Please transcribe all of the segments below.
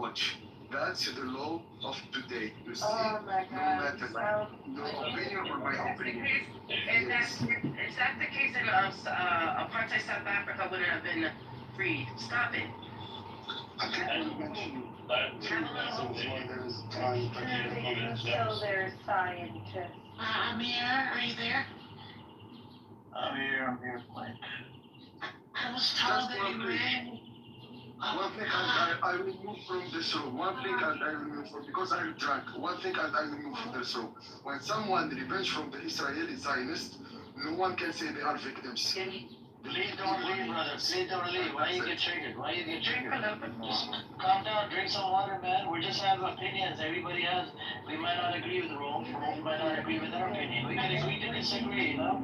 watch. That's the law of today. You see, Oh my no God. matter Well, your opinion or my opinion. If that's is that the case in apartheid South Africa wouldn't have been freed? Stop it. I think I mentioned two reasons why there is time pressure. so there's scientists. Amir, are you there? I'm here, Mike. I was told that you ran. One thing I remove from this room. One thing and I remove from because I'm drunk. One thing and I remove from this room. When someone revenge from the Israeli Zionists, no one can say they are victims. Please don't leave, brother. Please don't leave. Why you get triggered? Why you get Drink triggered? a little bit more. Just calm down. Drink some water, man. We just have opinions. Everybody has. We might not agree with Rome. Rome might not agree with our opinion. We can agree to disagree, you know?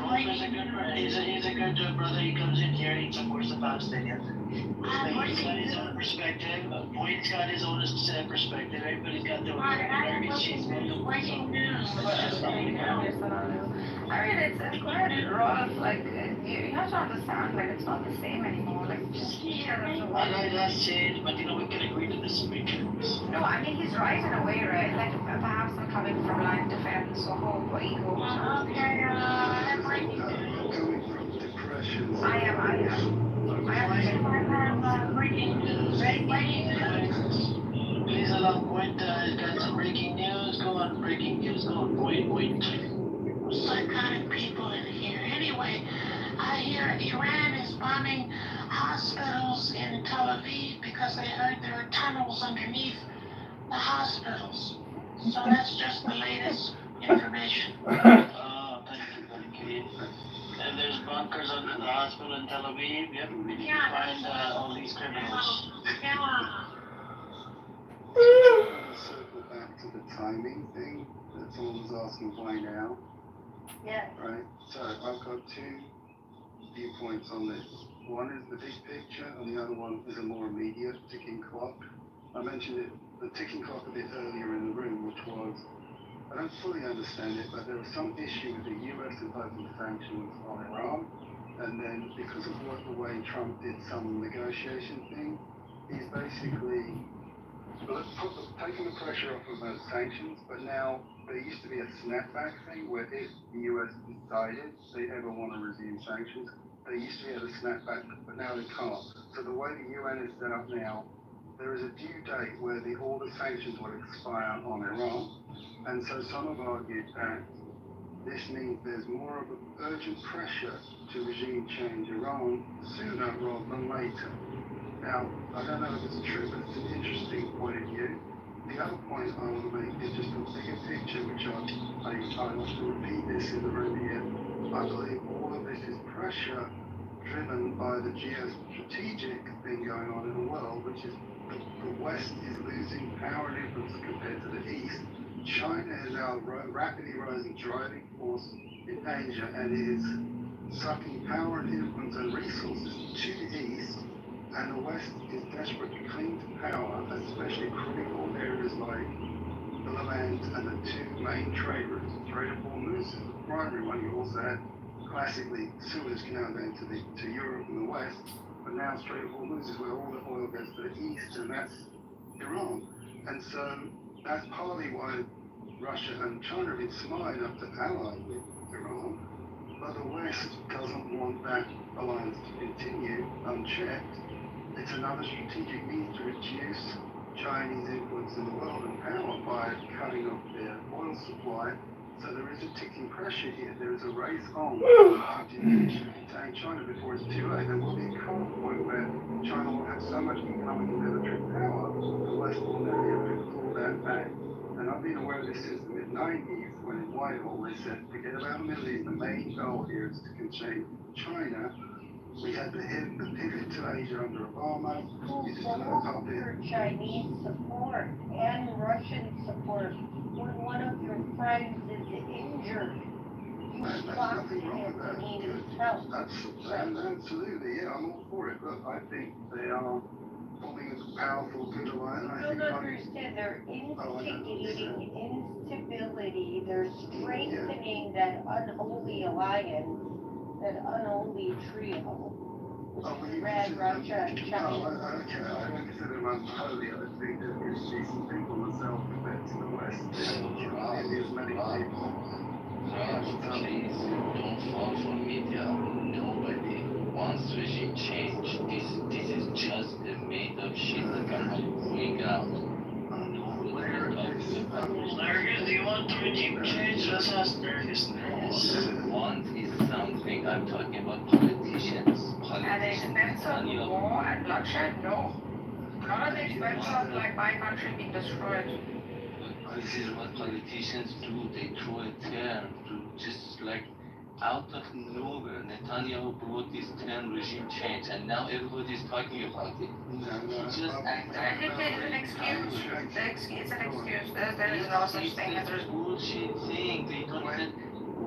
Rome is a good brother. He's a good brother. He comes in here. He supports the Palestinians. He's got his own perspective. Boyd's got his own perspective. Everybody's got their own perspective. Breaking news. I mean, it's quite rough. Like, you have to understand, like, it's not the same anymore. Like, just tell us I know away. that's changed, but you know, we can agree to disagree. No, I mean, he's right in a way, right? Like, perhaps I'm coming from line defense or hope or ego. Okay, I'm breaking news. Coming from depression. I am. I have breaking news. Breaking news. Please allow Boyd got some breaking news. Go on, breaking news. Go on, Boyd. Psychotic people in here. Anyway, I hear Iran is bombing hospitals in Tel Aviv because they heard there are tunnels underneath the hospitals. So that's just the latest information. Oh, thank you. And there's bunkers under the hospital in Tel Aviv. Yep, we need to find all these criminals. Yeah. Circle back to the timing thing that someone was asking why now, Yeah. right? So I've got two viewpoints on this. One is the big picture, and the other one is a more immediate ticking clock. I mentioned it, the ticking clock a bit earlier in the room, which was, I don't fully understand it, but there was some issue with the US imposing sanctions on Iran, and then because of the way Trump did some negotiation thing, he's basically taking the pressure off of those sanctions, but now there used to be a snapback thing where if the US decided they ever want to resume sanctions, they used to be able to snap back, but now they can't. So the way the UN is set up now, there is a due date where all the sanctions will expire on Iran, and so some have argued that this means there's more of an urgent pressure to regime change Iran sooner rather than later. Now, I don't know if it's true, but it's an interesting point of view. The other point I want to make is just a bigger picture, which I want to repeat this in the room here. I believe all of this is pressure driven by the geostrategic thing going on in the world, which is the West is losing power and influence compared to the East. China is our rapidly rising driving force in Asia and is sucking power and influence and resources to the East. And the West is desperately clinging to power, especially critical areas like the Levant and the two main trade routes. The Strait of Hormuz is the primary one. You also had classically Suez Canal going to Europe and the West, but now Strait of Hormuz is where all the oil goes to the East, and that's Iran. And so that's partly why Russia and China have been smart enough to ally with Iran, but the West doesn't want that alliance to continue unchecked. It's another strategic means to reduce Chinese influence in the world and power by cutting off their oil supply. So there is a ticking pressure here. There is a race on to contain China before it's too late. There will be a cut point where China will have so much economic and military power, the West will never be able to pull that back. And I've been aware of this since the mid-90s, when in Whitehall they said, forget about the Middle East, the main goal here is to contain China. We had the pivot to Asia under Obama. Who for Chinese support and Russian support when one of your friends is injured? You There's flock to nothing wrong him with that. to need his help. Absolutely, yeah, I'm all for it. Look, I think they are forming a powerful, good alliance. You don't understand. They're instigating instability. They're strengthening that unholy alliance, that unholy trio Oh, well, you Red, consider Russia, them- China. Oh, okay, I don't consider them unholy. I think they're pretty decent people myself compared to the West. India's many people. Please don't fall for media. Nobody wants regime change. This is just a made up shit that can bring out. Nergis, do you want the regime change? Let's ask Nergis. Want is something. I'm talking about politicians. At the expense of war and bloodshed, no. Not at the expense of like my country being destroyed. This is what politicians do. They throw a term to just like out of nowhere. Netanyahu brought this term regime change, and now everybody's talking about it. He just attacked. It is an excuse. It's an excuse. There is no such thing as It's a bullshit thing. They don't even.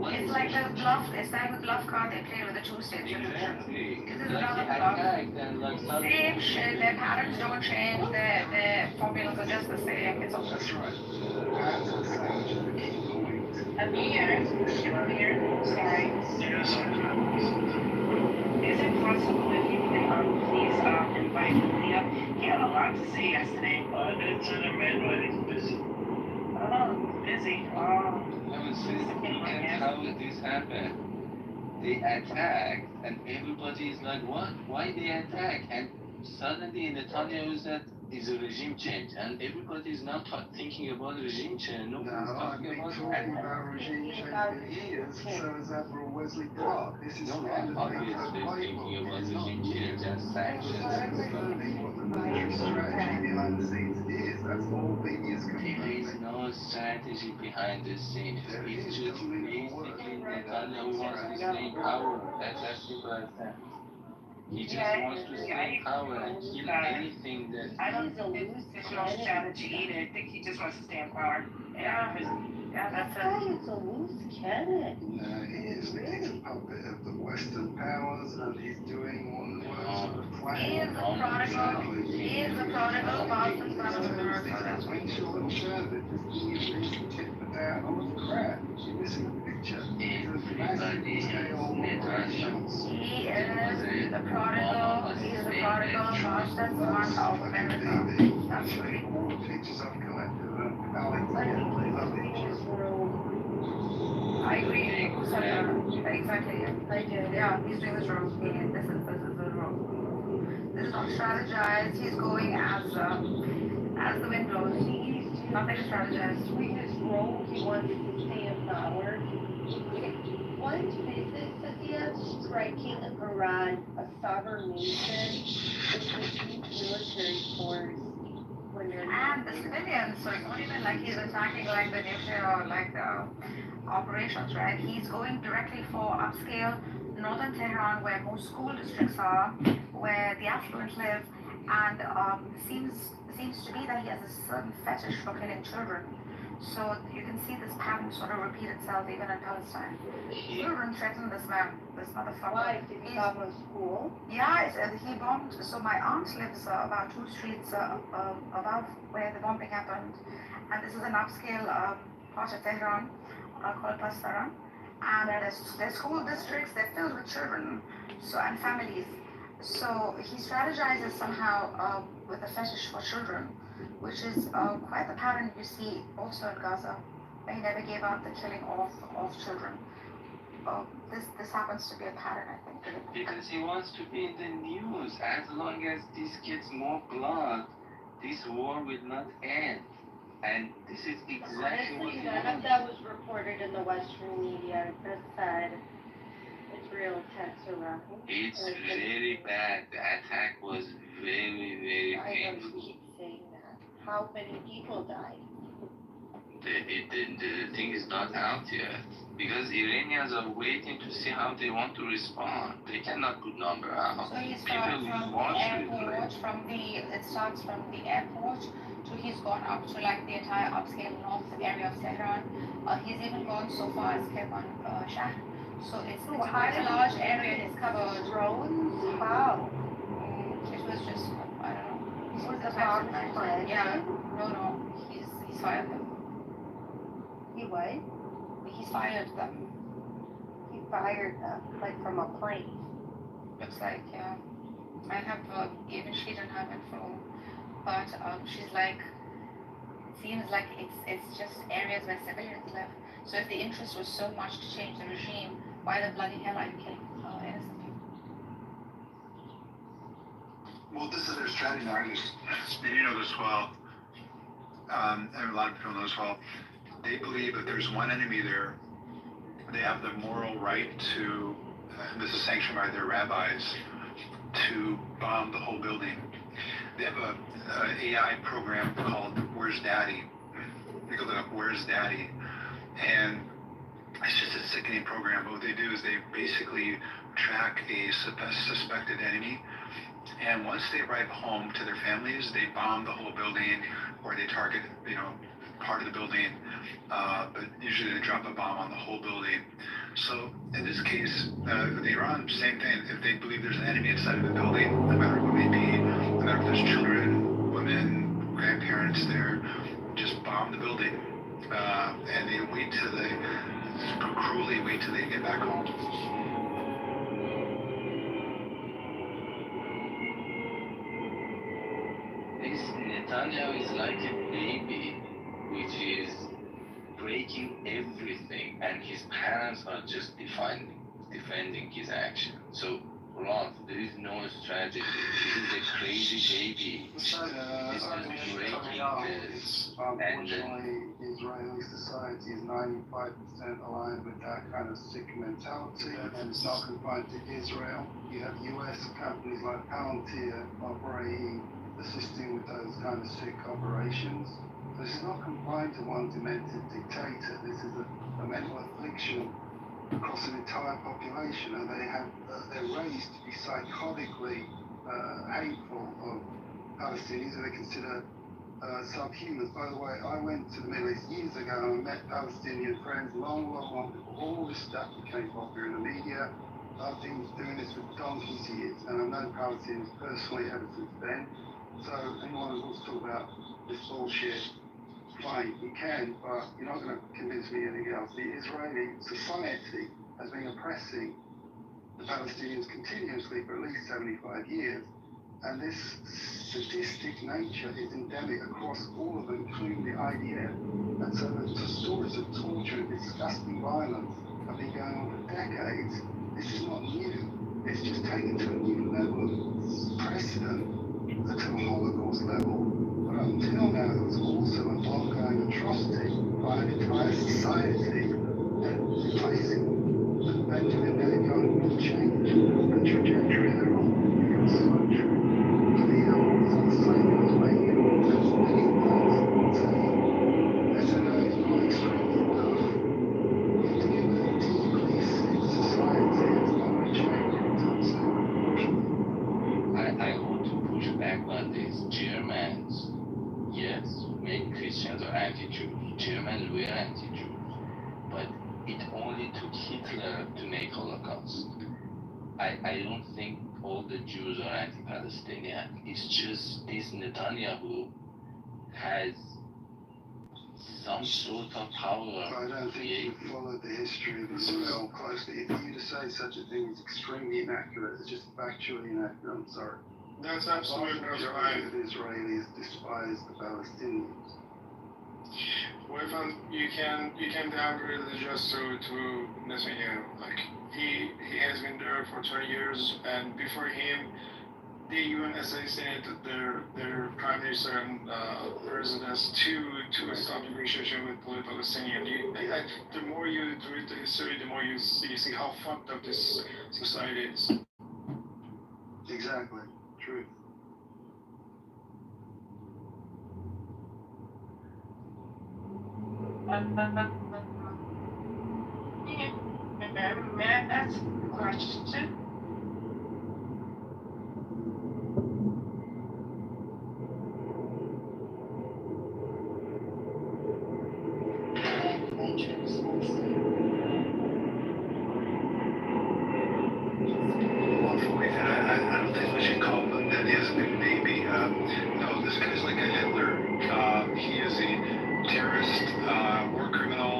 It's like the bluff. It's like the bluff card they play with the two-state solution. Exactly. This is Like another they bluff. attacked and like suddenly. Same shit. Their patterns don't change. Their formulas are just the same. It's all. That's right. That's the same. Keep going. I'm here. I'm here. Sorry. Yes, Is it possible if you can please invite Leah? He had a lot to say yesterday. I didn't send him in, but he's busy. Oh, busy. Oh. I would say, look at how this happened. They attacked, and everybody is like, what? Why they attack? And suddenly Netanyahu said, it's a regime change, and everybody is now thinking about regime change. No, Nobody's I've talking been about talking about regime change for years, so has Admiral Wesley Clark. This is No, standard obviously playbook. thinking about It's not. regime change and sanctions and stuff. Understanding what the military strategy behind the scenes is. That's all media's There is complaining. no strategy behind the scenes. It's just basically Netanyahu wants to stay in power. That's as simple as that. He just wants to stay in power and kill anything that. I don't think there's no strategy either. I think he just wants to stay in power. Yeah, that's That it. guy is a loose cannon. No, he is. He's a puppet of the Western powers, and he's doing one of the plan. He is a prodigal. He is a prodigal bastard son of America. That's what he is. Little shirt that just gives tip for down all the crap. You're missing the picture. He's a massive scale operation. He is the prodigal. He is the prodigal bastard son of America. That's what he is. All the pictures I've collected of Alex, But I he love thinks it. his room. I agree. Exactly. I do. Yeah, he's doing this wrong. This is the wrong. This is not strategized. He's going as the wind blows. Nothing to strategize. With his role, he wants to stay in power. What business does he have striking Iran, a sovereign nation, with a huge military force when they're And the civilians, so it's not even like he's attacking like the nuclear or like the operations, right? He's going directly for upscale northern Tehran where most school districts are, where the affluent live, and seems to be that he has a certain fetish for killing children. So you can see this pattern sort of repeat itself even in Palestine. Children threaten this man, this motherfucker. Why? Did he bomb a school? Yeah, he bombed. So my aunt lives about 2 streets above where the bombing happened, and this is an upscale part of Tehran called Pastaran. And their school districts, they're filled with children, so and families. So he strategizes somehow with a fetish for children, which is quite the pattern you see also in Gaza. He never gave up the killing of children. This happens to be a pattern, I think. Because he wants to be in the news. As long as this gets more blood, this war will not end. And this is exactly what Honestly, he none of wants. that was reported in the Western media. This side, Israel attacks Iran. It's very bad. The attack was very, very I know you painful. keep saying that. How many people died? The thing is not out yet. Because Iranians are waiting to see how they want to respond. They cannot put number out. So he People starts will from the watch airport, it starts from the airport to he's gone up to like the entire upscale north area of Tehran. He's even gone so far as Kerman Shah. So it's quite a large area he's covered. Drones? How? It was just, I don't know. Was the the type of bomb night. Yeah, planted? no, he's fired them. He what? He's fired them. He fired them, like from a plane. Looks like, yeah. I have given she didn't have info, but she's like, it seems like it's just areas where civilians live. So if the interest was so much to change the regime, why the bloody hell are you killing innocent people? Well, this is their strategy now. And you know this well, and a lot of people know this well. They believe that there's one enemy there. They have the moral right to, and this is sanctioned by their rabbis, to bomb the whole building. They have a AI program called Where's Daddy? You can look up Where's Daddy, and it's just a sickening program. But what they do is they basically track a suspected enemy, and once they arrive home to their families, they bomb the whole building, or they target, part of the building, but usually they drop a bomb on the whole building. So in this case, with Iran, same thing. If they believe there's an enemy inside of the building, no matter what it may be, no matter if there's children, women, grandparents there, just bomb the building, and they cruelly wait till they get back home. This Netanyahu is like a baby which is breaking everything, and his parents are just defending his action. So, Ron, there is no strategy. This is a crazy baby. This is breaking this. Unfortunately, Israeli society is 95% aligned with that kind of sick mentality, and it's not confined to Israel. You have US companies like Palantir operating, assisting with those kind of sick operations. This is not confined to one demented dictator. This is a mental affliction across an entire population, and they're raised to be psychotically hateful of Palestinians, who they consider subhumans. By the way, I went to the Middle East years ago and met Palestinian friends long before all this stuff became popular in the media. I've been doing this for donkey's years, and I've known Palestinians personally ever since then. So anyone who wants to talk about this bullshit, fine, you can, but you're not going to convince me anything else. The Israeli society has been oppressing the Palestinians continuously for at least 75 years, and this sadistic nature is endemic across all of them, including the IDF. And so the stories of torture and disgusting violence have been going on for decades. This is not new. It's just taken to a new level of precedent, to a Holocaust level. But until now, there was also an ongoing atrocity by an entire society, and replacing the Benjamin Netanyahu will change the trajectory they're on. It's so true. Cleo is on the same as Reagan. There's many things saying Netanyahu is not extreme enough. We have to get with a deeply sick society. It's not going to change anytime soon, unfortunately. I want to push back on this. Germans, yes, many Christians are anti-Jews. Germans were anti-Jews. But it only took Hitler to make Holocaust. I don't think all the Jews are anti-Palestinian. It's just this Netanyahu has some sort of power. I don't think you've followed the history of Israel closely. If you to say such a thing is extremely inaccurate, it's just factually inaccurate. I'm sorry. That's absolutely right. The Israelis despise the Palestinians. Well, you can downgrade it just to Netanyahu. Like he has been there for 20 years, and before him, they even assassinated their prime minister and presidents to establish a relationship with the Palestinian. The more you read the history, the more you see how fucked up this society is. Exactly. True. May I ask a question? I don't think we should call him that. He has a big baby. No, this guy's like a Hitler. He is a terrorist, war criminal.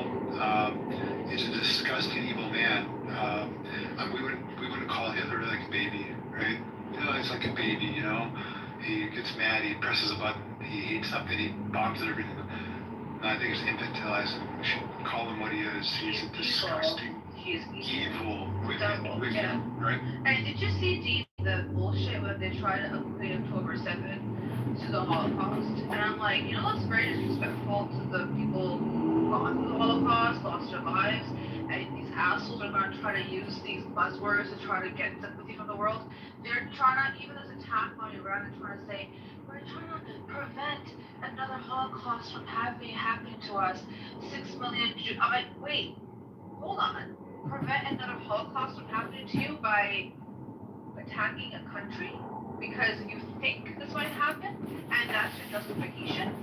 He's a disgusting, evil man. We wouldn't call Hitler like a baby, right? It's like a baby. he hates something, he bombs it, everything. And I think it's infantilizing. We should call him what he is. He's a disgusting, evil, wicked, Yeah. right? And did you see the bullshit when they try to equate October 7th to the Holocaust? And I'm like, you know, that's very disrespectful to the people who gone through the Holocaust, lost their lives, and these assholes are going to try to use these buzzwords to try to get sympathy from the world. They're trying to, even this attack on Iran, they're trying to say, we're trying to prevent another Holocaust from happening to us. 6 million Jews. I'm like, wait, hold on. Prevent another Holocaust from happening to you by attacking a country because you think this might happen, and that's your justification?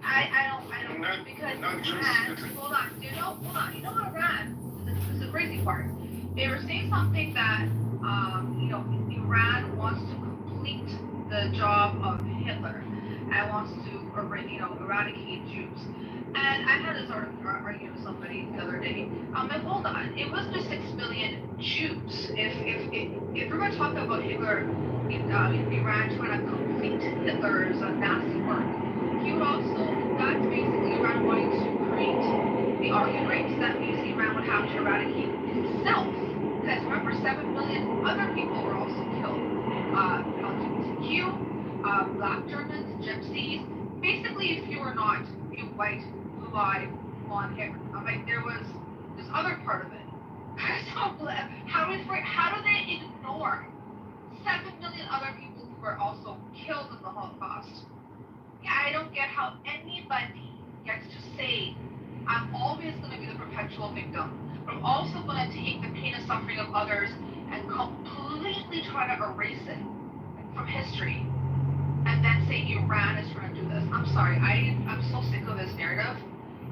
I don't, because Iran, hold on, you know what Iran, this is the crazy part. They were saying something that, Iran wants to complete the job of Hitler and wants to, eradicate Jews. And I had this argument with somebody the other day. I'm like, hold on, it wasn't just 6 million Jews. If we're going to talk about Hitler, Iran trying to complete Hitler's Nazi work, he would also, that's basically Iran wanting to create the argument, right? So that means Iran would have to eradicate itself. Because remember, 7 million other people were also killed. LGBTQ, black Germans, gypsies. Basically, if you were not white, blue-eyed, blonde hair, there was this other part of it. So how do they ignore 7 million other people who were also killed in the Holocaust? I don't get how anybody gets to say, I'm always going to be the perpetual victim, but I'm also going to take the pain and suffering of others and completely try to erase it from history, and then say Iran is trying to do this. I'm sorry, I'm so sick of this narrative.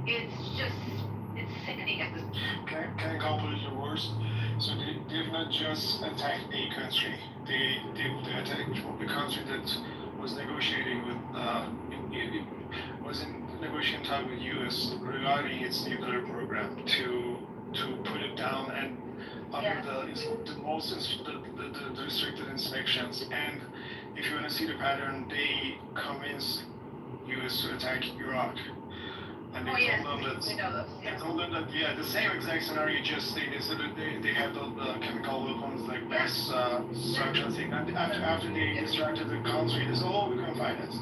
It's sickening at this point. Can I complete your words? So they've not just attacked a country, they attacked the country that was negotiating with, was in negotiating talk with U.S. regarding its nuclear program to put it down and under the restricted inspections. And if you want to see the pattern, they convinced U.S. to attack Iraq. And they told them that the same exact scenario, just they said that they have the chemical weapons like mass destruction thing. And after they distracted the country, they said, oh, we can fight it.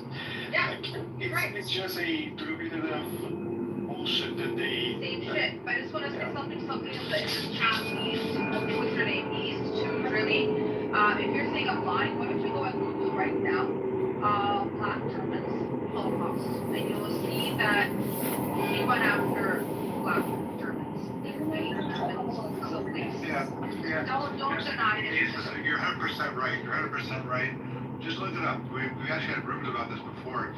Yeah, It's just a derivative of bullshit that they. Same shit. But I just want to say something that is past East. What's your name? East to really. If you're saying I'm lying, why don't you go and Google right now, Black Germans Holocaust, and you will see that he went after Black Germans. They Germans. So please, don't deny it. You're 100% right. You're 100% right. Just look it up. We actually had rumors about this before.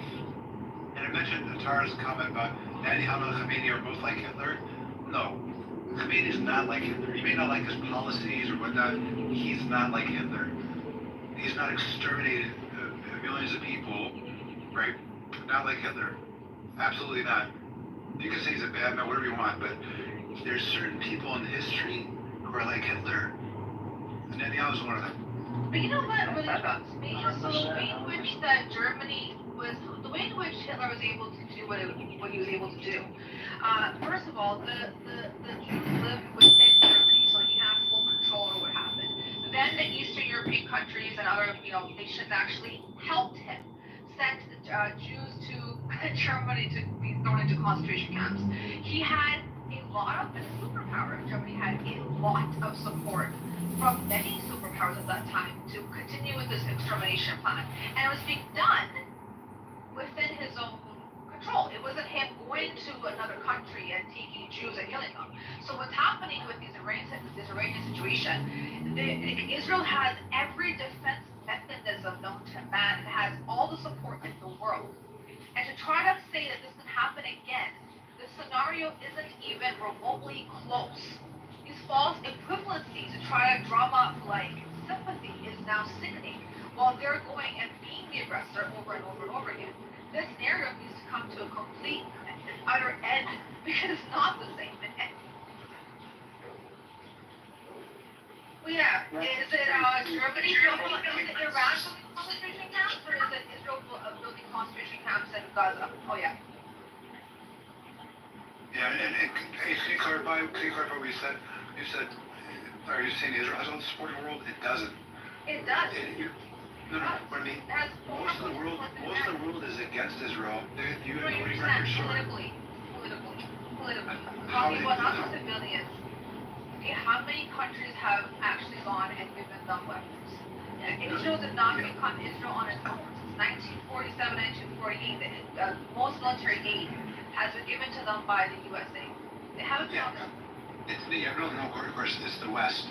And I mentioned Tara's comment about Netanyahu and Khamenei are both like Hitler. No, Khamenei is not like Hitler. You may not like his policies or whatnot. He's not like Hitler. He's not exterminated millions of people, right? Not like Hitler. Absolutely not. You can say he's a bad man, whatever you want, but there's certain people in history who are like Hitler. And Netanyahu is one of them. But you know what really bugs me? So the way in which that Germany was, the way in which Hitler was able to do what he was able to do. First of all, the Jews lived within Germany, so he had full control over what happened. Then the Eastern European countries and other nations actually helped him, sent Jews to Germany to be thrown into concentration camps. He had a lot of, the superpower of Germany had a lot of support from many superpowers at that time to continue with this extermination plan. And it was being done within his own control. It wasn't him going to another country and taking Jews and killing them. So what's happening with this Iranian situation, Israel has every defense mechanism known to man. It has all the support in the world. And to try to say that this can happen again, the scenario isn't even remotely close. These false equivalencies to try to drum up sympathy is now sickening, while they're going and being the aggressor over and over and over again. This narrative needs to come to a complete and utter end because it's not the same. Well, yeah, is it Germany? Is it Iran? concentration camps, or is it Israel building concentration camps in Gaza? Oh yeah. Yeah, and can you clarify what you said? You said, are you saying Israel has all the support in the world? It doesn't. It does. No, I mean, most of the world is against Israel. You No, you record understand story. politically. Talking about not the civilians. Okay, how many countries have actually gone and given them weapons? Israel did not become Israel on its own. Since 1947, 1948, most military aid has been given to them by the USA. They haven't Yeah, found no, of course, it's the West.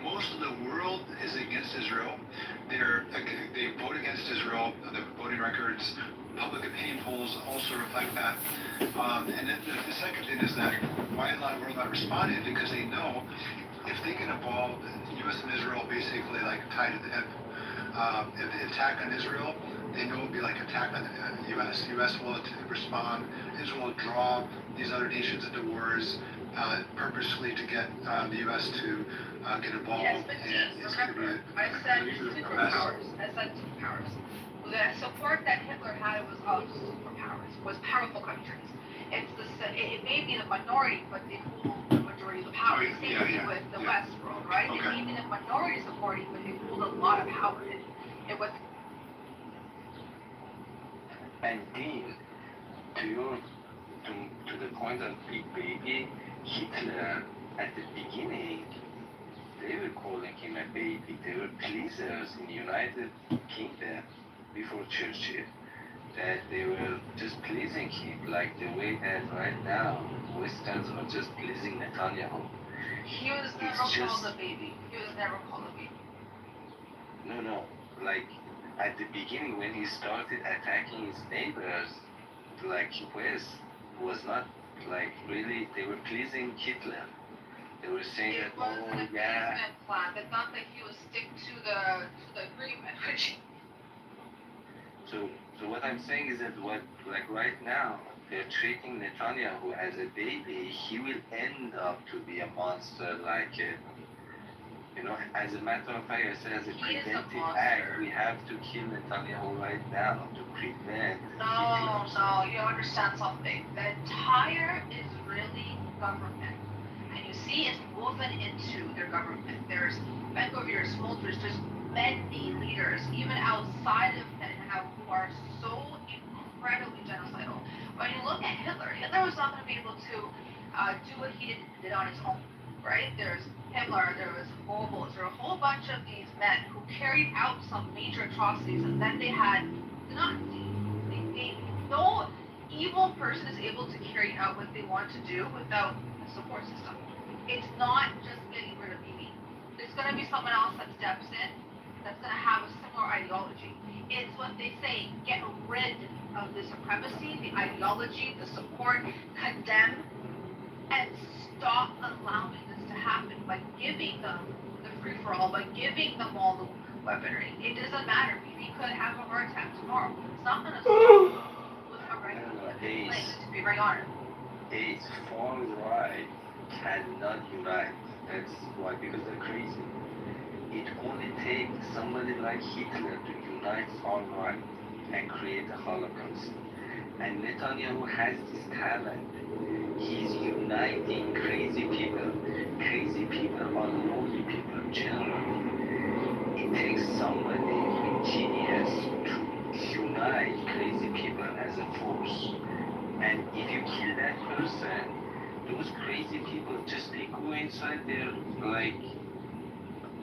Most of the world is against Israel. They vote against Israel. The voting records, public opinion polls also reflect that. And then the second thing is that why a lot of the world not responding? Because they know if they get involved, U.S. and Israel basically like tied to the hip. If the attack on Israel, they know it would be like attack on the U.S. U.S. will respond. Israel will draw these other nations into wars purposely to get the U.S. to get involved. Yes, but remember, I said superpowers. The support that Hitler had was of superpowers, was powerful countries. It may be the minority, but they hold the majority of the power. Same thing with the West world, right? Okay. It may be the minority supporting, but they hold a lot of power. It was. And Dean, to the point of Big Baby, Hitler at the beginning, they were calling him a baby. They were pleasers in the United Kingdom before Churchill. That they were just pleasing him, like the way that right now Westerns are just pleasing Netanyahu. He was never called a baby. He was never called a baby. No. Like at the beginning when he started attacking his neighbors, like West was not like really. They were pleasing Hitler. They were saying It that, was an oh yeah. appeasement plan. It's not that he would stick to the agreement, which. So what I'm saying is that like right now they're treating Netanyahu as a baby. He will end up to be a monster. Like as a matter of fact, I said as a preventive act, we have to kill Netanyahu right now to prevent. No, you understand something. The entire Israeli government, and you see it's woven into their government. There's Ben-Gvir, Smotrich, there's many leaders, even outside of Netanyahu, who are so incredibly genocidal. When you look at Hitler was not going to be able to do what he did on his own, right? There's Himmler, there was Goebbels, there were a whole bunch of these men who carried out some major atrocities, and then they had the Nazis. No evil person is able to carry out what they want to do without a support system. It's not just getting rid of Bibi. There's going to be someone else that steps in that's going to have a similar ideology. It's what they say, get rid of the supremacy, the ideology, the support, condemn, and stop allowing this to happen by giving them the free-for-all, by giving them all the weaponry. It doesn't matter. Bibi could have a heart attack tomorrow. It's not going to stop with a regular place, to be very honest. It's far right cannot unite. That's why, because they're crazy. It only takes somebody like Hitler to unite far right and create a Holocaust. And Netanyahu has this talent. He's uniting crazy people. Crazy people are lonely people generally. It takes somebody genius to unite crazy people as a force. And if you kill that person, those crazy people just they go inside their like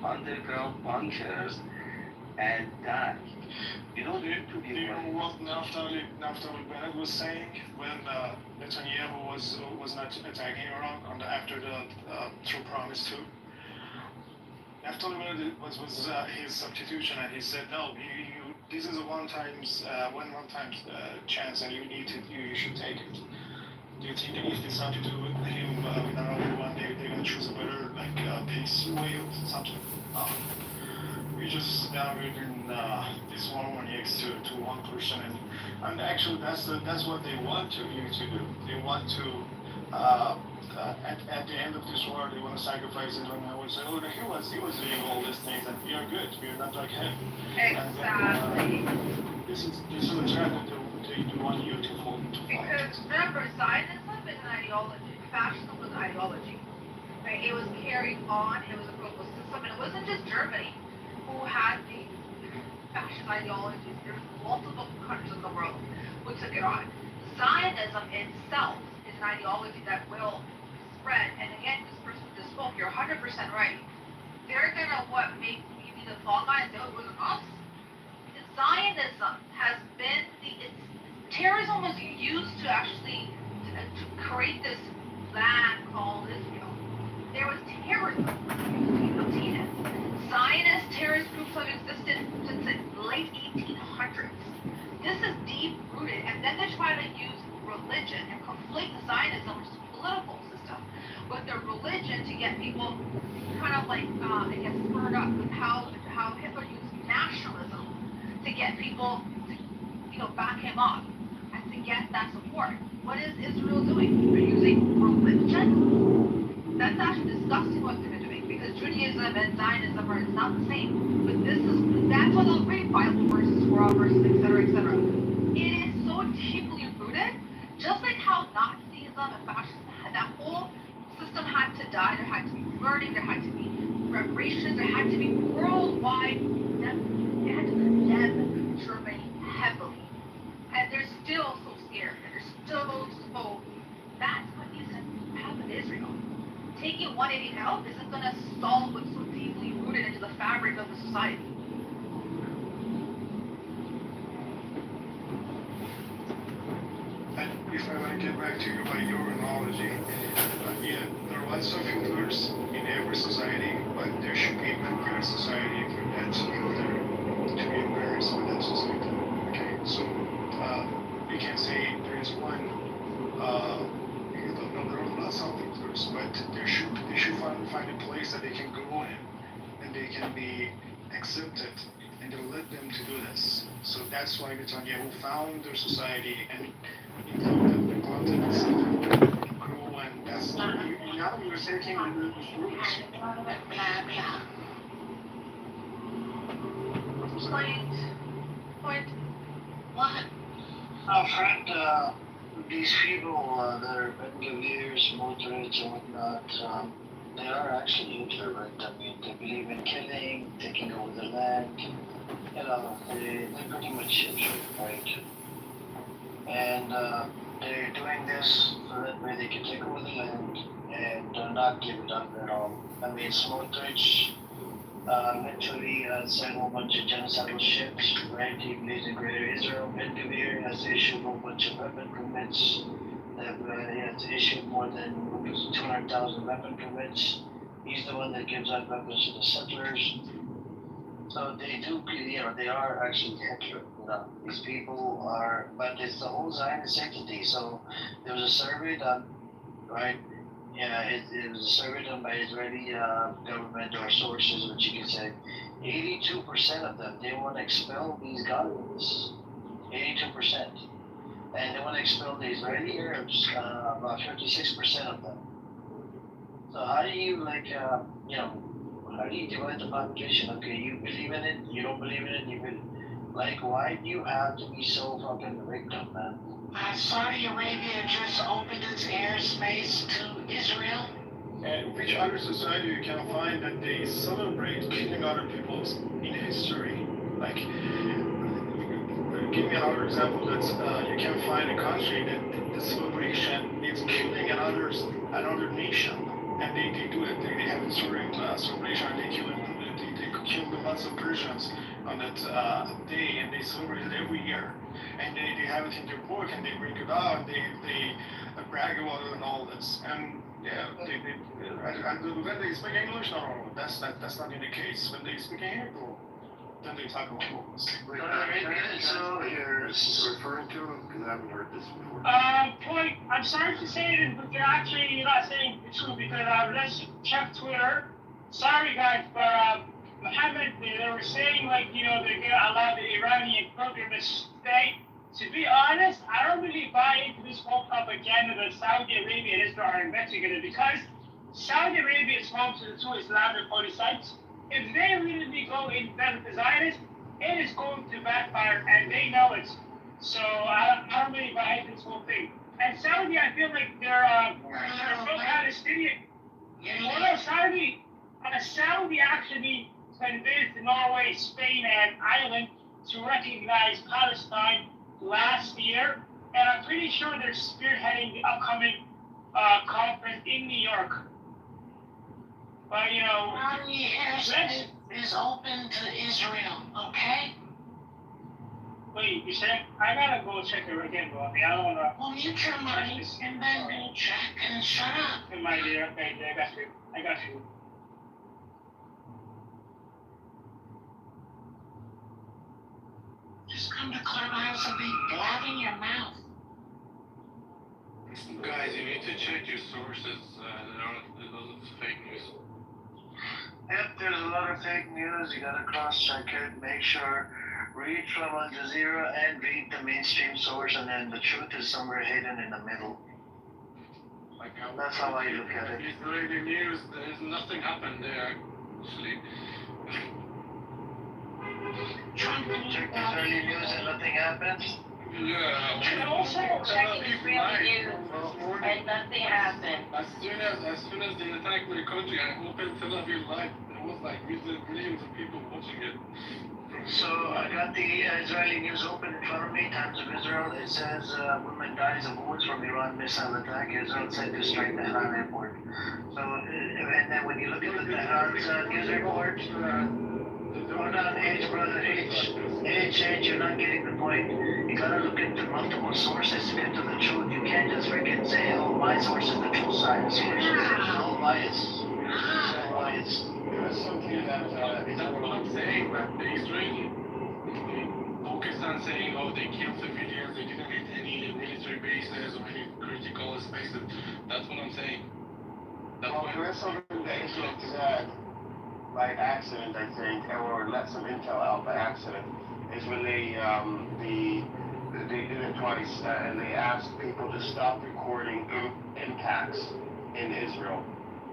underground bunkers and die. You don't need to be. Do you know what Naftali Bennett was saying when Netanyahu was not attacking Iran after the through Promise 2? Naftali Bennett was his substitution, and he said, no, this is a one-time chance, and you should take it. Do you think that if they start to do with him with another one, they're gonna choose a better pace way or something? We just downgrading this 118X to one person, and actually that's what they want you to do. They want to at the end of this war, they want to sacrifice it, and I would say, oh, he was doing all these things, and you're good, you're not like him. Exactly. This is a trend that they want you to follow. Because remember, Zionism is an ideology. Fascism was an ideology. Right? It was carried on. It was a global system, and it wasn't just Germany who had the fascist ideologies. There's multiple countries in the world who took it on. Zionism itself is an ideology that will spread. And again, this person just spoke. You're 100% right. They're gonna make you be the fall guy and say, oh, it wasn't us. Zionism has been terrorism was used to actually to create this land called Israel. There was terrorism obtained. Zionist terrorist groups have existed since the late 1800s. This is deep rooted, and then they try to use religion and conflate Zionism, which is a political system, with their religion to get people kind of get spurred up with how Hitler used nationalism to get people to back him up and to get that support. What is Israel doing? They're using religion. That's actually disgusting what they're doing, because Judaism and Zionism are not the same. But that's what they'll read Bible verses, Torah verses, etc., etc. It is so deeply rooted, just like how Nazism and fascism that whole system had to die. There had to be burning. There had to be reparations. There had to be worldwide. They had to condemn Germany heavily, and they're still so scared, and they're still so. That's what needs to happen to Israel. Taking 180 out isn't going to solve what's so deeply rooted into the fabric of the society. And if I want to get back to your analogy, there are lots of Hitlers in every society, but there should be a good society for that Hitler to be embarrassed with that society. Okay, so you can say there is one. No, there are lots of Hitlers, but they should find a place that they can go in, and they can be accepted, and they let them to do this. So that's why Netanyahu found their society and implanted this grow, and that's now you're taking the fruits. Point. What? Friend, these people that are Ben-Gavirs, motorists, and whatnot, they are actually Hitler, right? I mean, they believe in killing, taking over the land. They're pretty much Hitler, right? And they're doing this so that way they can take over the land and not give it up at all. I mean, Smotrich literally sent a whole bunch of genocidal ships, right? He believes in Greater Israel. Ben-Gvir has issued a whole bunch of weapon permits. He has issued more than 200,000 weapon permits. He's the one that gives out weapons to the settlers. So they do, they are actually Hitler. These people are, but it's the whole Zionist entity. So there was a survey done, right? Yeah, it was a survey done by Israeli government or sources, which you can say. 82% of them, they want to expel these Ghanaians. 82%. And they want to expel the Israeli Arabs, about 56% of them. So how do you, how do you divide the population? Okay, you believe in it, you don't believe in it, why do you have to be so fucking victim, man? Saudi Arabia just opened its airspace to Israel. And which other society you can find that they celebrate killing other people in history? Like, give me another example that you can find a country that the celebration is killing another nation, and they do it. They have a celebration, and they kill lots of Persians on that day, and they celebrate it every year. And they have it in their book, and they bring it out, and they brag about it and all this. And yeah, when they speak English, no, that's not in the case. When they speak Hebrew, then they talk about this. Wait, so you're referring to him? Because I haven't heard this before. Point, I'm sorry to say it, but you're not saying the truth, because let's check Twitter. Sorry guys, but Mohammed, they were saying they're gonna allow the Iranian program to stay. To be honest, I don't really buy into this whole propaganda that Saudi Arabia and Israel are investigated because Saudi Arabia is home to the two Islamic holy sites. If they really go in that with Zionists, it is going to backfire, and they know it. So I don't really buy this whole thing. And Saudi, I feel like they're pro-Palestinian. Saudi actually convinced Norway, Spain, and Ireland to recognize Palestine last year, and I'm pretty sure they're spearheading the upcoming conference in New York. But Romney is open to Israel, okay? Wait, you said I gotta go check it again, bro. I mean, I don't wanna. Well, mute your mic and then check and shut up. My dear, okay, I got you. I got you. Just come to Clubhouse and be blabbing your mouth. Guys, you need to check your sources. There are a lot of fake news. Yep, there's a lot of fake news. You gotta cross-check it. Make sure. Read from Al Jazeera and read the mainstream source, and then the truth is somewhere hidden in the middle. That's how I look at it. Israeli news, there's nothing happened there, actually. Check Israeli news and nothing happens. Yeah. And also checking Israeli news and nothing happened. As soon as they attacked my country, I opened Tel Aviv Live. There was like millions of people watching it. So I got the Israeli news open in front of me, Times of Israel. It says woman dies of wounds from Iran missile attack. Israel said to strike the Tehran airport. So, and then when you look at the Tehran's news report, hold on, H, you're not getting the point. You gotta look into multiple sources to get to the truth. You can't just freaking say, oh, my source is the true side source. No bias. No bias. That's something that that's what I'm saying, that the Israeli Pakistan saying, oh, they killed civilians, they didn't hit any military bases or any critical spaces. That's what I'm saying. That's something that Israel said by accident, I think, or let some intel out by accident, is when they did it twice, and they asked people to stop recording impacts in Israel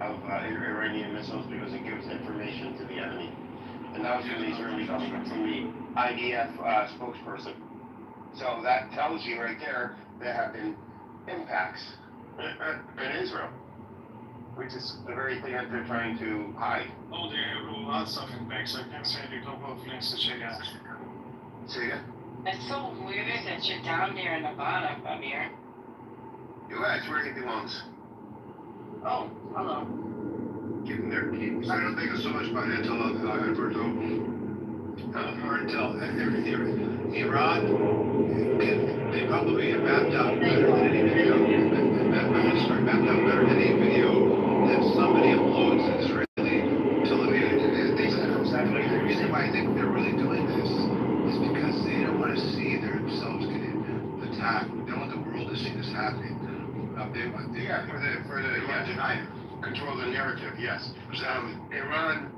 of Iranian missiles because it gives information to the enemy. And that was from the Israeli government, from the IDF spokesperson. So that tells you right there there have been impacts in Israel, which is the very thing that they're trying to hide. Oh, they have lots of impacts. I can send you a couple of links to check out. See ya. It's so weird that you're down there in the bottom, Amir. Yeah, it's where he belongs. Oh, hello. Getting their keys. I don't think it's so much about intel, Alberto. Or intel. Iran, they probably have mapped out better than any video. Mapped out better than any video that somebody uploads in Israeli television. Exactly. The reason why I think they're really doing this is because they don't want to see themselves getting attacked. They don't want the world to see this happening. Control the narrative, yes. Iran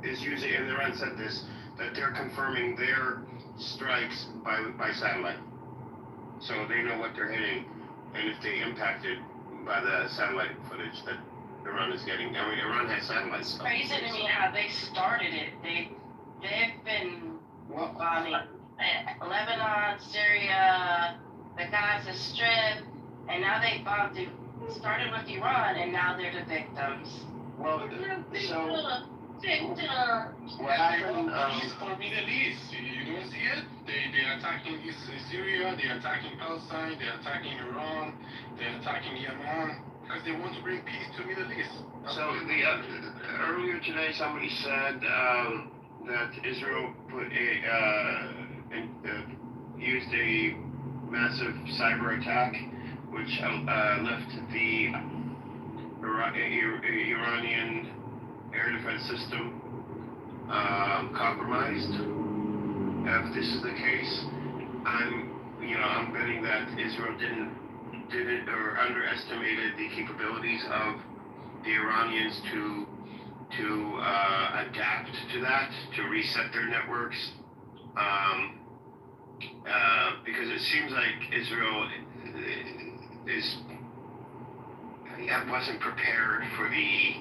is using, and Iran said this, that they're confirming their strikes by satellite. So they know what they're hitting, and if they impacted by the satellite footage that Iran is getting. I mean, Iran has satellites. It's crazy to me how they started it. They've been bombing Lebanon, Syria, the Gaza Strip, and now they bombed it. Started with Iran, and now they're the victims. Well, so what happened? It's for Middle East. You don't see it? They're attacking Syria, they're attacking Palestine, they're attacking Iran, they're attacking Yemen, because they want to bring peace to Middle East. So earlier today, somebody said that Israel used a massive cyber attack, which left the Iranian air defense system compromised. If this is the case, I'm betting that Israel didn't or underestimated the capabilities of the Iranians to adapt to that, to reset their networks, because it seems like Israel wasn't prepared for the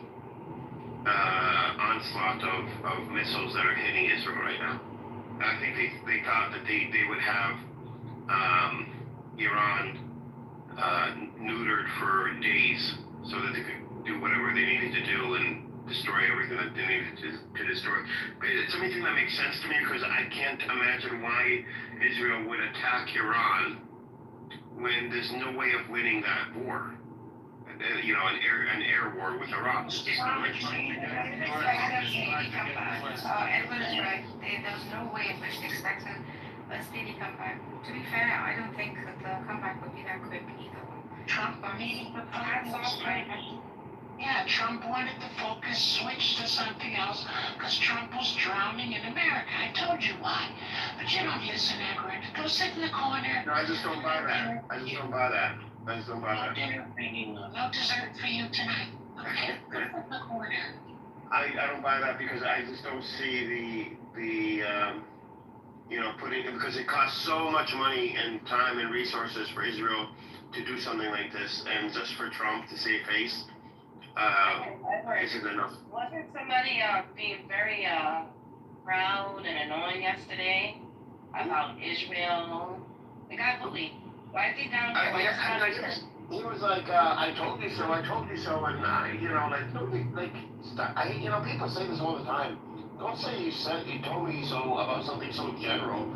onslaught of missiles that are hitting Israel right now. I think they thought that they would have Iran neutered for days so that they could do whatever they needed to do and destroy everything that they needed to destroy. But it's anything that makes sense to me because I can't imagine why Israel would attack Iran when there's no way of winning that war. You know, an air war with Iran. Edward is right. There's no way in which they expect a speedy comeback. To be fair, I don't think that the comeback would be that quick either. Trump Trump wanted the focus switched to something else because Trump was drowning in America. I told you why. But you don't listen, Edward. Go sit in the corner. No, I just don't buy that. I just don't buy that. No dinner for you. No dessert for you tonight. Okay? Go sit in the corner. I don't buy that because I just don't see the because it costs so much money and time and resources for Israel to do something like this, and just for Trump to save face isn't enough. Wasn't somebody being very proud and annoying yesterday about Israel? The guy bullied. Why is he down here? He was like, I told you so, and people say this all the time. Don't say you told me so about something so general.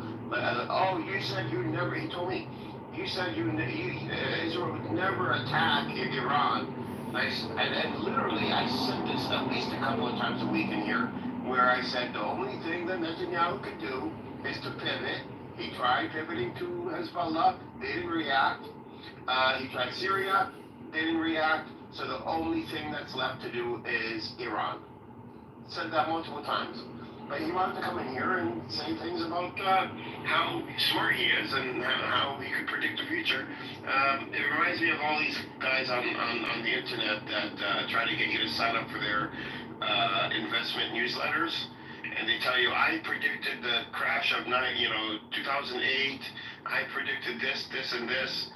You said you never, he told me, you said Israel would never attack Iran. And literally, I said this at least a couple of times a week in here, where I said the only thing that Netanyahu could do is to pivot. He tried pivoting to Hezbollah, they didn't react. He tried Syria, they didn't react. So the only thing that's left to do is Iran. Said that multiple times. But he wanted to come in here and say things about how smart he is and how he could predict the future. It reminds me of all these guys on the internet that try to get you to sign up for their investment newsletters. And they tell you, I predicted the crash of 2008. I predicted this, and this.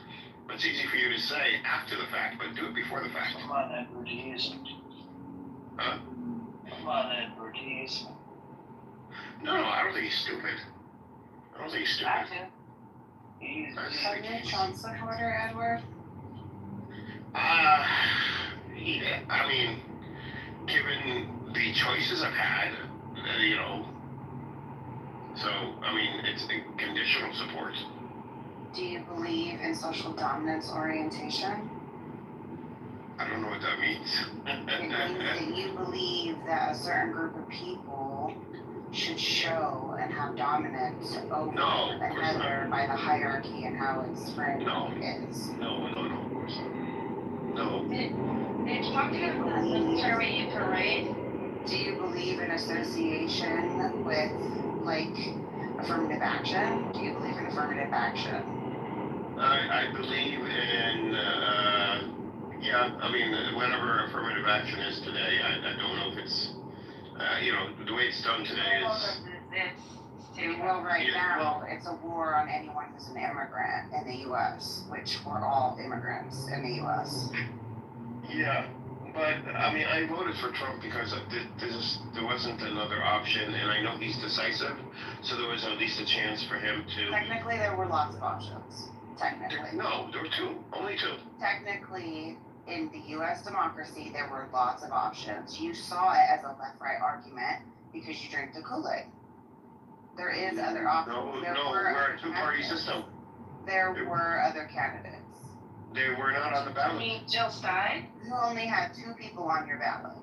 But it's easy for you to say after the fact, but do it before the fact. Come on, Edward, he isn't. Huh? Come on, Edward, he isn't. No, I don't think he's stupid. Gotcha. He's Are you a Trump supporter, Edward? I mean, given the choices I've had, so, I mean, it's a conditional support. Do you believe in social dominance orientation? I don't know what that means. It means that you believe that a certain group of people should show and have dominance over another by the hierarchy and how its framework is. No, of course not. No. Did Trump have a military parade? Do you believe in association with, affirmative action? Do you believe in affirmative action? I believe in, whatever affirmative action is today, I don't know if it's, the way it's done today is... Well, now, it's a war on anyone who's an immigrant in the U.S., which we're all immigrants in the U.S. Yeah, but, I voted for Trump because there wasn't another option, and I know he's decisive, so there was at least a chance for him to... Technically, there were lots of options. Technically. No, there were only two. Technically, in the U.S. democracy, there were lots of options. You saw it as a left-right argument because you drink the Kool-Aid. There is other options. We're a two-party system. There were other candidates. They were not on the ballot. You mean Jill Stein? You only had 2 people on your ballot.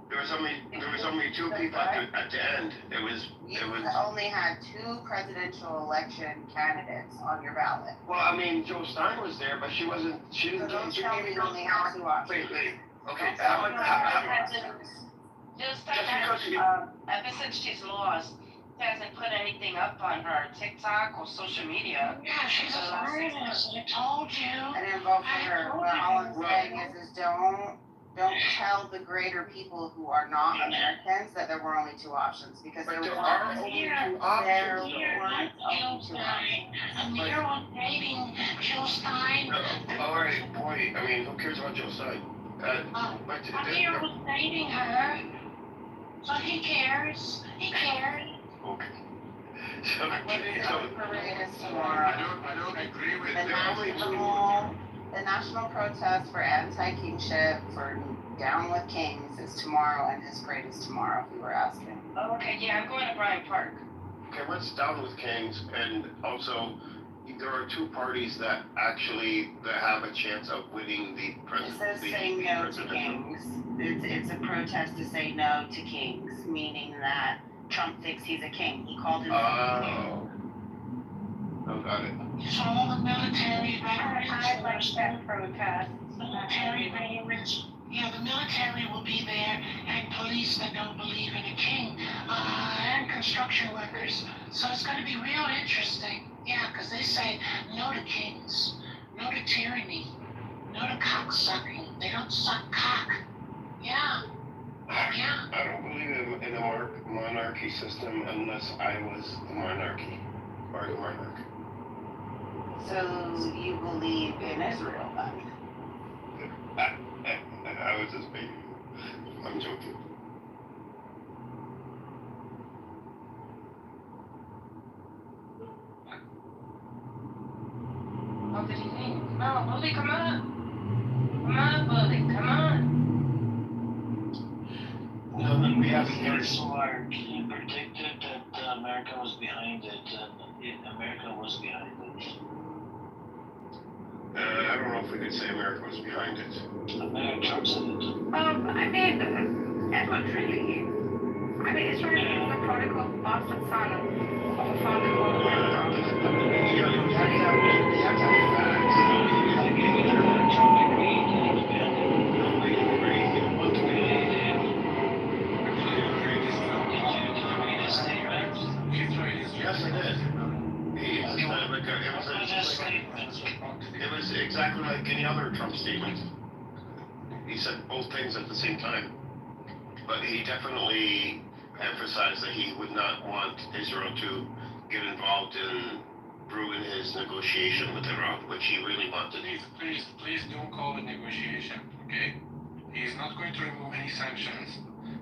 There was only 2 people at the end. You only had 2 presidential election candidates on your ballot. Well, Jill Stein was there, but she didn't. So don't tell me you only had 2 options. Wait. Okay. Jill Stein ever since she's lost, hasn't put anything up on her TikTok or social media. Yeah, she's a artist. I told you. I didn't vote for her, but all I'm saying is don't don't tell the greater people who are not Americans that there were only two options, because there But there weren't. are only two There options. weren't only two options. And they're all dating Jill Stein. All right, boy. I mean, who cares about Joe Stein? But Amir was dating her. So he cares. He cares. okay. The parade is tomorrow. I don't agree with The national protest for anti-kingship, for Down with Kings, is tomorrow, and his parade is tomorrow, if you were asking. Oh, okay, yeah, I'm going to Bryant Park. Okay, what's down with Kings? And also, there are two parties that actually that have a chance of winning the It president. says say no to Kings. It's a protest to say no to Kings, meaning that Trump thinks he's a king. He called himself a king. Oh, got it. So all the military veterans. I like that protest. Military veterans. Yeah, the military will be there, and police that don't believe in a king, and construction workers. So it's going to be real interesting. Yeah, because they say no to kings, no to tyranny, no to cock sucking. They don't suck cock. Yeah. Yeah. I don't believe in a monarchy system unless I was the monarchy or the monarch. So you believe in Israel, then? I was just being. I'm joking. What did you think? Oh, Bully, come on. Come on, Bully, come on. No, then we have He predicted that America was behind it, and America was behind it. I don't know if we could say America was behind it. America Trump said it. I mean, Edward really. I mean, Israel is the prodigal bastard son of a father who was You have to have facts. I agree with her. Trump agreed that he was behind it. No, we agree. What do we Did you read his statement? Yes, I did. It was exactly like any other Trump statement. He said both things at the same time. But he definitely emphasized that he would not want Israel to get involved in ruin his negotiation with Iran, which he really wanted. Please don't call it negotiation, okay? He's not going to remove any sanctions.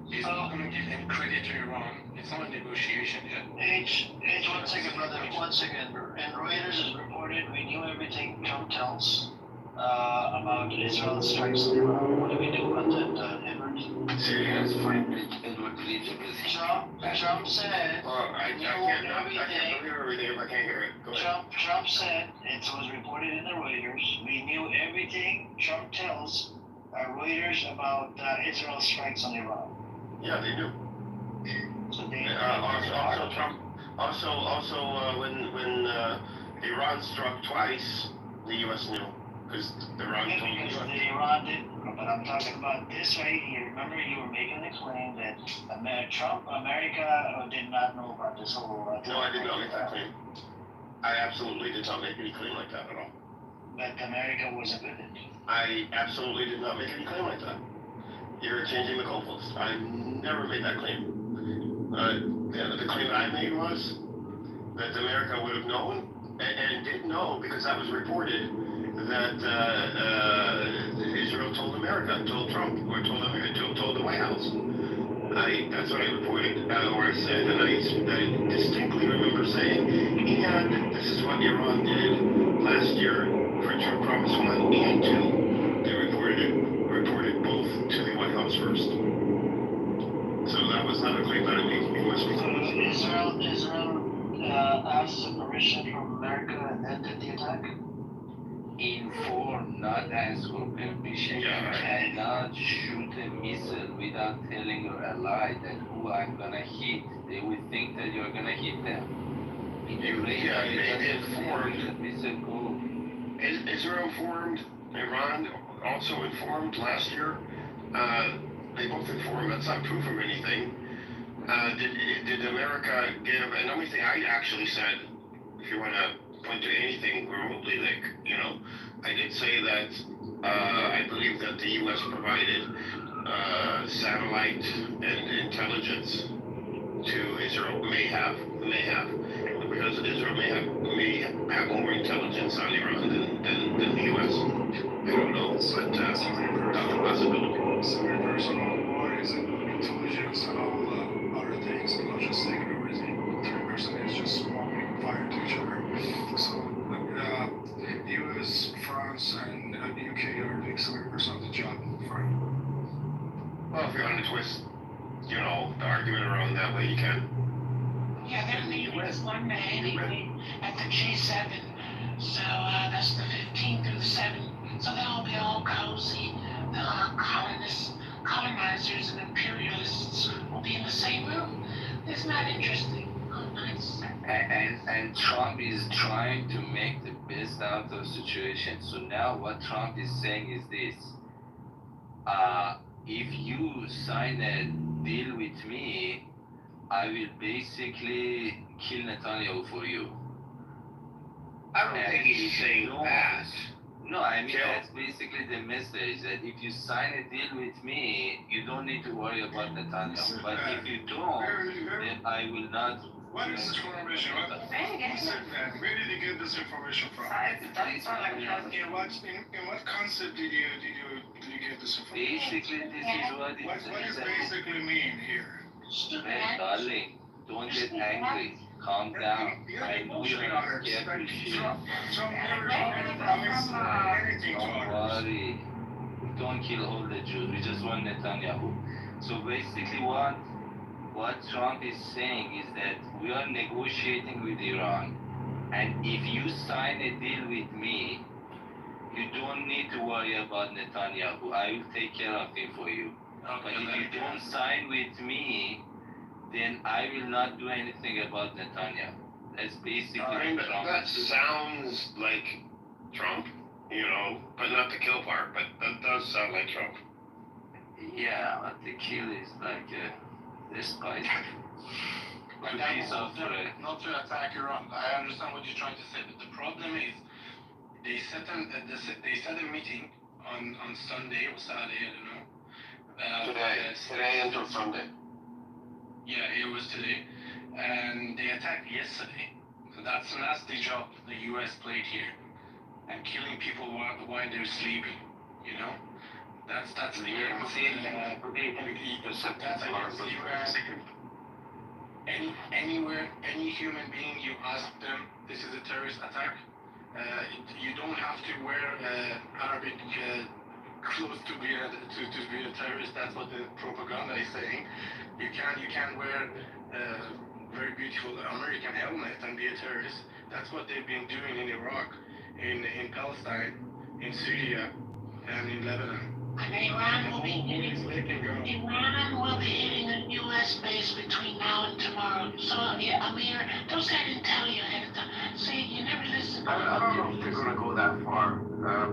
He's not going to give any credit to Iran. It's not a negotiation yet. H, 1 second, brother, 1 second. And Reuters has reported we knew everything Trump tells about Israel strikes on Iran. What do we do about that, Edward? Serious find Edward believes everything. Trump said I can't believe everything if I can't hear it. Go ahead. Trump said, it was reported in the Reuters, we knew everything Trump tells Reuters about Israel strikes on Iran. Yeah, they do. So they Also, Trump. Also, when Iran struck twice, the U.S. knew because Iran told the U.S. Iran did, but I'm talking about this right here. Remember, you were making the claim that America did not know about this whole. No, I did not make that claim. I absolutely did not make any claim like that at all. But America wasn't with it. I absolutely did not make any claim like that. You're changing the goalpost. I never made that claim. The claim that I made was that America would have known and did know because that was reported that Israel told America, told Trump, or told the White House. That's what I reported, or I said, and I distinctly remember saying, and this is what Iran did last year for Trump Promise 1 and 2. They reported both to the White House first. So that was not a claim that I made. Israel asked permission from America and then did the attack? Inform, not ask for permission. Yeah, You cannot shoot a missile without telling your ally that who I'm gonna hit. They will think that you're gonna hit them. Israel informed, Iran also informed last year. They both informed. That's not proof of anything. Did America give? And the only thing I actually said, if you want to point to anything remotely, like I did say that I believe that the U.S. provided satellite and intelligence to Israel. May have, because Israel may have more intelligence on Iran than the U.S. I don't know, but that's a possibility. Something personal, or is it intelligence and all other things, not just taking over the third person is just bombing fire to each other. So US, France, and the UK are doing 70% of the job for him. Well, if you want to twist, the argument around that way, you can. Yeah, they're meeting this Monday anyway at the G7. So that's the 15th through the 7th. So they'll be all cozy. The colonizers and imperialists will be in the same room. Isn't that interesting? Oh, nice. And Trump is trying to make the best out of the situation. So now what Trump is saying is this. If you sign a deal with me, I will basically kill Netanyahu for you. I don't think he's saying that. No, I mean, that's basically the message, that if you sign a deal with me, you don't need to worry about Netanyahu. But if you don't, then I will not. What is this information? Where did you get this information from? In what concept did you get this information? Basically, this is what it What does basically mean here? Hey, darling, don't get angry. Calm down. I know you're not scared. Don't worry. Don't kill all the Jews. We just want Netanyahu. So basically what Trump is saying is that we are negotiating with Iran. And if you sign a deal with me, you don't need to worry about Netanyahu. I will take care of him for you. But if you don't sign with me, then I will not do anything about Netanyahu. That's basically Trump. That sounds like Trump, but not the kill part, but that does sound like Trump. Yeah, but the kill is like this spice. Like not to attack Iran. I understand what you're trying to say, but the problem is they set a meeting on Sunday or Saturday, I don't know. Today until Sunday. Yeah, it was today, and they attacked yesterday. So that's a nasty job the U.S. played here, and killing people while they're sleeping. That's against anywhere, any human being you ask them, this is a terrorist attack. You don't have to wear Arabic clothes to be a terrorist. That's what the propaganda is saying. You can wear a very beautiful American helmet and be a terrorist. That's what they've been doing in Iraq, in Palestine, in Syria, and in Lebanon. And Iran will be hitting a U.S. base between now and tomorrow. So, Amir, those guys didn't tell you ahead of time. See, you never listen. I don't know if they're going to go that far,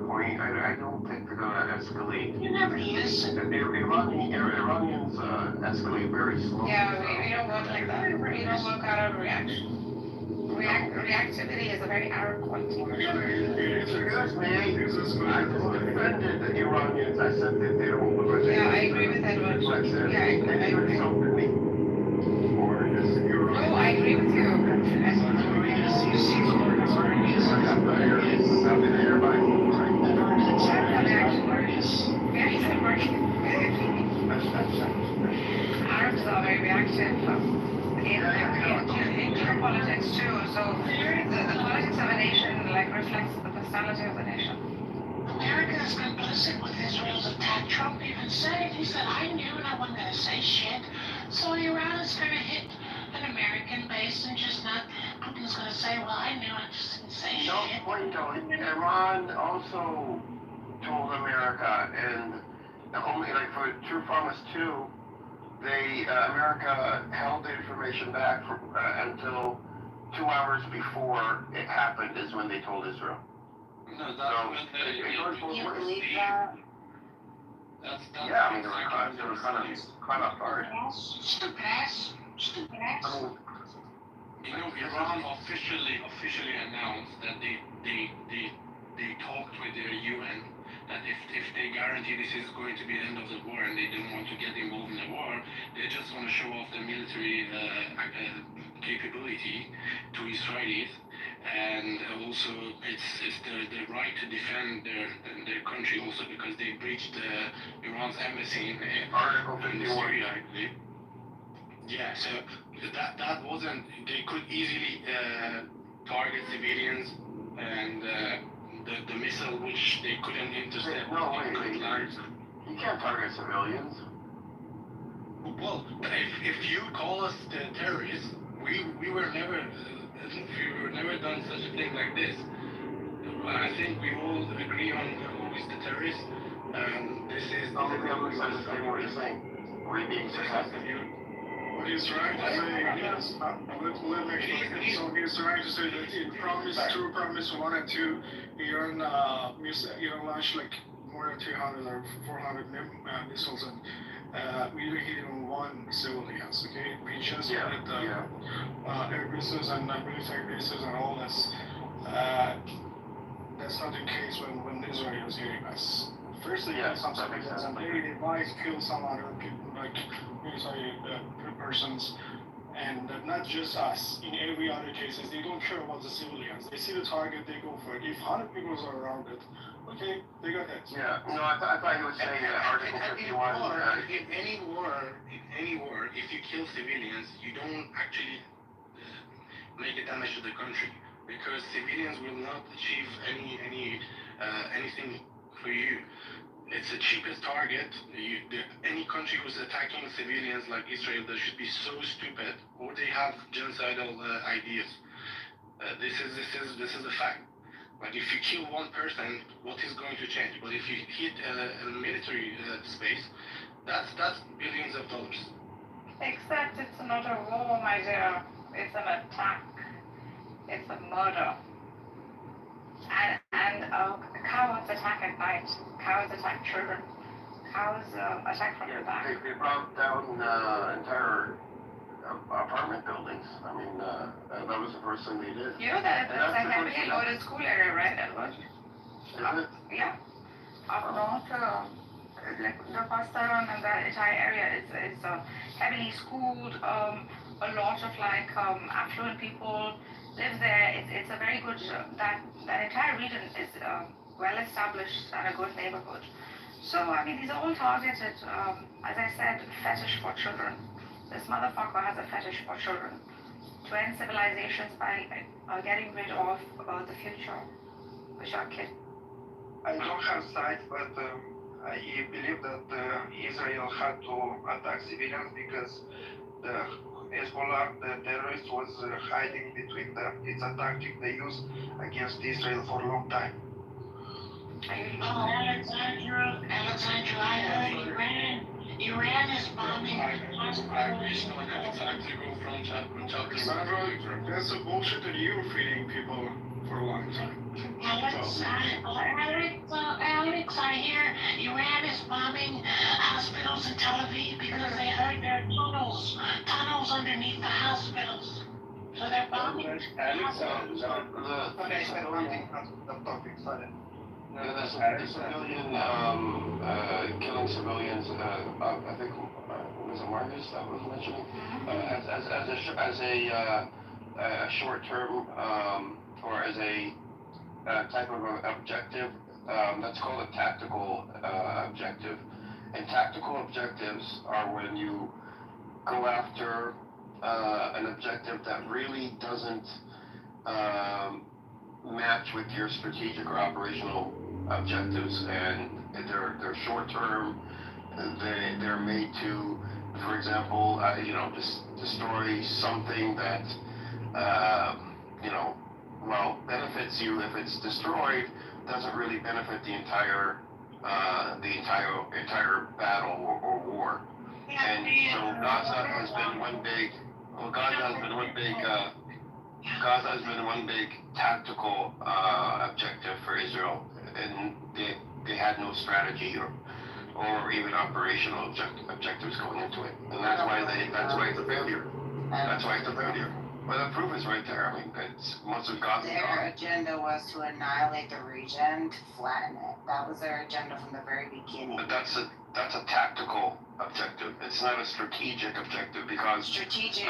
Point. I don't think they're going to escalate. You never listen. The Iranians escalate very slowly. Yeah, we don't work like that. We don't work out of reaction. Reactivity is a very Arab quality. Yes, man. I just defended the Iranians. I said that they don't look like. Yeah, I agree with Edward. Yeah, I agree. No, I agree with you. Arabs are very reactive. In geopolitics too, so the politics of a nation reflects the personality of the nation. America is complicit with Israel's attack. Trump even said it. He said, I knew and I wasn't going to say shit. So Iran is going to hit an American base and just not, Putin's going to say, well, I knew, I just didn't say shit. No point though. Iran also told America, and only for True Promise 2, America held the information back until 2 hours before it happened is when they told Israel. No, that's when You believe that? Yeah, I mean, they were kind of hard. Stupid ass. Iran officially announced that they talked with their UN, that if they guarantee this is going to be the end of the war and they don't want to get involved in the war, they just want to show off the military capability to Israelis, and also it's the right to defend their country also, because they breached Iran's embassy in Article in 51. Syria, I believe. Yeah, so that wasn't. They could easily target civilians, and the missile which they couldn't intercept. No, wait. You can't target civilians. Well, if you call us the terrorists, we were never done such a thing like this. I think we all agree on who is the terrorist. This is. No, maybe I'm misunderstanding what you're saying. Were you being sarcastic? What he's trying to say, yes, let me explain. So he's trying to say that in Promise 1 and 2, Iran launched like more than 300 or 400 missiles, and we didn't hit even one civilians, okay? We just hit air bases and military bases and all this. That's not the case when Israel is hitting us. First they kill some civilians, and they might kill some other people, like military persons, and not just us. In every other cases, they don't care about the civilians. They see the target, they go for it. If 100 people are around it, okay, they got that. Yeah, no, I thought you were saying that Article 51. In any war, if you kill civilians, you don't actually make a damage to the country, because civilians will not achieve anything for you. It's the cheapest target. Any country who's attacking civilians like Israel, they should be so stupid, or they have genocidal ideas. This is a fact. Like if you kill one person, what is going to change? But if you hit a military space, that's billions of dollars. Except it's not a war, my dear. It's an attack. It's a murder. And cowards attack at night. Cowards attack children. Cowards attack from the back. They brought down entire apartment buildings. I mean, that was the first thing they did. You know that it's a heavily loaded school area, right, Edward? Is it? Yeah. Up north, like the Pastaran and that entire area is heavily schooled. A lot of like affluent people live there. It's a very good, that entire region is well established and a good neighborhood. So, I mean, these are all targeted, as I said, fetish for children. This motherfucker has a fetish for children. To end civilizations by getting rid of the future, which are kids. I don't have sides, but I believe that Israel had to attack civilians because the Hezbollah, the terrorist, was hiding between them. It's a tactic they use against Israel for a long time. Alexandra, I heard Iran is bombing. Sandra, that's a bullshit that you were feeding people for a long time. Alex, I hear Iran is bombing hospitals in Tel Aviv because they heard there are tunnels underneath the hospitals. So they're bombing. The civilian killing civilians. I think was it Marcus that was mentioning as a short term or as a type of objective. That's called a tactical objective. And tactical objectives are when you go after an objective that really doesn't match with your strategic or operational objectives, and they're short term. They're made to, for example, just destroy something that benefits you. If it's destroyed, doesn't really benefit the entire battle or war. And so Gaza has been one big. Gaza has been one big tactical objective for Israel, and they had no strategy or even operational objectives going into it, and that's why it's a failure. That's why it's a failure. Well, the proof is right there. I mean, it's most of God's Their agenda was to annihilate the region, to flatten it. That was their agenda from the very beginning. But that's a tactical objective. It's not a strategic objective because Strategic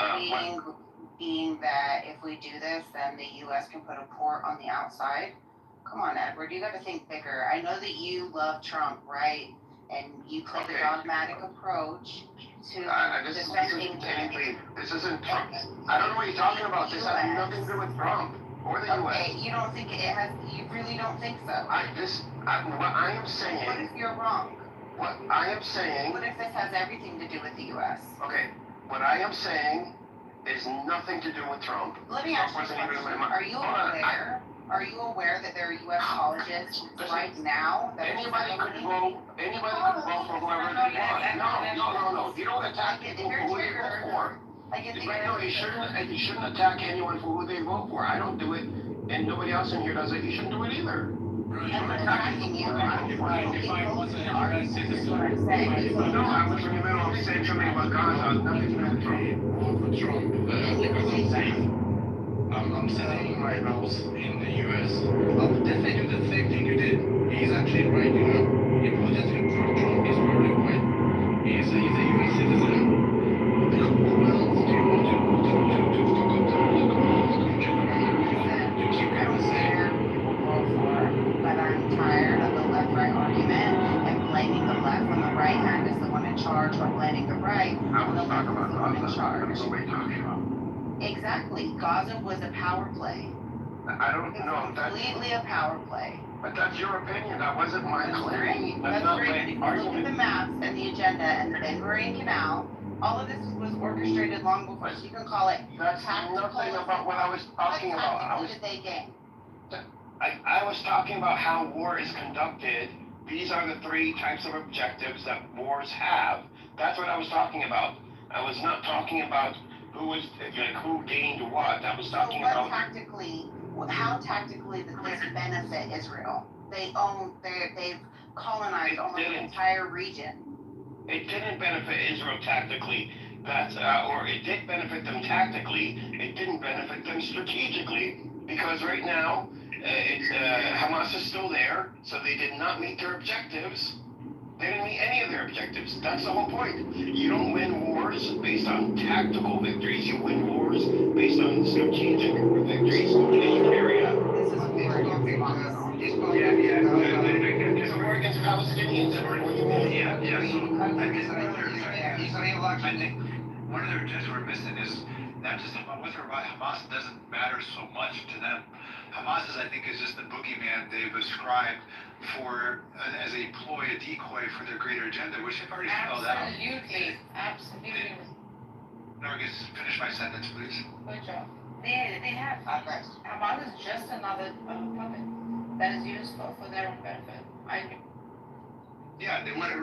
being that if we do this, then the U.S. can put a port on the outside. Come on, Edward, you got to think bigger. I know that you love Trump, right? And you play the dogmatic approach to defending him. This isn't Trump. I don't know what you're talking about. This has nothing to do with Trump or the U.S. Okay, you don't think it has? You really don't think so? What I am saying. What if you're wrong? What I am saying. What if this has everything to do with the U.S.? Okay, what I am saying is nothing to do with Trump. Let me ask you a question. Are you aware? Are you aware that there are U.S. colleges right now that anybody could vote for whoever they want? No. You don't attack people for who they vote for. You shouldn't attack anyone for who they vote for. I don't do it, and nobody else in here does it. You shouldn't do it either. I'm not attacking you. I'm trying to argue. That's what I'm saying. No, I was in the middle of saying something about Gaza. Nothing to do with Trump. Because I'm safe. I'm selling my house in the US. I'll definitely do the same thing you did. He's actually right, you know. It was just Trump is very white. He's a US citizen. Who else do you want to keep him the same? But I'm tired of the left-right argument and blaming the left when the right hand is the one in charge, or blaming the right when the left is the one in charge. Exactly. Gaza was a power play. I don't know. Completely a power play. But that's your opinion. That wasn't my claim. That's great. If you look at the maps and the agenda and the Ben Gurion Canal, all of this was orchestrated long before. So you can call it that's nothing about what I was talking about. How did they gain? I was talking about how war is conducted. These are the three types of objectives that wars have. That's what I was talking about. I was not talking about who gained what. I was talking about how tactically did this benefit Israel? They've colonized almost the entire region. It didn't benefit Israel tactically. Or it did benefit them tactically. It didn't benefit them strategically because right now Hamas is still there, so they did not meet their objectives. They didn't meet any of their objectives. That's the whole point. You don't win wars based on tactical victories. You win wars based on strategic victories that you carry out. This is war against It's war against Palestinians. What do you mean? I think one of their objectives we're missing is not just whether Hamas doesn't matter so much to them. Hamas is just the boogeyman they've ascribed for as a ploy, a decoy for their greater agenda, which they've already spelled out. Absolutely. Nargis, finish my sentence, please. Good job. They have Hamas is just another puppet that is useful for their own benefit. I agree. Yeah, they want to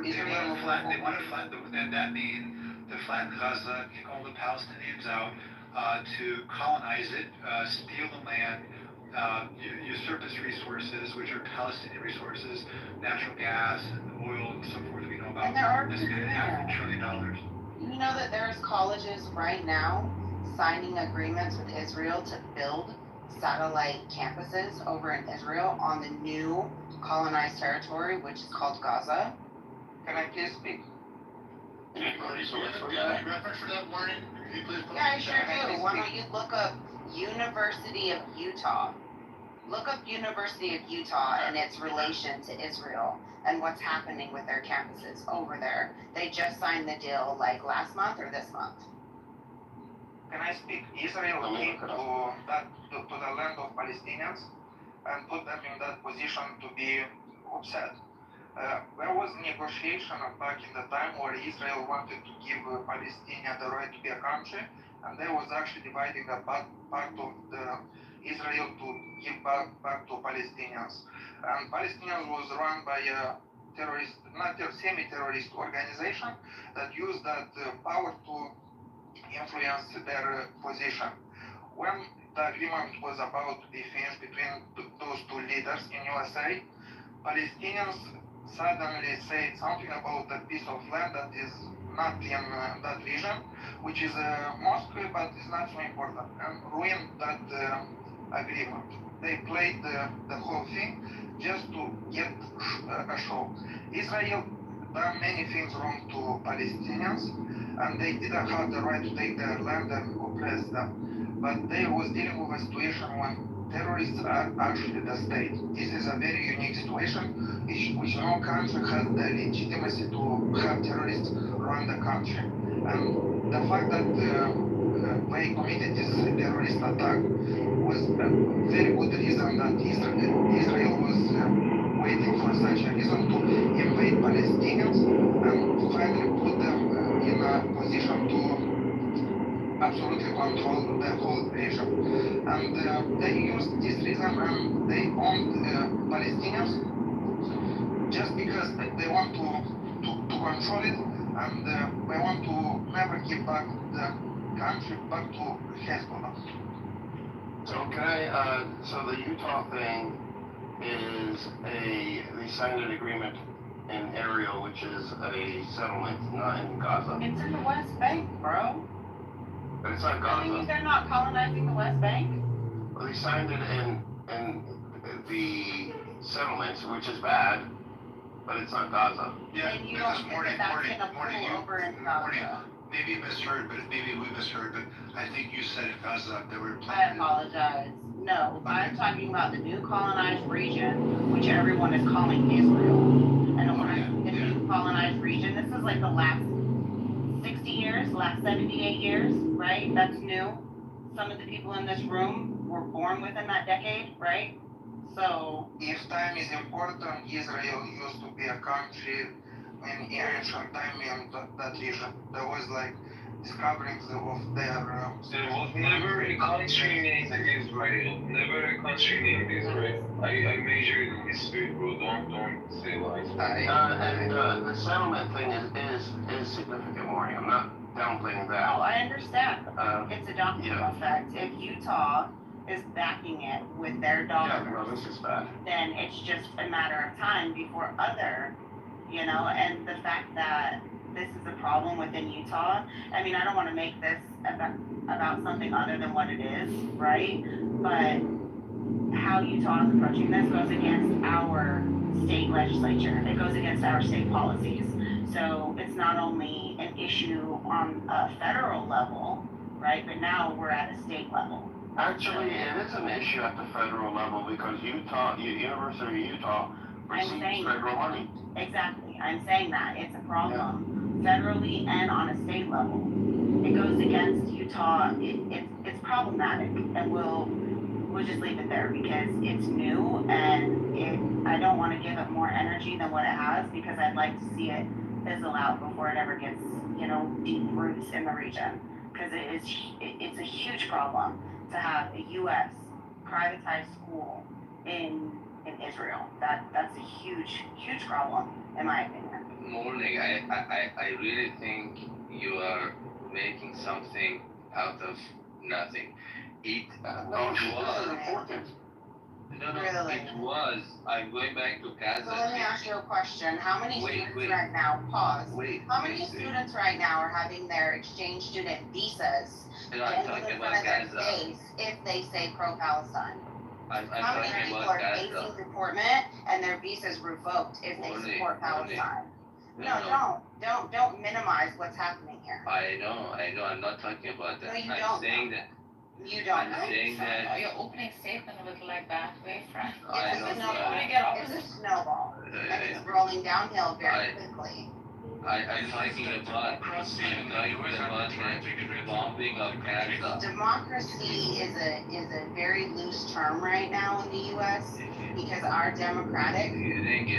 flatten. That means to flatten Gaza, kick all the Palestinians out, to colonize it, steal the land. Usurp its resources, which are Palestinian resources, natural gas, and oil, and so forth. We know about. And there are this $500 billion. You know that there's colleges right now signing agreements with Israel to build satellite campuses over in Israel on the new colonized territory, which is called Gaza. Can I please speak? Reference for that warning? Yeah, I sure do. Why don't you look up University of Utah? Look up University of Utah and its relation to Israel and what's happening with their campuses over there. They just signed the deal like last month or this month. Can I speak? Israel came to the land of Palestinians and put them in that position to be upset. There was negotiation back in the time where Israel wanted to give Palestine the right to be a country, and there was actually dividing a part of Israel to give back to Palestinians. And Palestinians was run by a terrorist, not a semi-terrorist organization that used that power to influence their position. When the agreement was about to be finished between those two leaders in USA, Palestinians suddenly said something about a piece of land that is not in that region, which is a mosque, but it's not so important, and ruined that agreement. They played the whole thing just to get a show. Israel done many things wrong to Palestinians, and they didn't have the right to take their land and oppress them. But they was dealing with a situation when terrorists are actually the state. This is a very unique situation, which no country has the legitimacy to have terrorists run the country. And the fact that they committed this terrorist attack was a very good reason that Israel was waiting for such a reason to invade Palestinians and finally put them in a position to absolutely control the whole region. And they used this reason and they owned Palestinians just because they want to control it, and they want to never give back the country back to Hezbollah. So so the Utah thing is they signed an agreement in Ariel, which is a settlement, not in Gaza. It's in the West Bank, bro. But it's not That means Gaza. they're not colonizing the West Bank? Well, they signed it in the settlements, which is bad, but it's not Gaza. Yeah, And you because don't think that that's gonna pull over in Gaza? maybe you misheard, but maybe we misheard, but I think you said in Gaza they were I planning. apologize. No, I'm talking about the new colonized region, which everyone is calling Israel. And when I say the new colonized region, this is like the last 60 years, last 78 years, right? That's new. Some of the people in this room were born within that decade, right? So, If time is important, Israel used to be a country in ancient time in that region. There was like discoverings of their. There was never a country named Israel. Never a country named Israel. I majored in history, bro. Don't say lies. And the settlement thing is significant, Maury. I'm not downplaying that. oh, I understand. It's a domino yeah. effect. If Utah is backing it with their dollars, Yeah, no, this is bad. then it's just a matter of time before other, and the fact that this is a problem within Utah. I mean, I don't want to make this about something other than what it is, right? But how Utah is approaching this goes against our state legislature. It goes against our state policies. So it's not only an issue on a federal level, right? But now we're at a state level. Actually, it is an issue at the federal level because University of Utah receives federal money. Exactly. I'm saying that. It's a problem federally and on a state level. It goes against Utah. It's problematic, and we'll just leave it there because it's new, and I don't want to give it more energy than what it has because I'd like to see it fizzle out before it ever gets, deep roots in the region, because it's a huge problem to have a U.S. privatized school in Israel. That's a huge problem in my opinion. Morning, I really think you are making something out of nothing. It was important. No, Really? it was. I'm going back to Gaza. So let me ask you a question. How many students wait. right now, pause. Wait, How many wait. students right now are having their exchange student visas No, I'm dangled talking in front about of their Gaza. face if they say pro-Palestine? I'm How many talking people about are Gaza. facing deportment and their visas revoked if they Morning, support morning. Palestine? No. Don't minimize what's happening here. I know. I'm not talking about that. No, you I'm don't. saying that. You don't. I'm saying that. Your opening statement was like that, way, Frank. I It's know a that. snowball. It's a snowball. And it's rolling downhill very quickly. I'm talking about the bombing of Gaza. Democracy is a very loose term right now in the U.S. because our democratic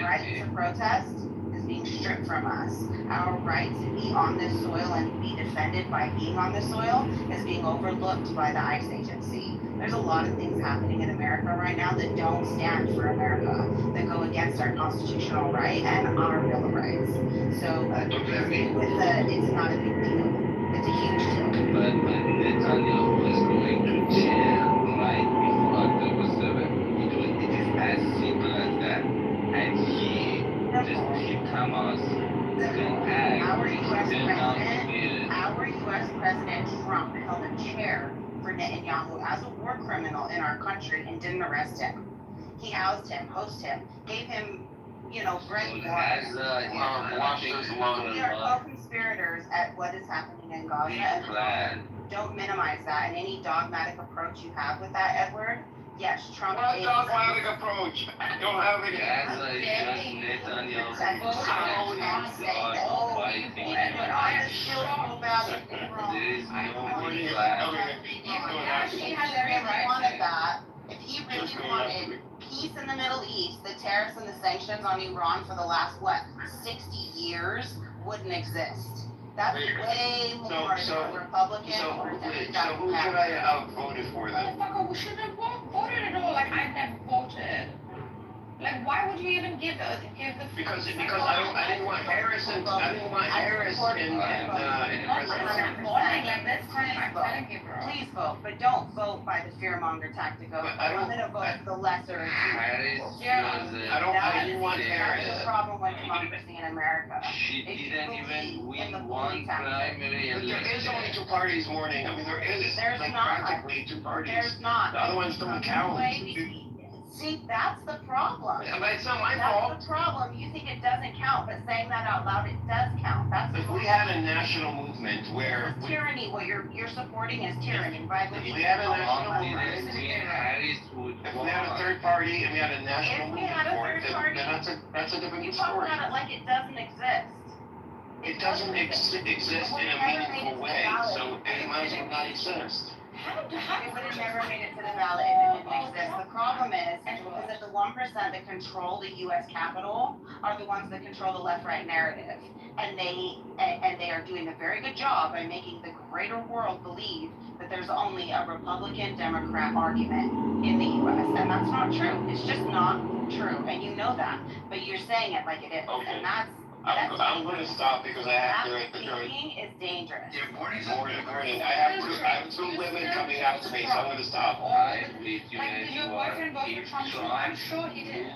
right to protest is being stripped from us. Our right to be on this soil and be defended by being on this soil is being overlooked by the ICE agency. There's a lot of things happening in America right now that don't stand for America, that go against our constitutional right and our Bill of Rights. So it's not a big deal. It's a huge deal. But Netanyahu was going to jail right before October 7th. It is as simple as that. And he just hit Hamas Our US President Trump held a chair for Netanyahu as a war criminal in our country and didn't arrest him. He housed him, hosted him, gave him, bread and water. We are co-conspirators at what is happening in Gaza, and don't minimize that. And any dogmatic approach you have with that, Edward, yes, Trump What is... dogmatic approach? I don't have any. If he really wanted peace in the Middle East, the tariffs and the sanctions on Iran for the last, 60 years wouldn't exist. That's way more than a Republican or a Democrat. So who should I have voted for then? Motherfucker, we shouldn't have voted at all. Like, I never voted. Like, why would you even give the? Because I didn't want Harris in the president. Morning, like this time, I'm telling you, bro. Please vote, but don't vote by the fearmonger tactic of, I'm gonna vote for the lesser. Harris was, I didn't want Harris. That's the problem with democracy in America. She didn't even win one primary But there is election. only two parties warning. I mean, there is practically two parties. There's not. The other ones don't count. See, that's the problem. Yeah, but it's not my fault. That's the problem. You think it doesn't count, but saying that out loud, it does count. That's the If we problem. had a national movement where This is tyranny. What you're supporting is tyranny, by which If we had a national Didn't movement, Harris would if we had a third party and we had a national If we movement had a for it, third party, then that's a different you talk story. about it like it doesn't exist. It doesn't exist in a meaningful way, so it might as well not exist. It would have never made it to the ballot if it didn't exist. The problem is that the 1% that control the U.S. Capitol are the ones that control the left-right narrative, and they are doing a very good job by making the greater world believe that there's only a Republican-Democrat argument in the U.S., and that's not true. It's just not true, and you know that, but you're saying it like it is, Okay. and that's I'm going to stop because I have to. thinking is dangerous. Morning. I have two women coming out to me, so I'm going to stop. I believe you Like, did your boyfriend vote for Trump too? I'm sure he did.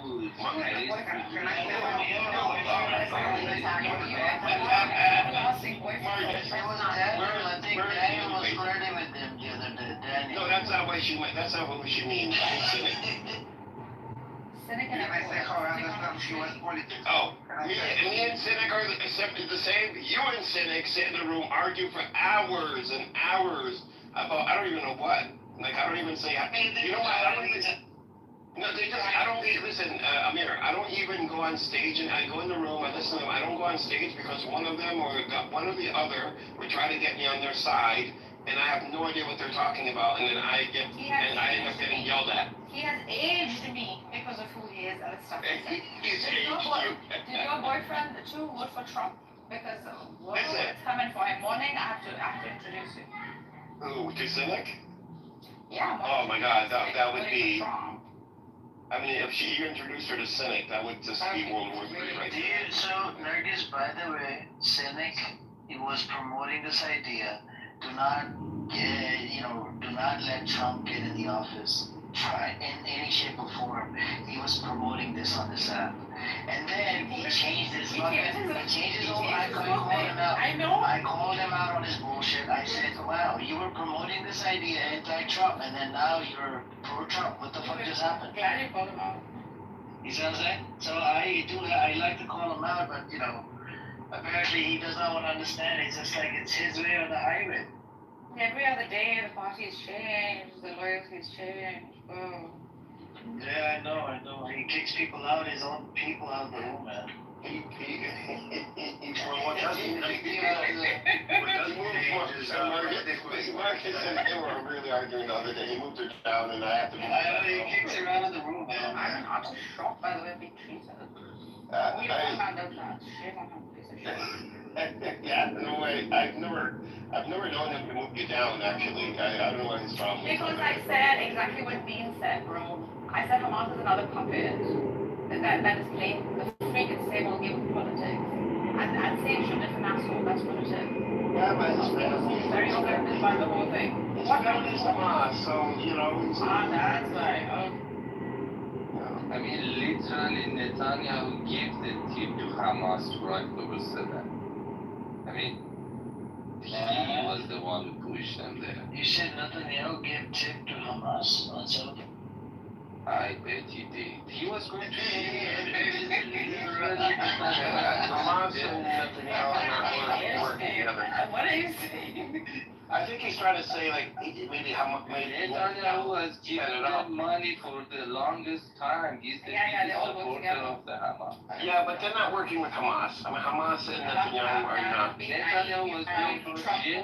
No, that's not what she meant. That's not what she means. Oh, me and Cynic are the same. You and Cynic sit in the room, argue for hours and hours about I don't even know what. Like I don't even say. You know what? I don't even. No, I don't listen, Amir. I don't even go on stage and I go in the room. I listen to them. I don't go on stage because one of them or one or the other would try to get me on their side, and I have no idea what they're talking about, and then I end up getting yelled at. He has aged me because of who he is and stuff. He's Did your boyfriend too vote for Trump? Because it's coming for him. Morning, I have to introduce you. Who, to Cynic? Yeah. Oh my God, that would be. Trump. I mean, if she introduced her to Cynic, that would just be World War III right there. So, Nergis, by the way, Cynic, he was promoting this idea. Do not let Trump get in the office. Try in any shape or form. He was promoting this on this app. And then he changed his whole, I called him out. I know. I called him out on his bullshit. I said, wow, you were promoting this idea anti-Trump, and then now you're pro-Trump. What the fuck just happened? Glad you called him out. You see what I'm saying? So I like to call him out, but apparently he does not want to understand. It's just like it's his way or the highway. Every other day, the party's changed, the loyalty's changed. Oh. Yeah, I know. He kicks people out, his own people out of the room, man. Marcus and him were really arguing the other day. He moved her down, and I have to. He kicks her out of the room, man. I'm not too shocked by the way being treated. We don't find out that shit on him, piece of shit. Yeah, no way. I've never known him to move you down. Actually, I don't know what his problem is. Because I said exactly what Dean said, bro. I said Hamas is another puppet that is playing the freaking same old game of politics. And saying you're a different asshole, that's politics. Yeah, but his family. He's very offended by the whole thing. His family is Hamas, so he's. That's right. I mean, literally, Netanyahu gave the tip to Hamas to October 7. I mean, he was the one who pushed them there. You said Netanyahu gave tip to Hamas on 7th? I bet he did. He was going to Hamas and Netanyahu are not working together. What are you saying? I think he's trying to say, like, maybe Hamas, Netanyahu has given them money for the longest time. He's the biggest supporter of the Hamas. Yeah, but they're not working with Hamas. I mean, Hamas and Netanyahu are not. Netanyahu was going for jail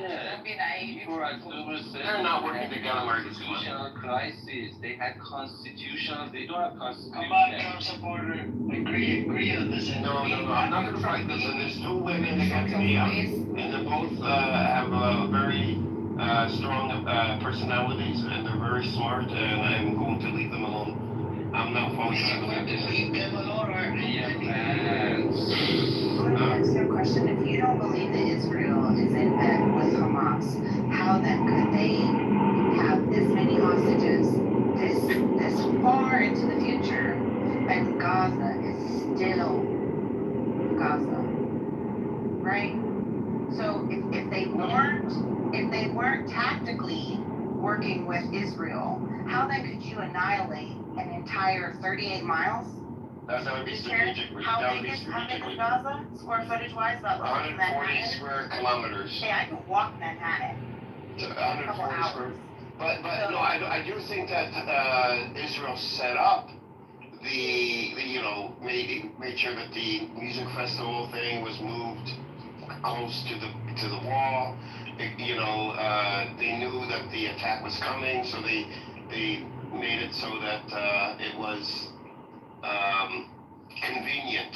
for October 7. They're not working together, Marcus. Constitutional crisis. They had constitutional. They don't have constitution. Come on, Trump supporter. Agree on this. No, I'm not going to fight this. And there's two women against me, and they both have very strong personalities, and they're very smart, and I'm going to leave them alone. I'm not falling for them. Let me ask you a question. If you don't believe that Israel is in bed with Hamas, how then could they have this many hostages this far into the future, and Gaza is still Gaza, right? So if they weren't tactically working with Israel, how then could you annihilate an entire 38 miles? That would be strategic. How big is Gaza? Square footage wise, about 140 square kilometers. Yeah, I could walk Manhattan. It's 140 square. But no, I do think that Israel set up made sure that the music festival thing was moved close to the wall. They knew that the attack was coming, so they made it so that it was convenient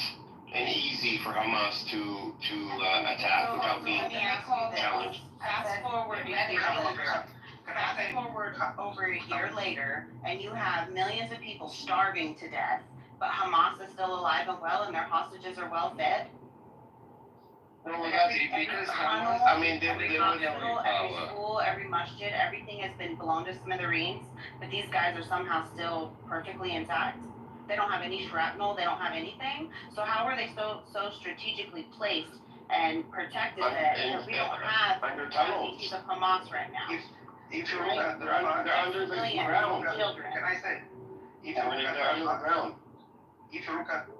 and easy for Hamas to attack without being challenged. Fast forward over a year later, and you have millions of people starving to death, but Hamas is still alive and well, and their hostages are well fed. Well, that's because Hamas, I mean, every hospital, every school, every masjid, everything has been blown to smithereens, but these guys are somehow still perfectly intact. They don't have any shrapnel, they don't have anything. So how are they so strategically placed and protected that we don't have under tunnels pieces of Hamas right now? If you look at the they're under the ground. Children. Can I say? If you They're under the ground. If you look at the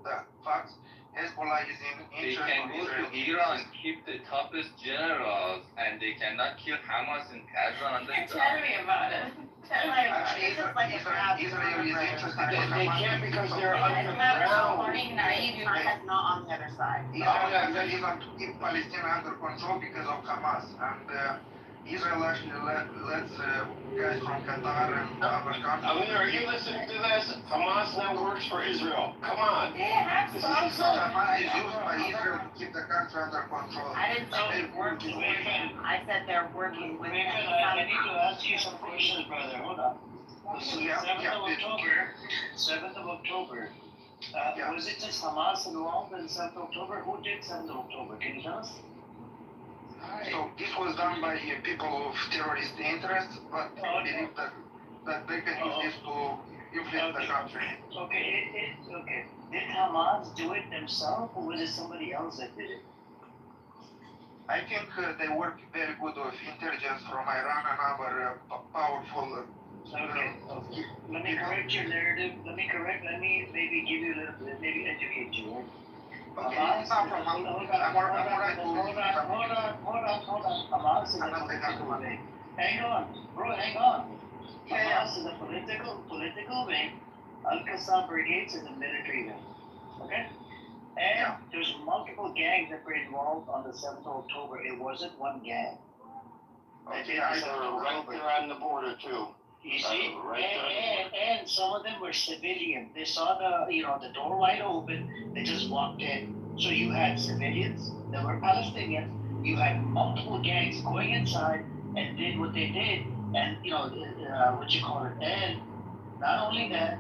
facts, Hezbollah is in they interest can of go Israel. to Iran, keep the toughest generals, and they cannot kill Hamas in Kazan on the Tell me about it. Tell me about it. It's just like a grab. Israel is interested in They can't because they're under the Hamas ground. is not on the other side. Israel is going to keep Palestine under control because of Hamas, and Israel actually lets guys from Qatar and other countries. Amir, are you listening to this? Hamas now works for Israel. Come on. They have some Hamas is used by Israel to keep the country under control. I didn't say they're working with them. I said they're working with them. I need to ask you some questions, brother. Hold on. So, 7th of October. Was it just Hamas involved in 7th of October? Who did 7th of October? Can you tell us? So this was done by people of terrorist interests, but they believe that they can use this to influence the country. Okay, okay. Did Hamas do it themselves, or was it somebody else that did it? I think they work very good with intelligence from Iran and other powerful. Okay. Let me correct your narrative. Let me maybe give you a little bit, maybe educate you. Right? Okay, it's not from Hold on. Hamas is a political wing. Hang on, bro, hang on. Hamas is a political wing. Al-Qassam Brigades is a military wing. Okay? And there's multiple gangs that were involved on the 7th of October. It wasn't one gang. Okay, right there on the border too. You see, and some of them were civilian. They saw the door wide open. They just walked in. So you had civilians that were Palestinians. You had multiple gangs going inside and did what they did, and And not only that,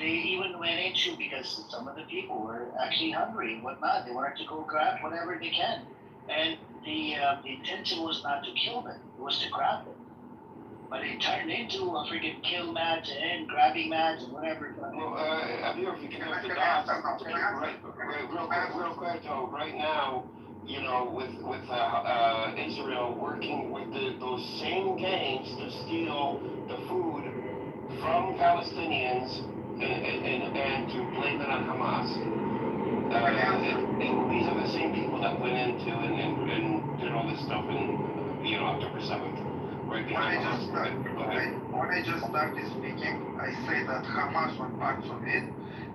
they even went into, because some of the people were actually hungry and whatnot. They wanted to go grab whatever they can, and the intention was not to kill them. It was to grab them. but it turned into a freaking kill match and grabbing match and whatever. Well, Amir, if you connect the dots, real quick though, right now, you know, with Israel working with those same gangs to steal the food from Palestinians and to blame it on Hamas. These are the same people that went into and did all this stuff in, you know, October 7th. Right behind when I just started speaking, I say that Hamas or parts of it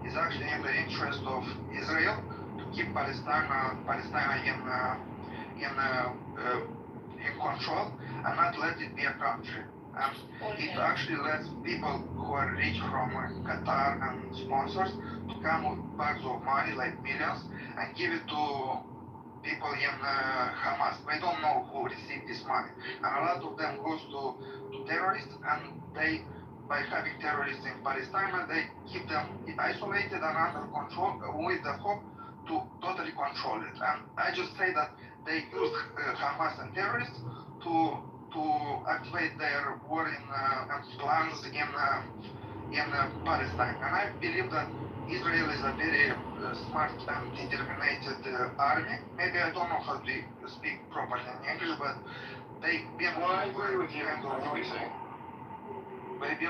is actually in the interest of Israel to keep Palestine in control and not let it be a country. And it actually lets people who are rich from Qatar and sponsors to come with bags of money, like millions, and give it to people in Hamas. They don't know who received this money. And a lot of them goes to terrorists, and they, by having terrorists in Palestine, they keep them isolated and under control with the hope to totally control it. And I just say that they use Hamas and terrorists to activate their war and plans in Palestine. And I believe that Israel is a very smart and determined army. Maybe I don't know how to speak properly in English, but they've been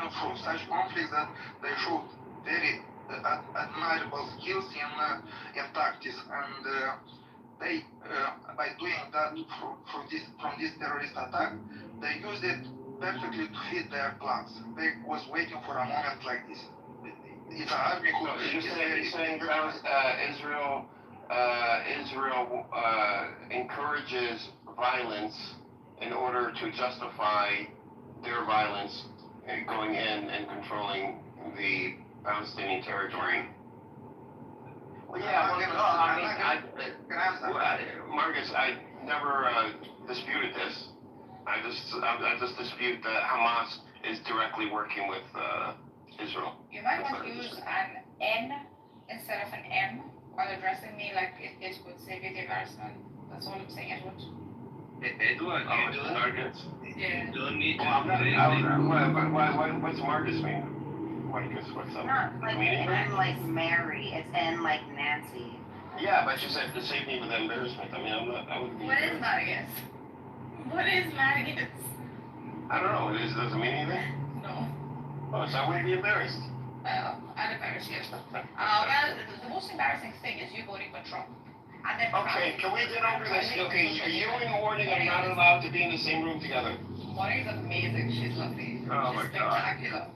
through such conflicts that they showed very admirable skills in tactics, and they by doing that from this terrorist attack, they used it perfectly to fit their plans. They was waiting for a moment like this. It's an army who you're saying Israel encourages violence in order to justify their violence and going in and controlling the Palestinian territory. Well, yeah, Marcus, I never disputed this. I just dispute that Hamas is directly working with Israel. You might want to use an N instead of an M while addressing me, like it would save you the embarrassment. That's all I'm saying, Edward. Edward, Marcus. Yeah. Don't need to. What's Marcus mean? Marcus, what's up? Not like N like Mary, it's N like Nancy. Yeah, but you said the same thing with embarrassment. I mean, I wouldn't be. What is Marcus? What is Marcus? I don't know. Does it mean anything? No. Oh, so I wouldn't be embarrassed. I'd embarrass you. Well, the most embarrassing thing is you voting for Trump. And then okay, can we get over this? Okay, you and Warning are not allowed to be in the same room together. Warning's amazing. She's lovely. Oh She's my God. spectacular.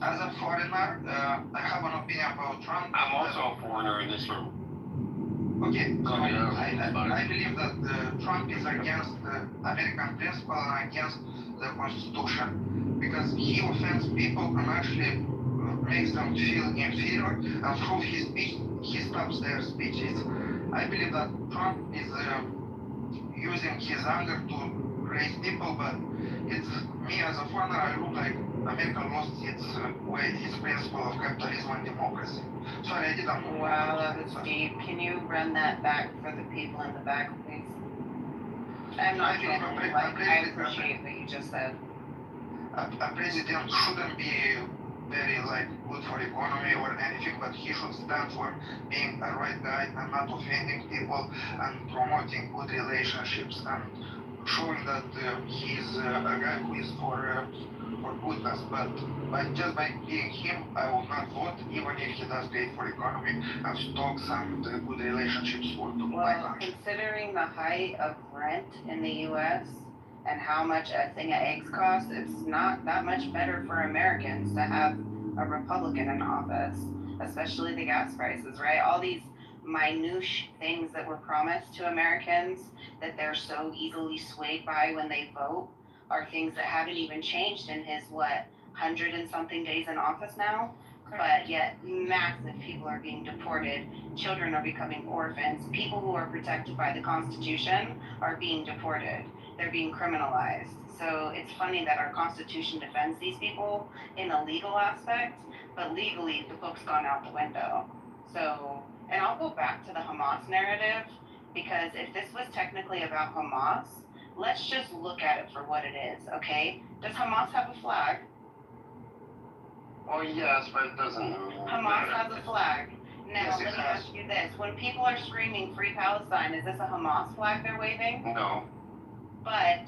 As a foreigner, I have an opinion about Trump. I'm also a foreigner in this room. Okay, so I believe that Trump is against the American principle and against the Constitution, because he offends people and actually makes them feel inferior, and through his speech, he stops their speeches. I believe that Trump is using his anger to raise people, but it's me as a foreigner, I look like America lost its way, its principle of capitalism and democracy. Sorry, I didn't move. Wow, that was deep. Can you run that back for the people in the back, please? I'm not feeling like I appreciate what you just said. A president shouldn't be very good for economy or anything, but he should stand for being a right guy and not offending people and promoting good relationships and showing that he's a guy who is for goodness. But just by being him, I will not vote, even if he does great for economy and stocks and good relationships for the Well, considering the height of rent in the U.S. and how much a thing of eggs costs, it's not that much better for Americans to have a Republican in office, especially the gas prices, right? All these minute things that were promised to Americans that they're so easily swayed by when they vote are things that haven't even changed in his, 100 and something days in office now? But yet massive people are being deported, children are becoming orphans, people who are protected by the Constitution are being deported, they're being criminalized. So it's funny that our Constitution defends these people in a legal aspect, but legally the book's gone out the window. So, and I'll go back to the Hamas narrative, because if this was technically about Hamas, let's just look at it for what it is, okay? Does Hamas have a flag? Oh, yes, but it doesn't. Hamas has a flag. Now, Yes, it let me has. ask you this. When people are screaming Free Palestine, is this a Hamas flag they're waving? No. But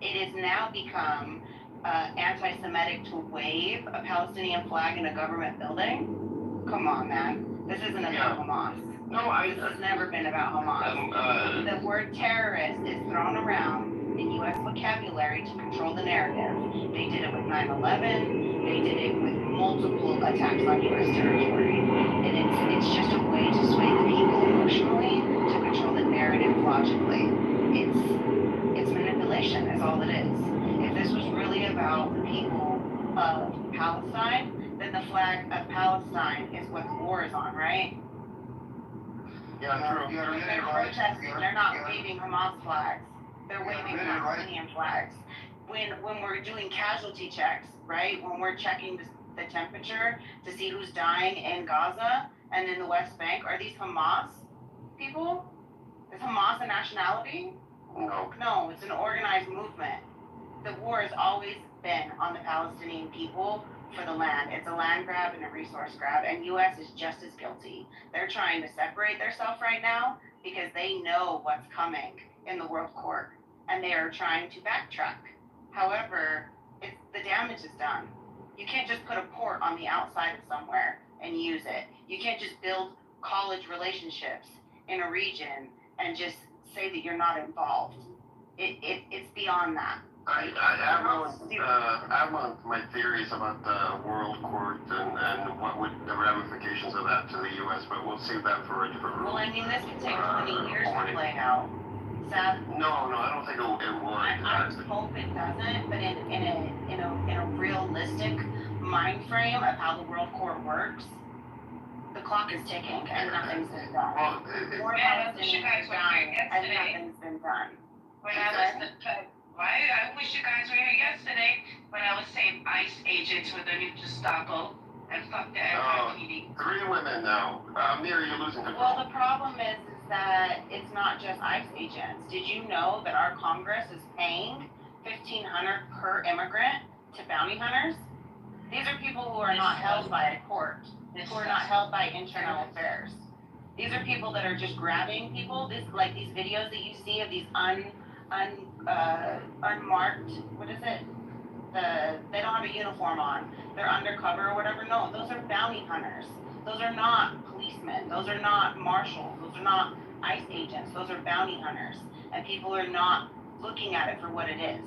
it has now become anti-Semitic to wave a Palestinian flag in a government building? Come on, man. This isn't about Hamas. No, This has never been about Hamas. The word terrorist is thrown around in U.S. vocabulary to control the narrative. They did it with 9/11. They did it with multiple attacks on U.S. territory. And it's just a way to sway the people emotionally to control the narrative logically. It's manipulation is all it is. If this was really about the people of Palestine, then the flag of Palestine is what the war is on, right? Yeah, true. You're really They're right. protesting. They're not waving Hamas flags. They're waving really right. Palestinian flags. When we're doing casualty checks, right? When we're checking the temperature to see who's dying in Gaza and in the West Bank, are these Hamas people? Is Hamas a nationality? No. No, it's an organized movement. The war has always been on the Palestinian people for the land. It's a land grab and a resource grab, and U.S. is just as guilty. They're trying to separate themselves right now because they know what's coming in the World Court, and they are trying to backtrack. However, the damage is done. You can't just put a port on the outside of somewhere and use it. You can't just build college relationships in a region and just say that you're not involved. It's beyond that. I have my theories about the World Court and what would the ramifications of that to the U.S., but we'll save that for a different room. Well, I mean, this could take 20 years to play out. No, I don't think it would. I hope it doesn't, but in a realistic mind frame of how the World Court works, the clock is ticking and nothing's been done. Well, More Palestinians are dying and nothing's been done. I wish you guys were here yesterday when I was saying ICE agents with the new Gestapo and fuck the NYPD. 3 women now. Mira, you're losing control. Well, the problem is that it's not just ICE agents. Did you know that our Congress is paying $1,500 per immigrant to bounty hunters? These are people who are not held by a court, who are not held by internal affairs. These are people that are just grabbing people. These videos that you see of these unmarked, what is it? They don't have a uniform on. They're undercover or whatever. No, those are bounty hunters. Those are not policemen. Those are not marshals. Those are not ICE agents. Those are bounty hunters. And people are not looking at it for what it is.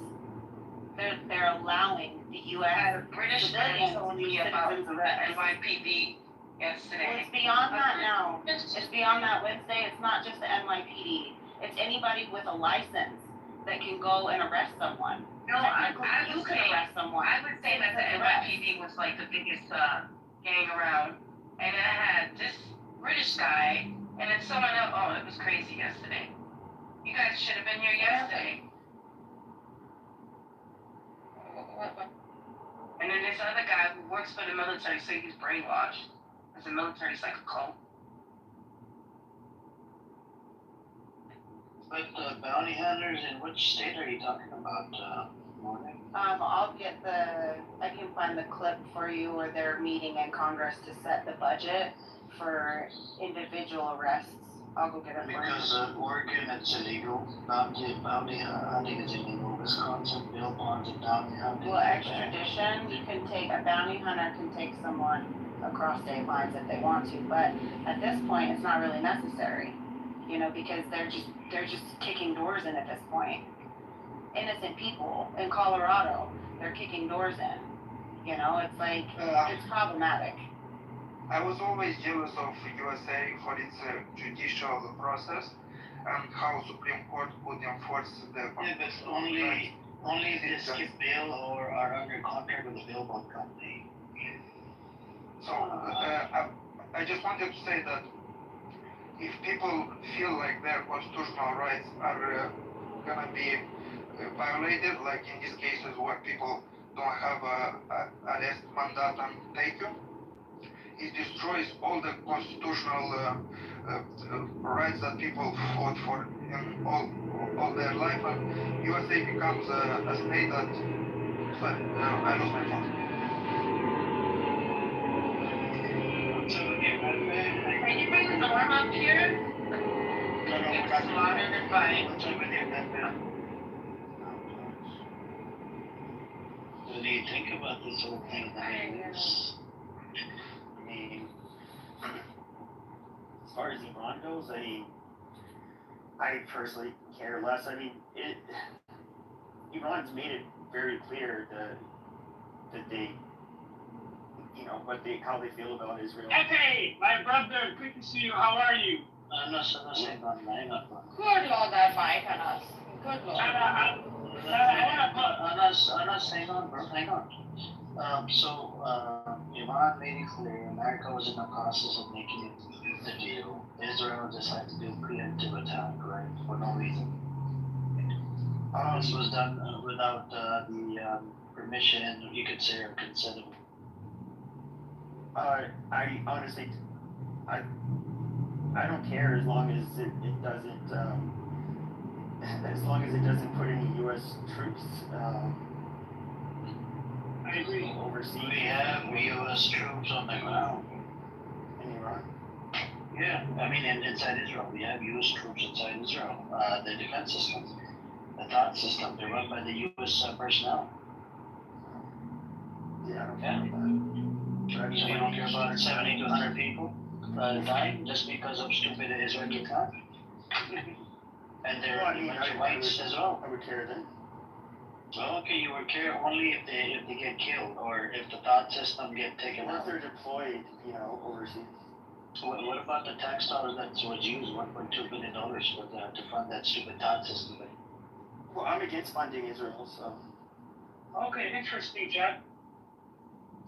They're allowing the U.S. British civilians told to be me about citizens of the this. NYPD yesterday. Well, it's beyond that now. It's beyond that, Wednesday. It's not just the NYPD. It's anybody with a license that can go and arrest someone. No, I You would could say arrest someone. I would say that the NYPD was like the biggest gang around, and I had this British guy, and then someone else. Oh, it was crazy yesterday. You guys should have been here yesterday. What? And then this other guy who works for the military, so he's brainwashed. Because the military's like a cult. But bounty hunters, in which state are you talking about, Morgan? I can find the clip for you where they're meeting in Congress to set the budget for individual arrests. I'll go get it for you. Because Oregon, it's illegal. Bounty hunting is illegal. Wisconsin, bail bonds and bounty hunting. Well, extradition, a bounty hunter can take someone across state lines if they want to, but at this point, it's not really necessary, because they're just kicking doors in at this point. Innocent people in Colorado, they're kicking doors in. It's like, it's problematic. I was always jealous of USA for its judicial process and how Supreme Court could enforce the. Yeah, but only if they skip bail or are under contract with a bail bond company. So I just wanted to say that if people feel like their constitutional rights are gonna be violated, like in these cases where people don't have a arrest mandate taken, it destroys all the constitutional rights that people fought for in all their life, and USA becomes a state that. Sorry, I lost my phone. Are you bringing the arm up here? It's louder than mine. What do you think about this whole thing? I mean, as far as Iran goes, I personally care less. I mean, Iran's made it very clear that they, how they feel about Israel. Hey, my brother, good to see you. How are you? I'm not saying on mine. Good Lord, that mic on us. Good Lord. I'm not saying on, bro. Hang on. Iran made it clear America was in the process of making it the deal. Israel decided to do preemptive attack, right, for no reason. This was done without the permission, you could say, or consent. I honestly, I don't care as long as it doesn't, as long as it doesn't put any U.S. troops. I agree. Overseas. We have U.S. troops on the ground in Iran. Yeah, I mean, inside Israel, we have U.S. troops inside Israel. The defense system, the thought system, they're run by the U.S. Personnel. Yeah, I don't care about that. So you don't care about 70 to 100 people dying just because of stupid Israeli attack? And they're whites as well. I would care then. Well, okay, you would care only if they get killed or if the thought system get taken out. Unless they're deployed, overseas. What about the tax dollars that was used, $1.2 billion to fund that stupid thought system? Well, I'm against funding Israel, so. Okay, interesting, Jeff.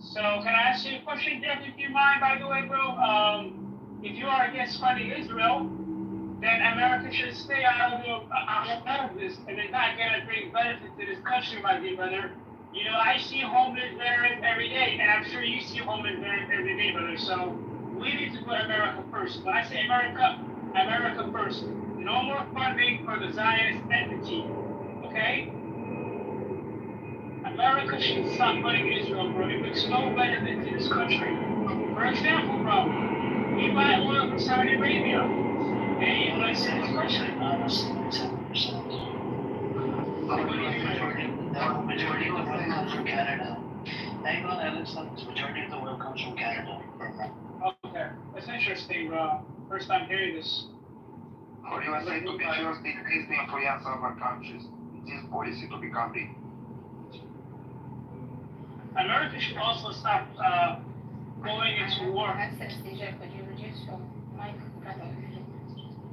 So, can I ask you a question, Jeff, if you mind, by the way, bro? If you are against funding Israel, then America should stay out of this, and they're not gonna bring benefit to this country, my dear brother. I see homeless veterans every day, and I'm sure you see homeless veterans every day, brother. So we need to put America first. When I say America, America first. No more funding for the Zionist entity, okay? America should stop funding Israel, bro. It makes no benefit to this country. For example, bro, we buy oil from Saudi Arabia. Hey, when I say this country, the majority of the oil comes from Canada. Hang on, Alex, the majority of the oil comes from Canada. Okay, that's interesting, bro. First time hearing this. For USA to be just increase the influence of our countries. It is policy to become big. America should also stop going into war. Access, DJ, could you reduce your mic?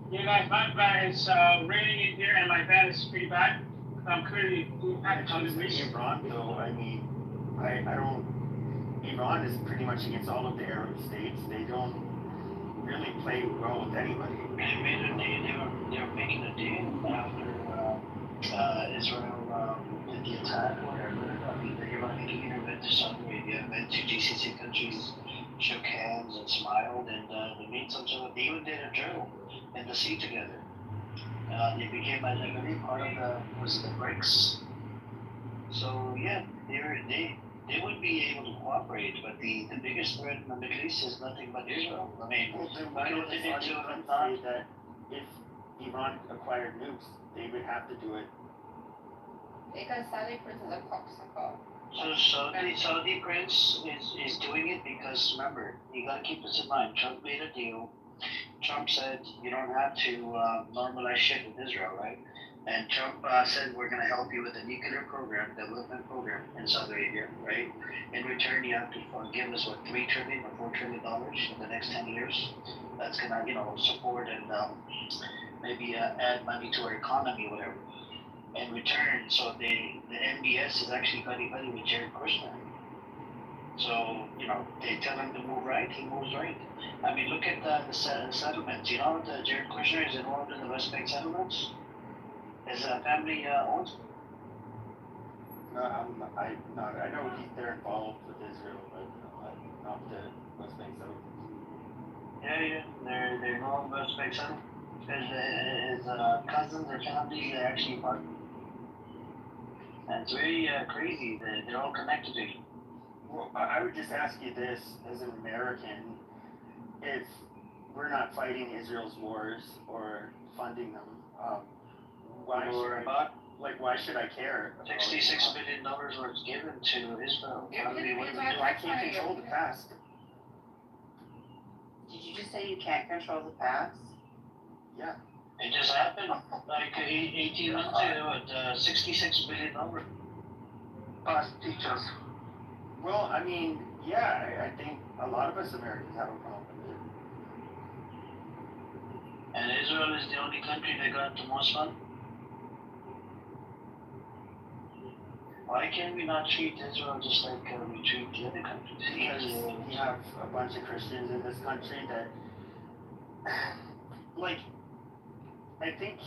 Yeah, guys, my bad is raining in here, and my bad is pretty bad. I'm currently on the Iran, though, I mean, I don't. Iran is pretty much against all of the Arab states. They don't really play well with anybody. They made a deal. They were making a deal after Israel did the attack, whatever. I mean, the Iranian leader went to Saudi Arabia, went to GCC countries, shook hands and smiled, and they made some sort of. They even did a drill in the sea together. They became, I believe, part of the BRICS. So yeah, they would be able to cooperate, but the biggest threat in the Middle East is nothing but Israel. I mean, well, then why don't they say that if Iran acquired nukes, they would have to do it? Because Saudi Prince is a cocksucker. So the Saudi Prince is doing it because, remember, you gotta keep this in mind, Trump made a deal. Trump said you don't have to normalize shit with Israel, right? And Trump said we're going to help you with the nuclear program, development program in Saudi Arabia, right? In return, you have to give us what, $3 trillion or $4 trillion in the next 10 years. That's going to, support and maybe add money to our economy, whatever. In return, so the MBS is actually buddy with Jared Kushner. So, they tell him to move right, he moves right. I mean, look at the settlements. You know, Jared Kushner is involved in the West Bank settlements. His family owns. I know they're involved with Israel, but not the West Bank settlements. Yeah, they're going to speak some. His cousins or family, they're actually part. And it's very crazy that they're all connected to each other. Well, I would just ask you this as an American, if we're not fighting Israel's wars or funding them, why should I care? $66 billion was given to Israel. I can't control the past. Did you just say you can't control the past? Yeah. It just happened like 18 months ago at $66 billion. Past teachers. Well, I mean, yeah, I think a lot of us Americans have a problem with it. And Israel is the only country that got the most fun. Why can we not treat Israel just like we treat the other countries? Because we have a bunch of Christians in this country that, like, I think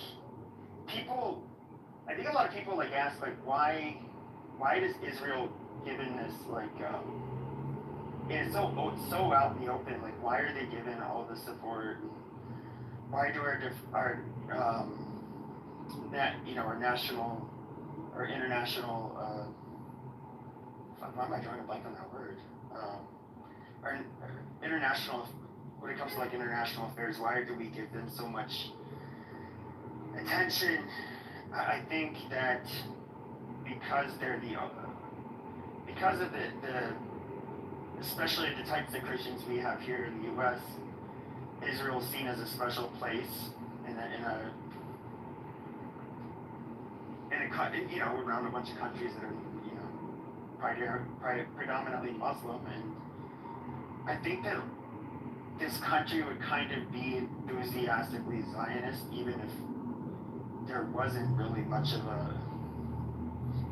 a lot of people like ask like why does Israel given this like it's so out in the open, like why are they given all the support, and why do our national or international why am I drawing a blank on that word, our international, when it comes to like international affairs, why do we give them so much attention? I think that because they're because of the especially the types of Christians we have here in the U.S., Israel is seen as a special place in a around a bunch of countries that are predominantly Muslim, and I think that this country would kind of be enthusiastically Zionist even if there wasn't really much of a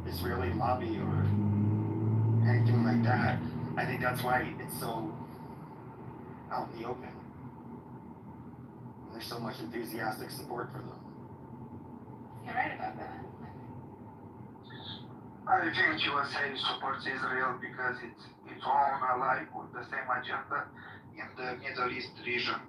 Israeli lobby or anything like that. I think that's why it's so out in the open. There's so much enthusiastic support for them. You're right about that. I think USA supports Israel because it's own ally with the same agenda in the Middle East region.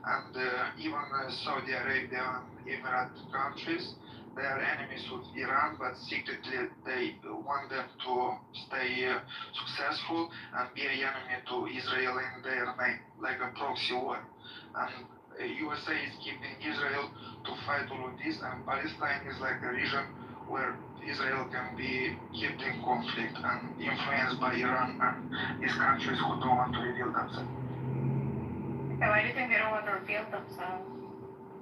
And even Saudi Arabia and Emirate countries, they are enemies with Iran, but secretly they want them to stay successful and be an enemy to Israel in their name, like a proxy war. And USA is keeping Israel to fight all of this, and Palestine is like a region where Israel can be kept in conflict and influenced by Iran and these countries who don't want to reveal themselves. Okay, why do you think they don't want to reveal themselves?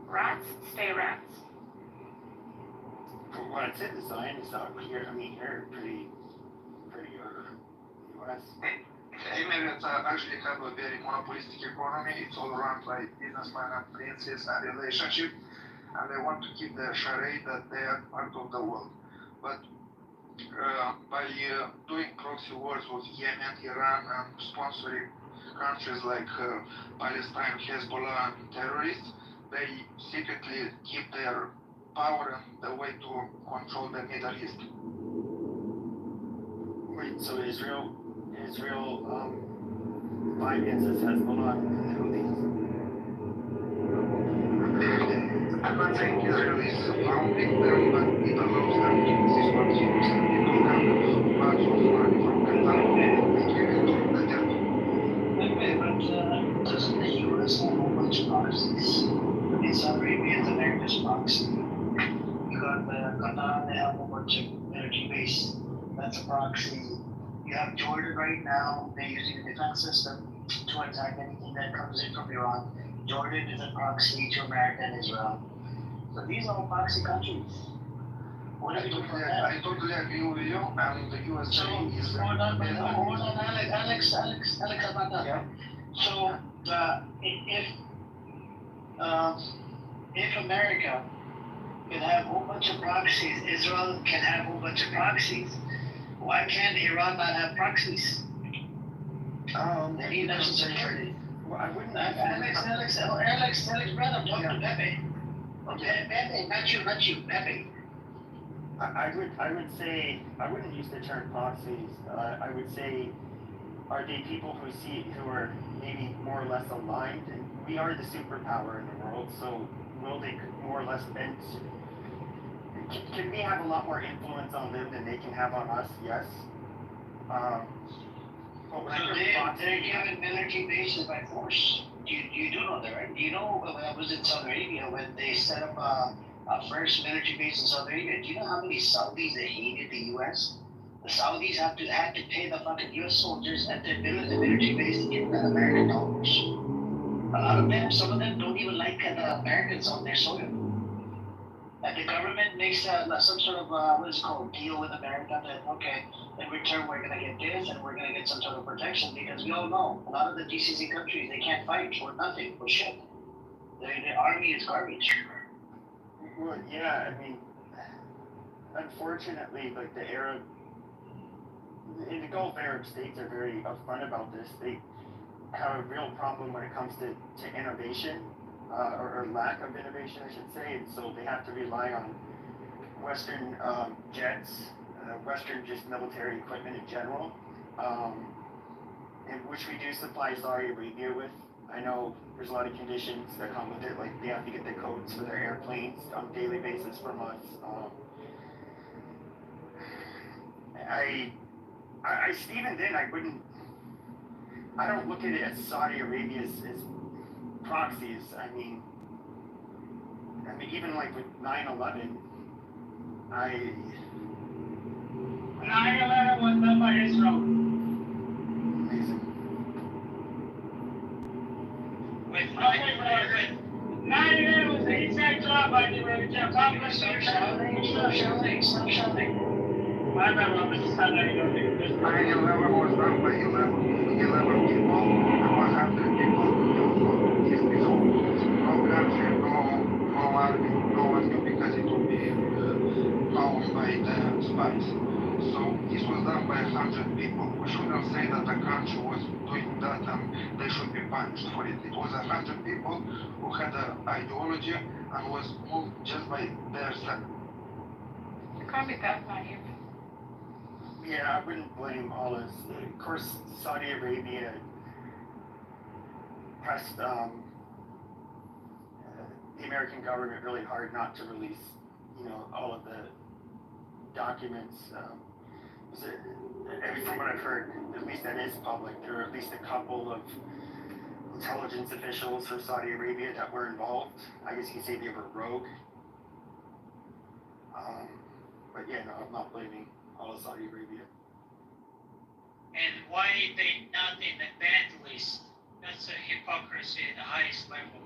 Rats stay rats. From what I said, the Zionists out here, I mean, they're pretty U.S. Emirates actually have a very monopolistic economy. It's all run by businessmen and princes and relationship, and they want to keep the charade that they are part of the world. But by doing proxy wars with Yemen, Iran, and sponsoring countries like Palestine, Hezbollah, and terrorists, they secretly keep their power and the way to control the Middle East. Wait, so Israel finances Hezbollah and the Houthis? I'm not saying Israel is founding them, but it allows them to exist continuously. People have lots of money from Qatar and they give it to the devil. But doesn't the U.S. have a whole bunch of proxies? I mean, Saudi Arabia is America's proxy. You got Qatar, they have a whole bunch of military base. That's a proxy. You have Jordan right now, they're using the defense system to attack anything that comes in from Iran. Jordan is a proxy to America and Israel. So these are all proxy countries. What do we do for that? I totally agree with you, and the USA is... Hold on, Alex, about that. Yeah. So, if America can have a whole bunch of proxies, Israel can have a whole bunch of proxies, why can't Iran not have proxies? They need national security. Well, I wouldn't. Alex, brother, talk to Pepe. Okay, Pepe, not you, Pepe. I would say, I wouldn't use the term proxies. I would say Are they people who are maybe more or less aligned? And we are the superpower in the world, so will they more or less bend? Can we have a lot more influence on them than they can have on us? Yes. But when So they're given military bases by force. You do know that, right? You know when I was in Saudi Arabia when they set up a first military base in Saudi Arabia. Do you know how many Saudis they hated the U.S.? The Saudis had to pay the fucking U.S. soldiers at their military base in American dollars. A lot of them, some of them don't even like the Americans on their soil. And the government makes some sort of what is it called, deal with America that okay, in return we're gonna get this and we're gonna get some sort of protection because we all know a lot of the GCC countries they can't fight for nothing for shit. Their army is garbage. Well, yeah, I mean, unfortunately, like in the Gulf Arab states are very upfront about this. They have a real problem when it comes to innovation, or lack of innovation, I should say, and so they have to rely on Western jets, Western just military equipment in general, and which we do supply Saudi Arabia with. I know there's a lot of conditions that come with it, like they have to get the codes for their airplanes on a daily basis from us. Even then, I don't look at it as Saudi Arabia as proxies. I mean, even like with 9/11, 9/11 was done by Israel. Amazing. With 9/11 was an inside job by the Congressman. Stop shouting. My bad, Mr. Sunday. 9/11 was done by 11 people, 100 people. No country, no army, no nothing, because it will be owned by the spies. So this was done by 100 people. We shouldn't say that the country was doing that and they should be punished for it. It was 100 people who had an ideology and was moved just by their self. You can't be that naive. Yeah, I wouldn't blame all of course, Saudi Arabia pressed the American government really hard not to release, all of the documents. From what I've heard, at least that is public, there are at least a couple of intelligence officials from Saudi Arabia that were involved. I guess you could say they were rogue. But yeah, no, I'm not blaming all of Saudi Arabia. And why they not in the banned list? That's a hypocrisy at the highest level.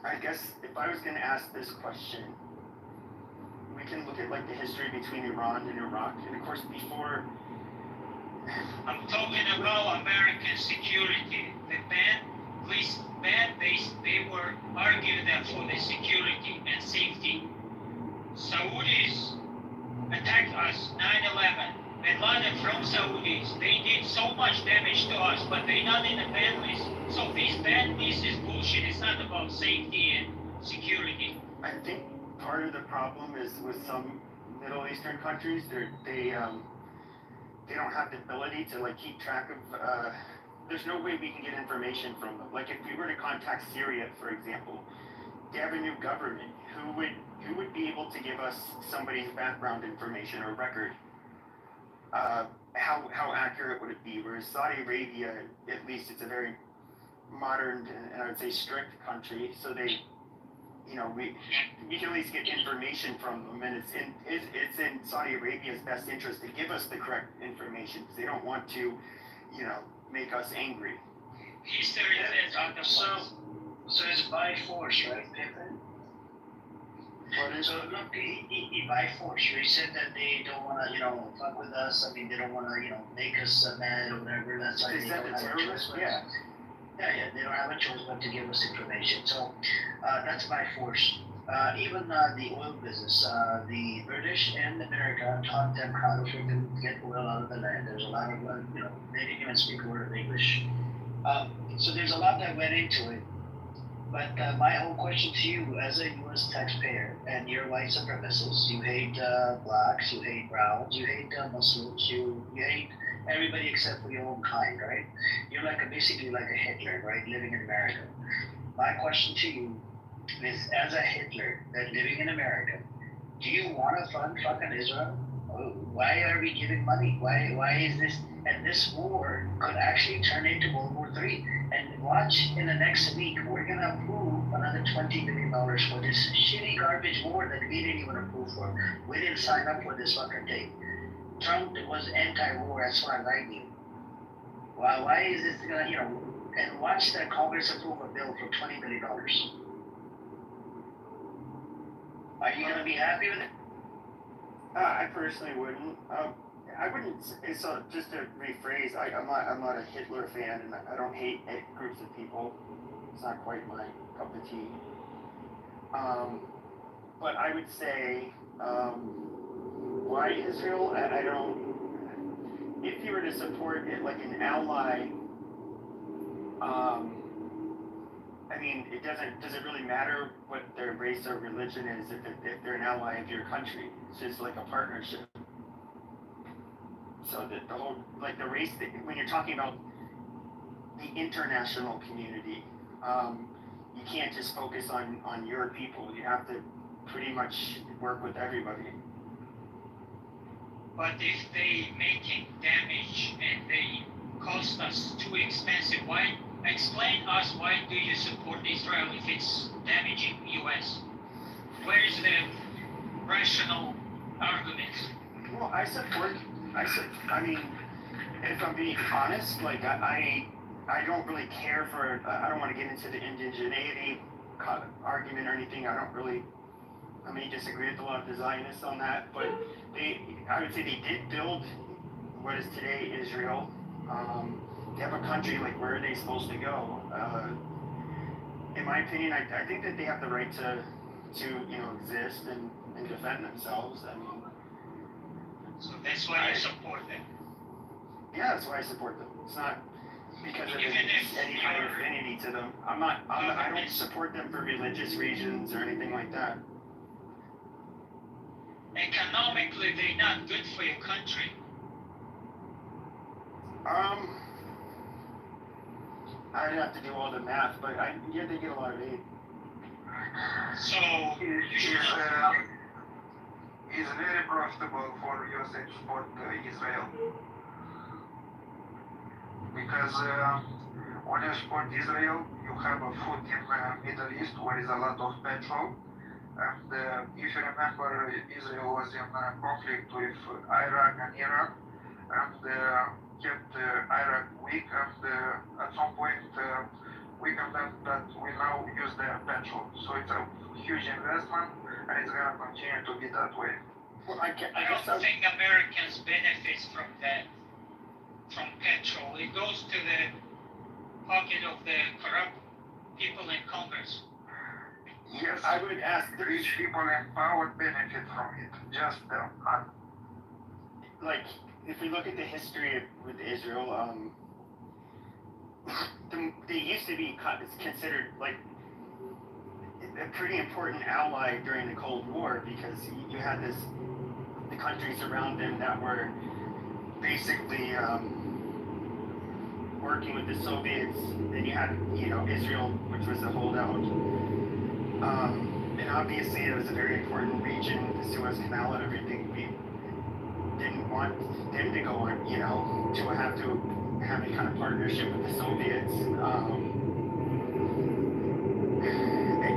I guess if I was going to ask this question, we can look at like the history between Iran and Iraq, and of course before. I'm talking about American security. The band-based, they were arguing that for the security and safety. Saudis attacked us, 9/11. Bin Laden from Saudis, they did so much damage to us, but they're not in the ban list. So this ban list is bullshit. It's not about safety and security. I think part of the problem is with some Middle Eastern countries, they don't have the ability to like keep track of. There's no way we can get information from them. Like if we were to contact Syria, for example, they have a new government. Who would be able to give us somebody's background information or record? How accurate would it be? Whereas Saudi Arabia, at least it's a very modern and I would say strict country, so they, we can at least get information from them, and it's in Saudi Arabia's best interest to give us the correct information because they don't want to, make us angry. History is on the So it's by force, right? So look, he by force. He said that they don't want to, fuck with us. I mean, they don't want to, make us mad or whatever. That's why they don't have a choice. Yeah, they don't have a choice but to give us information. So that's by force. Even the oil business, the British and America taught them how to freaking get oil out of the land. There's a lot of, they didn't even speak a word of English. So there's a lot that went into it. But my whole question to you, as a U.S. taxpayer, and you're white supremacist, you hate blacks, you hate browns, you hate Muslims, you hate everybody except for your own kind, right? You're like basically like a Hitler, right, living in America. My question to you is, as a Hitler that living in America, do you want to fund fucking Israel? Why are we giving money? Why is this? And this war could actually turn into World War III. And watch, in the next week, we're gonna approve another $20 billion for this shitty garbage war that we didn't even approve for. We didn't sign up for this fucking thing. Trump was anti-war as far as I knew. Why is this gonna, and watch the Congress approve a bill for $20 billion. Are you gonna be happy with it? I personally wouldn't. I wouldn't. So just to rephrase, I'm not a Hitler fan, and I don't hate groups of people. It's not quite my cup of tea. But I would say, why Israel? I don't. If you were to support it like an ally, I mean, does it really matter what their race or religion is if they're an ally of your country? It's just like a partnership. So the whole, like the race, when you're talking about the international community, you can't just focus on your people. You have to pretty much work with everybody. But if they making damage and they cost us too expensive, why? Explain us why do you support Israel if it's damaging US? Where is the rational arguments? Well, I mean, if I'm being honest, like I don't really care for, I don't want to get into the indigeneity argument or anything. I may disagree with a lot of the Zionists on that, but I would say they did build what is today Israel. They have a country, like where are they supposed to go? In my opinion, I think that they have the right to exist and defend themselves. I mean, so that's why you support them. Yeah, that's why I support them. It's not because of any kind of affinity to them. I don't support them for religious reasons or anything like that. Economically, they're not good for your country. I'd have to do all the math, but yeah, they get a lot of aid. So is very profitable for USA to support Israel. Because when you support Israel, you have a foot in the Middle East where is a lot of petrol. And if you remember, Israel was in conflict with Iraq and Iran, and kept Iraq weak, and at some point weakened them that we now use their petrol. So it's a huge investment, and it's going to continue to be that way. Well, I don't think Americans benefit from that, from petrol. It goes to the pocket of the corrupt people in Congress. Yes, I would ask the rich people in power benefit from it, just them. Like, if we look at the history with Israel, they used to be considered like a pretty important ally during the Cold War because you had the countries around them that were basically working with the Soviets. Then you had, Israel, which was a holdout. And obviously it was a very important region with the Suez Canal and everything. We didn't want them to go on, to have any kind of partnership with the Soviets.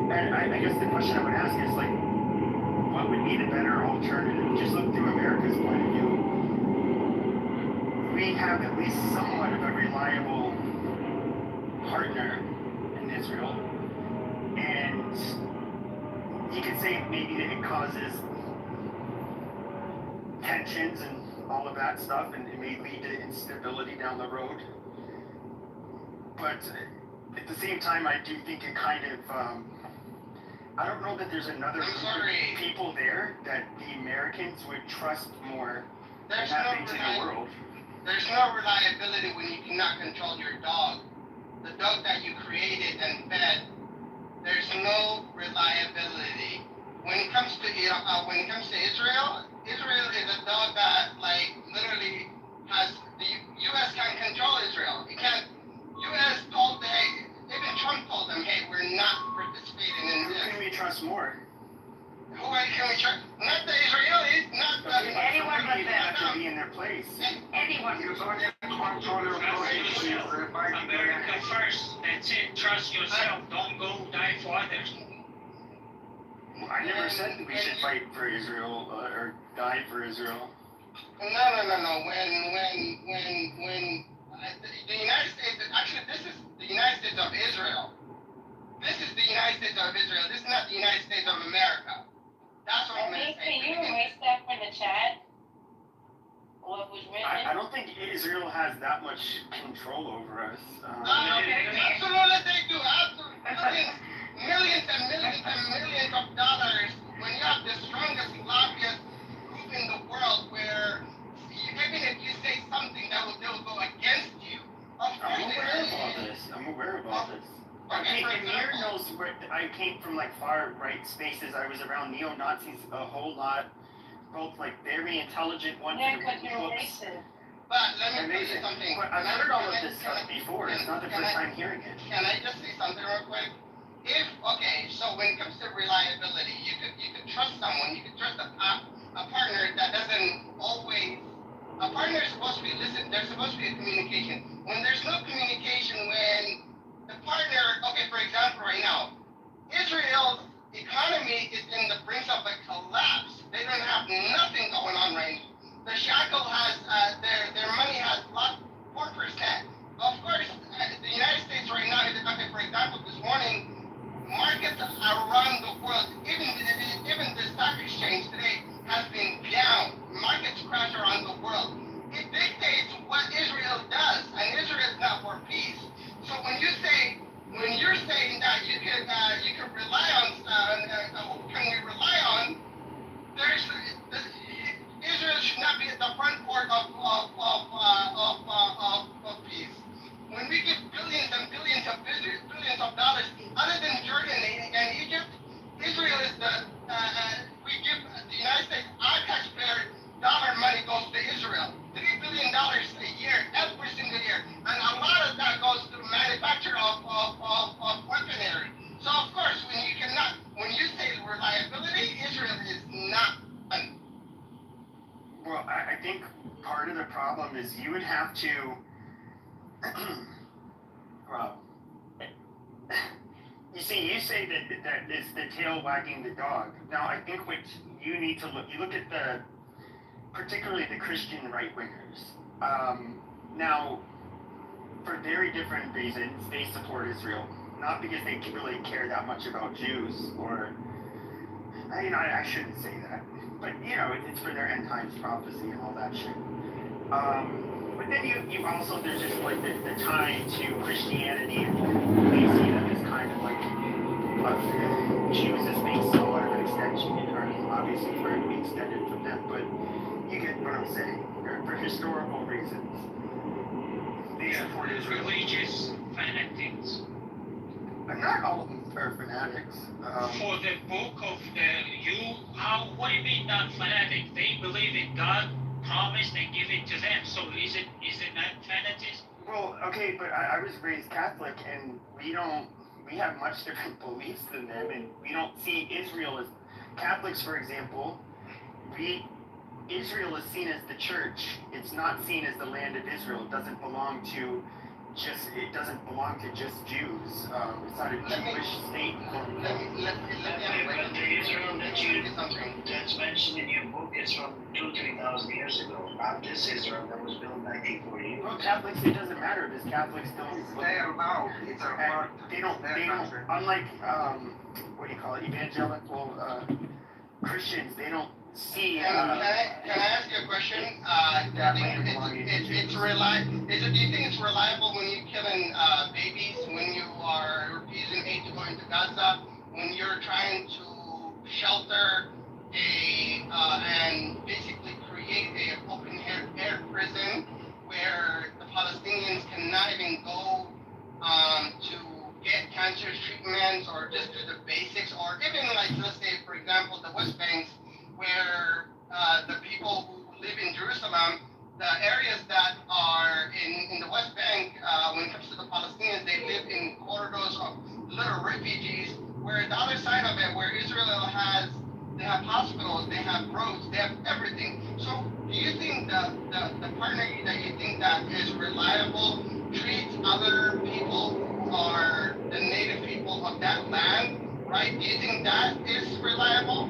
And I guess the question I would ask is, like, what would be the better alternative? Just look through America's point of view. We have at least somewhat of a reliable partner in Israel. And you could say maybe that it causes tensions and all of that stuff, and it may lead to instability down the road. But at the same time, I do think it kind of, I don't know that there's another group of people there that the Americans would trust more than things in the world. There's no reliability when you cannot control your dog. The dog that you created and fed there's no reliability. When it comes to Israel, Israel is a dog that like literally has the U.S. can't control Israel. It can't. U.S. told hey, even Trump told them, hey, we're not participating in Who this. can we trust more? Who can we trust? Not the Israelis, not the anyone but them. Have to be in their place. Anyone. You don't have control your Trust yourself. America first. That's it. Trust yourself. Don't go die for others. I never said we should fight for Israel or die for Israel. No. When the United States, actually, this is the United States of Israel. This is the United States of Israel. This is not the United States of America. That's what I'm going to say. Can you erase that from the chat? What was written? I don't think Israel has that much control over us. Absolutely, they do. Absolutely. Millions and millions and millions of dollars when you have the strongest lobbyist group in the world where even if you say something they will go against you. I'm aware of all this. Okay, Amir knows where I came from, like far right spaces. I was around neo-Nazis a whole lot, both like very intelligent ones Yeah, who because read you're books. racist. But let me tell you something. But I've heard all of this stuff before. It's not the first time hearing it. Can I just say something real quick? So when it comes to reliability, you could trust someone, you could trust a partner that doesn't always. A partner is supposed to be there's supposed to be a communication. When there's no communication, when the partner, for example, right now, Israel's economy is in the brink of a collapse. They don't have nothing going on right now. The shackle has their money has lost 4%. Of course, the United States right now, for example, this morning, markets around the world, even the stock exchange today has been down. Markets crash around the world. It dictates what Israel does, and Israel is not for peace. So when you're saying that you can rely on, who can we rely on? Israel should not be at the front port of peace. When we give billions and billions of dollars, other than Jordan and Egypt, Israel is we give the United States, our taxpayer dollar money goes to Israel. $3 billion a year, every single year. And a lot of that goes to manufacture of weaponry. So of course, when you say reliability, Israel is not. Well, I think part of the problem is you would have to you see, you say that it's the tail wagging the dog. Now, I think what you need to you look at particularly the Christian right-wingers. Now, for very different reasons, they support Israel. Not because they really care that much about Jews, or, I shouldn't say that. But, it's for their end times prophecy and all that shit. But then you also, there's just like the tie to Christianity, and they see them as kind of like Jews as being somewhat of an extension, or obviously for it to be extended from them, but you get what I'm saying. For historical reasons, they support Israel. Religious fanatics. Not all of them are fanatics. For the book of what do you mean not fanatic? They believe in God. Promised and give it to them. So is it not fanaticism? Well, okay, but I was raised Catholic, and we have much different beliefs than them, and we don't see Israel as Catholics, for example. Israel is seen as the church. It's not seen as the land of Israel. It doesn't belong to just Jews. It's not a Jewish state. But the Israel that's mentioned in your book is from 2,000-3,000 years ago. Not this Israel that was built in 1948. Well, Catholics, it doesn't matter because Catholics don't. They don't. Unlike what do you call it? Evangelical Christians, they don't see. Can I ask you a question? Do you think it's reliable when you're killing babies, when you are using aid to go into Gaza, when you're trying to shelter and basically create an open air prison where the Palestinians cannot even go to get cancer treatments or just do the basics, or even like, let's say, for example, the West Bank, where the people who live in Jerusalem, the areas that are in the West Bank, when it comes to the Palestinians, they live in corridors of little refugees, where the other side of it, where Israel has, they have hospitals, they have roads, they have everything. So do you think the partner that you think that is reliable treats other people who are the native people of that land, right? Do you think that is reliable?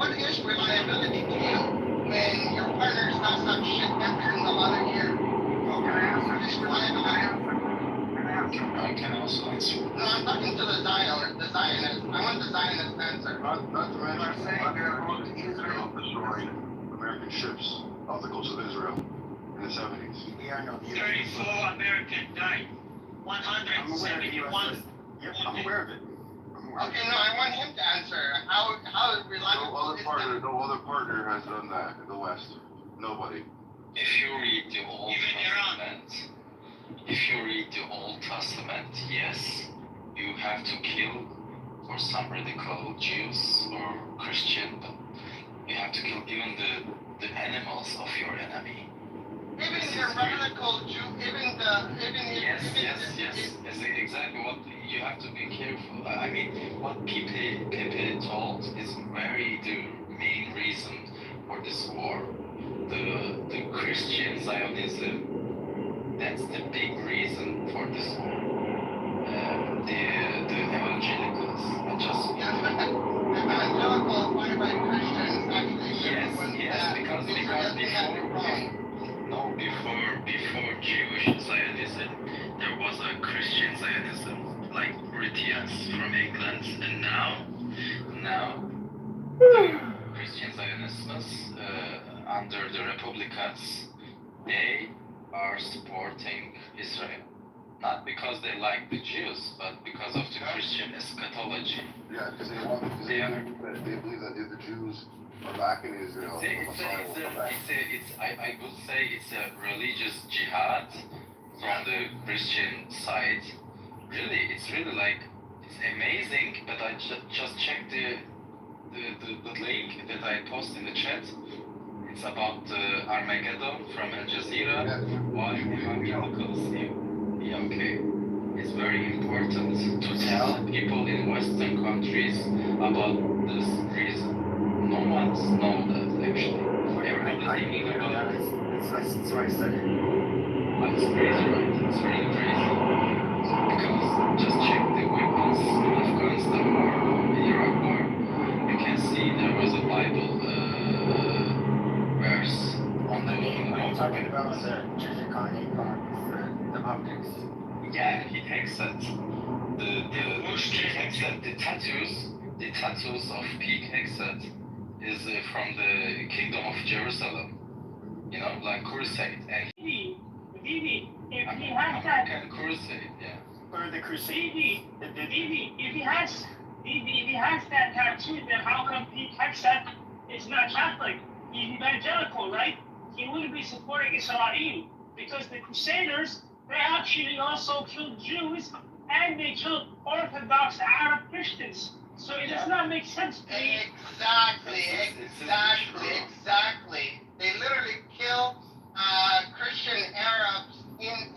What is reliability to you when your partner is not some shit veteran of other year? Well, can I answer? What is reliability? I can also answer. No, I'm talking to the Zionist. I want the Zionist answer. Not to mention, Israel destroyed American ships off the coast of Israel in the 70s. Yeah, I know. 34 Americans died. 171. Yep, I'm aware of it. Okay, no, I want him to answer. How reliable is that? No other partner has done that in the West. Nobody. If you read the Old Testament, yes, you have to kill, or some radical Jews or Christian, but you have to kill even the animals of your enemy. Even the radical Jew, Yes, exactly what you have to be careful. I mean, what Pepe told is the main reason for this war. The Christian Zionism, that's the big reason for this war. The evangelicals are just evangelicals by Christians actually. Yes, because before Jewish Zionism, there was a Christian Zionism, like Britians from England, and now the Christian Zionists under the Republicans, they are supporting Israel. Not because they like the Jews, but because of the Christian eschatology. Yeah, because they believe that if the Jews are back in Israel, the Messiah will come back. I would say it's a religious jihad from the Christian side. Really, it's amazing. But I just checked the link that I posted in the chat. It's about Armageddon from Al Jazeera. Why evangelicals? Yeah, okay. It's very important to tell people in Western countries about this reason. No one knows that actually. Everybody thinking about it. That's why I said it. But it's crazy, right? It's really crazy. Because just check the weapons in Afghanistan war, Iraq war. You can see there was a Bible verse on the What are you talking about? The Church part, the optics. Yeah, he takes it. The tattoos of Peak Hexet is from the Kingdom of Jerusalem. You know, like crusade. And Vivi, if he has that crusade, yeah. Or the crusade. Vivi, if he has that tattoo, then how come Pete Hexet is not Catholic? He's evangelical, right? He wouldn't be supporting Israel because the Crusaders, they actually also killed Jews and they killed Orthodox Arab Christians. So it does not make sense to me. Exactly. They literally kill Christian Arabs in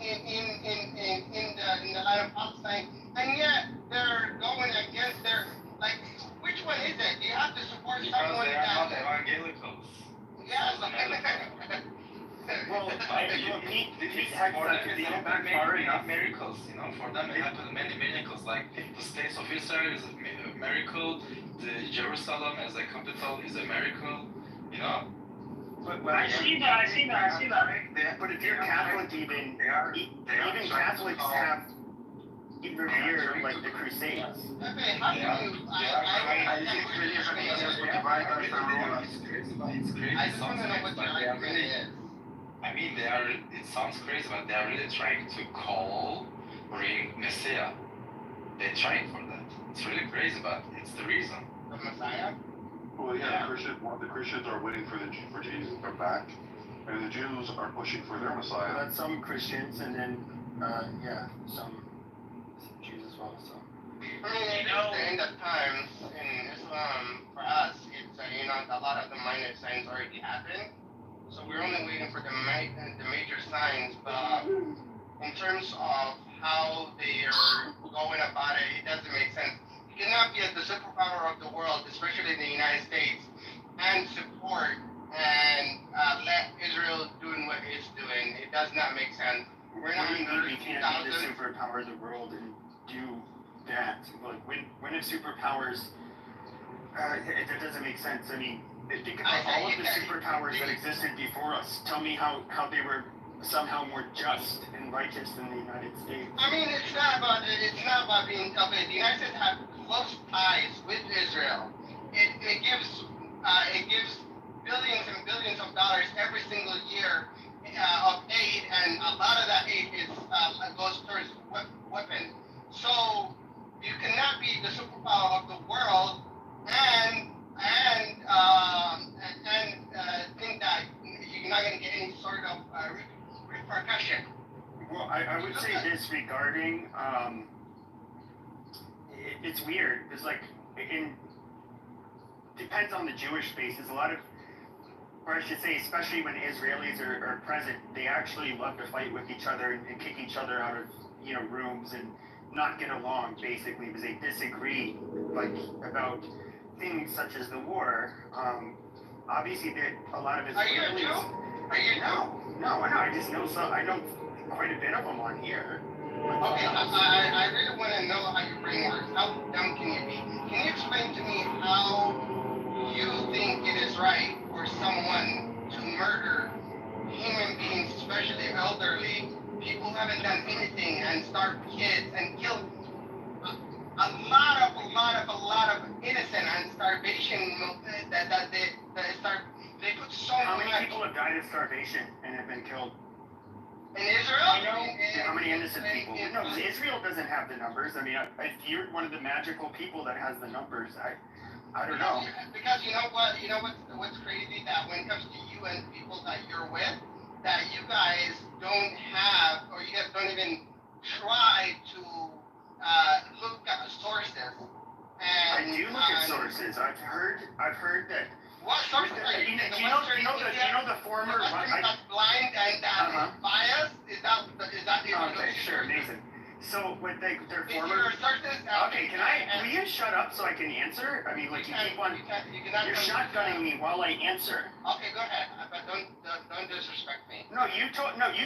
the land of Palestine, and yet they're going against their, like, which one is it? You have to support someone they are not evangelicals. Yes. Well, Pete Hexet, not miracles. You know, for them it happened many miracles. Like the states of Israel is a miracle. The Jerusalem as a capital is a miracle. You know. I see that. But if you're Catholic, even Catholics have revere like the Crusades. Okay, how do you? It's crazy. I just want to know what the argument is. I mean, it sounds crazy, but they are really trying to bring Messiah. They're trying for that. It's really crazy, but it's the reason. The Messiah? Well, yeah, the Christians are waiting for Jesus to come back, and the Jews are pushing for their Messiah. That's some Christians, and then, some Jews as well, so. the end of times in Islam, for us, it's a lot of the minor signs already happened. So we're only waiting for the major signs. But in terms of how they are going about it, it doesn't make sense. You cannot be the superpower of the world, especially in the United States, and support and let Israel doing what it's doing. It does not make sense. We're not in we can't be the superpower of the world and do that. Like when if superpowers, it doesn't make sense. I mean, think about all of the superpowers that existed before us. Tell me how they were somehow more just and righteous than the United States. I mean, it's not about being okay. The United States have close ties with Israel. It gives billions and billions of dollars every single year of aid, and a lot of that aid goes towards weapons. So you cannot be the superpower of the world and think that you're not going to get any sort of repercussion. Well, I would say this regarding it's weird. It's like depends on the Jewish space. There's a lot of, or I should say, especially when Israelis are present, they actually love to fight with each other and kick each other out of rooms and not get along, basically, because they disagree about things such as the war. Obviously, a lot of Israelis. Are you a Jew? Are you? No. I just know some. I know quite a bit of them on here. Okay, I really want to know how your brain works. How dumb can you be? Can you explain to me how you think it is right for someone to murder human beings, especially elderly, people who haven't done anything, and starve kids and kill a lot of innocent and starvation that they put so much. How many people have died of starvation and have been killed? In Israel? How many innocent people? No, Israel doesn't have the numbers. I mean, if you're one of the magical people that has the numbers, I don't know. Because you know what's crazy, that when it comes to you and people that you're with, that you guys don't have, or you guys don't even try to look at sources. And, I do look at sources. I've heard that. What sources are you? Do you know the former? That's blind and biased. Is that the? Okay, sure, amazing. So with their former. Sources. Okay, will you shut up so I can answer? I mean, you keep on. You're shotgunning me while I answer. Okay, go ahead, but don't disrespect me. No, you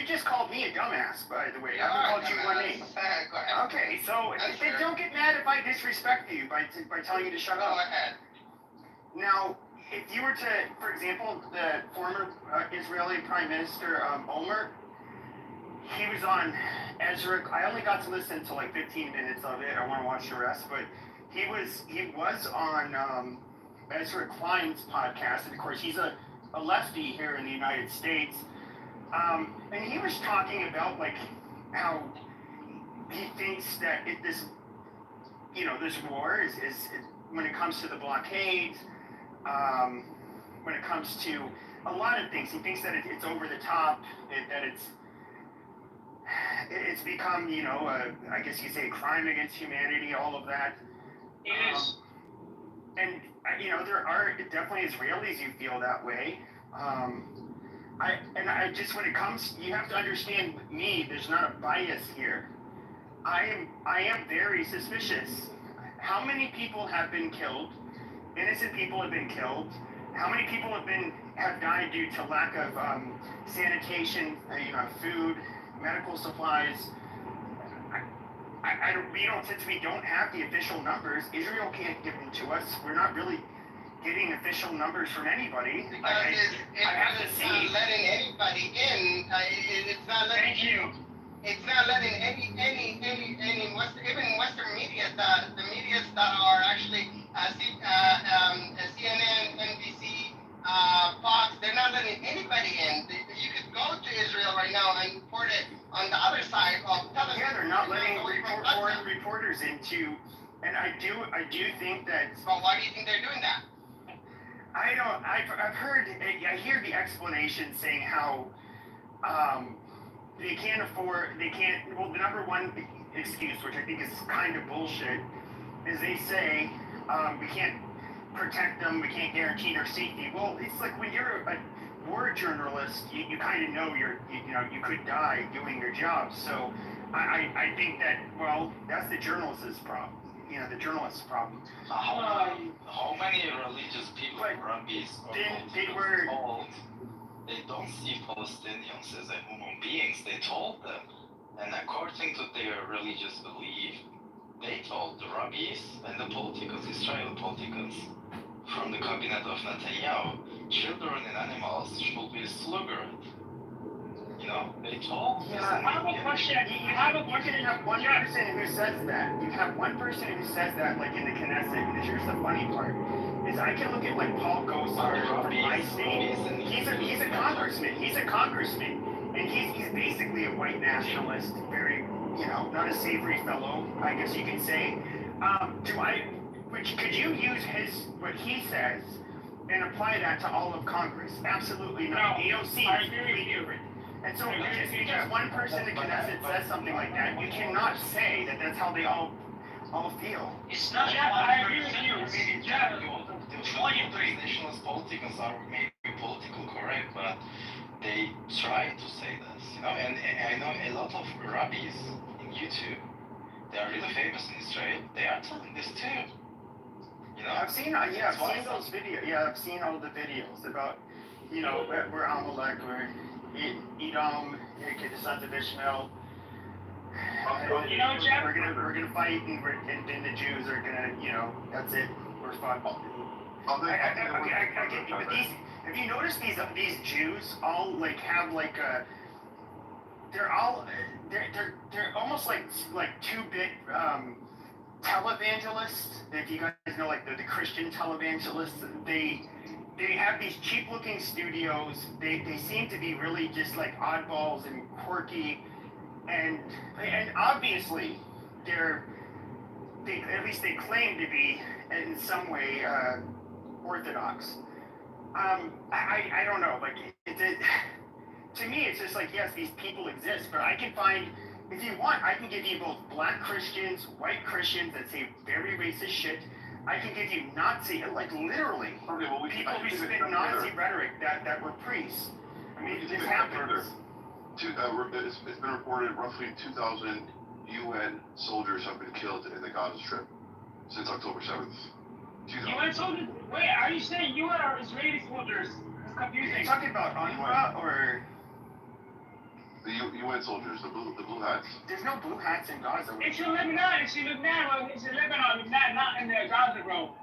just called me a dumbass, by the way. I haven't called you one name. Go ahead. Okay, so don't get mad if I disrespect you by telling you to shut up. Go ahead. Now, if you were to, for example, the former Israeli Prime Minister Omer, he was on Ezra. I only got to listen to like 15 minutes of it. I want to watch the rest, but he was on Ezra Klein's podcast, and of course he's a lefty here in the United States, and he was talking about like how he thinks that this war is when it comes to the blockade, when it comes to a lot of things, he thinks that it's over the top, that it's become, I guess you say, a crime against humanity, all of that. It is. And, there are definitely Israelis who feel that way. When it comes, you have to understand me, there's not a bias here. I am very suspicious. How many people have been killed? Innocent people have been killed. How many people have died due to lack of sanitation, food, medical supplies? Since we don't have the official numbers, Israel can't give them to us. We're not really getting official numbers from anybody. Because I have to see. Not letting anybody in. It's not letting. Thank you. It's not letting any even Western media, the medias that are actually CNN, NBC, Fox, they're not letting anybody in. You could go to Israel right now and report it on the other side of television. Yeah, they're not letting foreign reporters into, and I do think that. Well, why do you think they're doing that? I've heard, I hear the explanation saying how they can't, well, the number one excuse, which I think is kind of bullshit, is they say we can't protect them, we can't guarantee their safety. Well, it's like when you're a war journalist, you kind of know you could die doing your job. So I think that, well, that's the journalist's problem. The journalist's problem. How many religious people, rabbis, they were told they don't see Palestinians as human beings? They told them, and according to their religious belief, they told the rabbis and the politicals, Israeli politicals, from the cabinet of Netanyahu, children and animals should be slaughtered. They told. I have a question. You have one person who says that. You have one person who says that, like in the Knesset. And here's the funny part: is I can look at like Paul Gosar from my state. He's a congressman. He's a congressman, and he's basically a white nationalist. Very, not a savory fellow, I guess you could say. Could you use what he says and apply that to all of Congress? Absolutely not. AOC I is agree with you. different. And so just because one person in the Knesset says something like that, you cannot say that that's how they all feel. It's not I agree with you. The nationalist politicals are maybe political correct, but they try to say this, and I know a lot of rabbis in YouTube. They are really famous in Israel. They are telling this too. I've seen those videos. Yeah, I've seen all the videos about, we're Amalek, we're Edom, the sons of Ishmael. Jeff? We're gonna fight, and then the Jews are gonna, that's it. We're fine. I get you, but have you noticed these Jews all have they're almost like two big televangelists. If you guys know, like the Christian televangelists, they have these cheap-looking studios. They seem to be really just like oddballs and quirky, and obviously at least they claim to be in some way orthodox. I don't know. To me, it's just like, yes, these people exist, but I can find, if you want, I can give you both black Christians, white Christians that say very racist shit. I can give you Nazi, literally, people who spit Nazi rhetoric that were priests. I mean, this happens. It's been reported roughly 2,000 UN soldiers have been killed in the Gaza Strip since October 7th. UN soldiers? Wait, are you saying UN or Israeli soldiers? It's confusing. Are you talking about UNRWA or? The UN soldiers, the blue hats. There's no blue hats in Gaza. It's in Lebanon. It's in Lebanon. It's in Lebanon. Not in the Gaza, bro.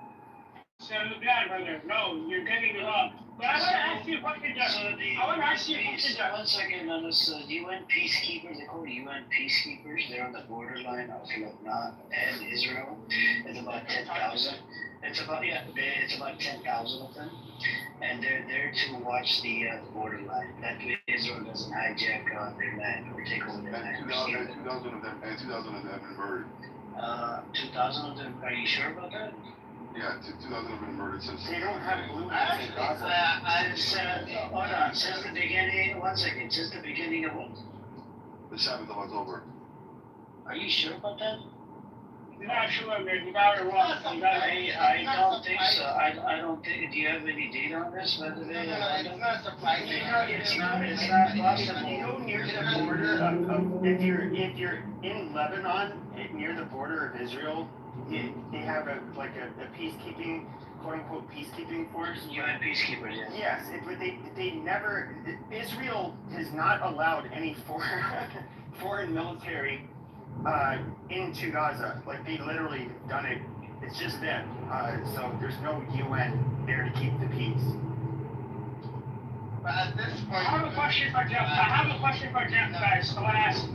It's in Lebanon, brother. No, you're getting it wrong. But I want to ask you a question, Jeff. I want to ask you a question, Jeff. 1 second on this UN peacekeepers. They call it UN peacekeepers. They're on the borderline of Lebanon and Israel. It's about 10,000. It's about 10,000 of them, and they're there to watch the borderline. That way Israel doesn't hijack their land or take over their land. 2,000 of them have been murdered. 2,000 of them. Are you sure about that? Yeah, 2,000 have been murdered since. They don't have blue hats in Gaza. Hold on. Since the beginning. 1 second. Since the beginning of what? The 7th of October. Are you sure about that? You're not sure, man. You got it wrong. I don't think so. I don't think. Do you have any data on this? Whether they? It's not surprising. It's not possible. You go near the border of if you're in Lebanon, near the border of Israel, they have a peacekeeping, quote unquote peacekeeping force. UN peacekeepers, yeah. Yes, but they never. Israel has not allowed any foreign military into Gaza. They literally done it. It's just them. So there's no UN there to keep the peace. But at this point, I have a question for Jeff. Guys. I want to ask.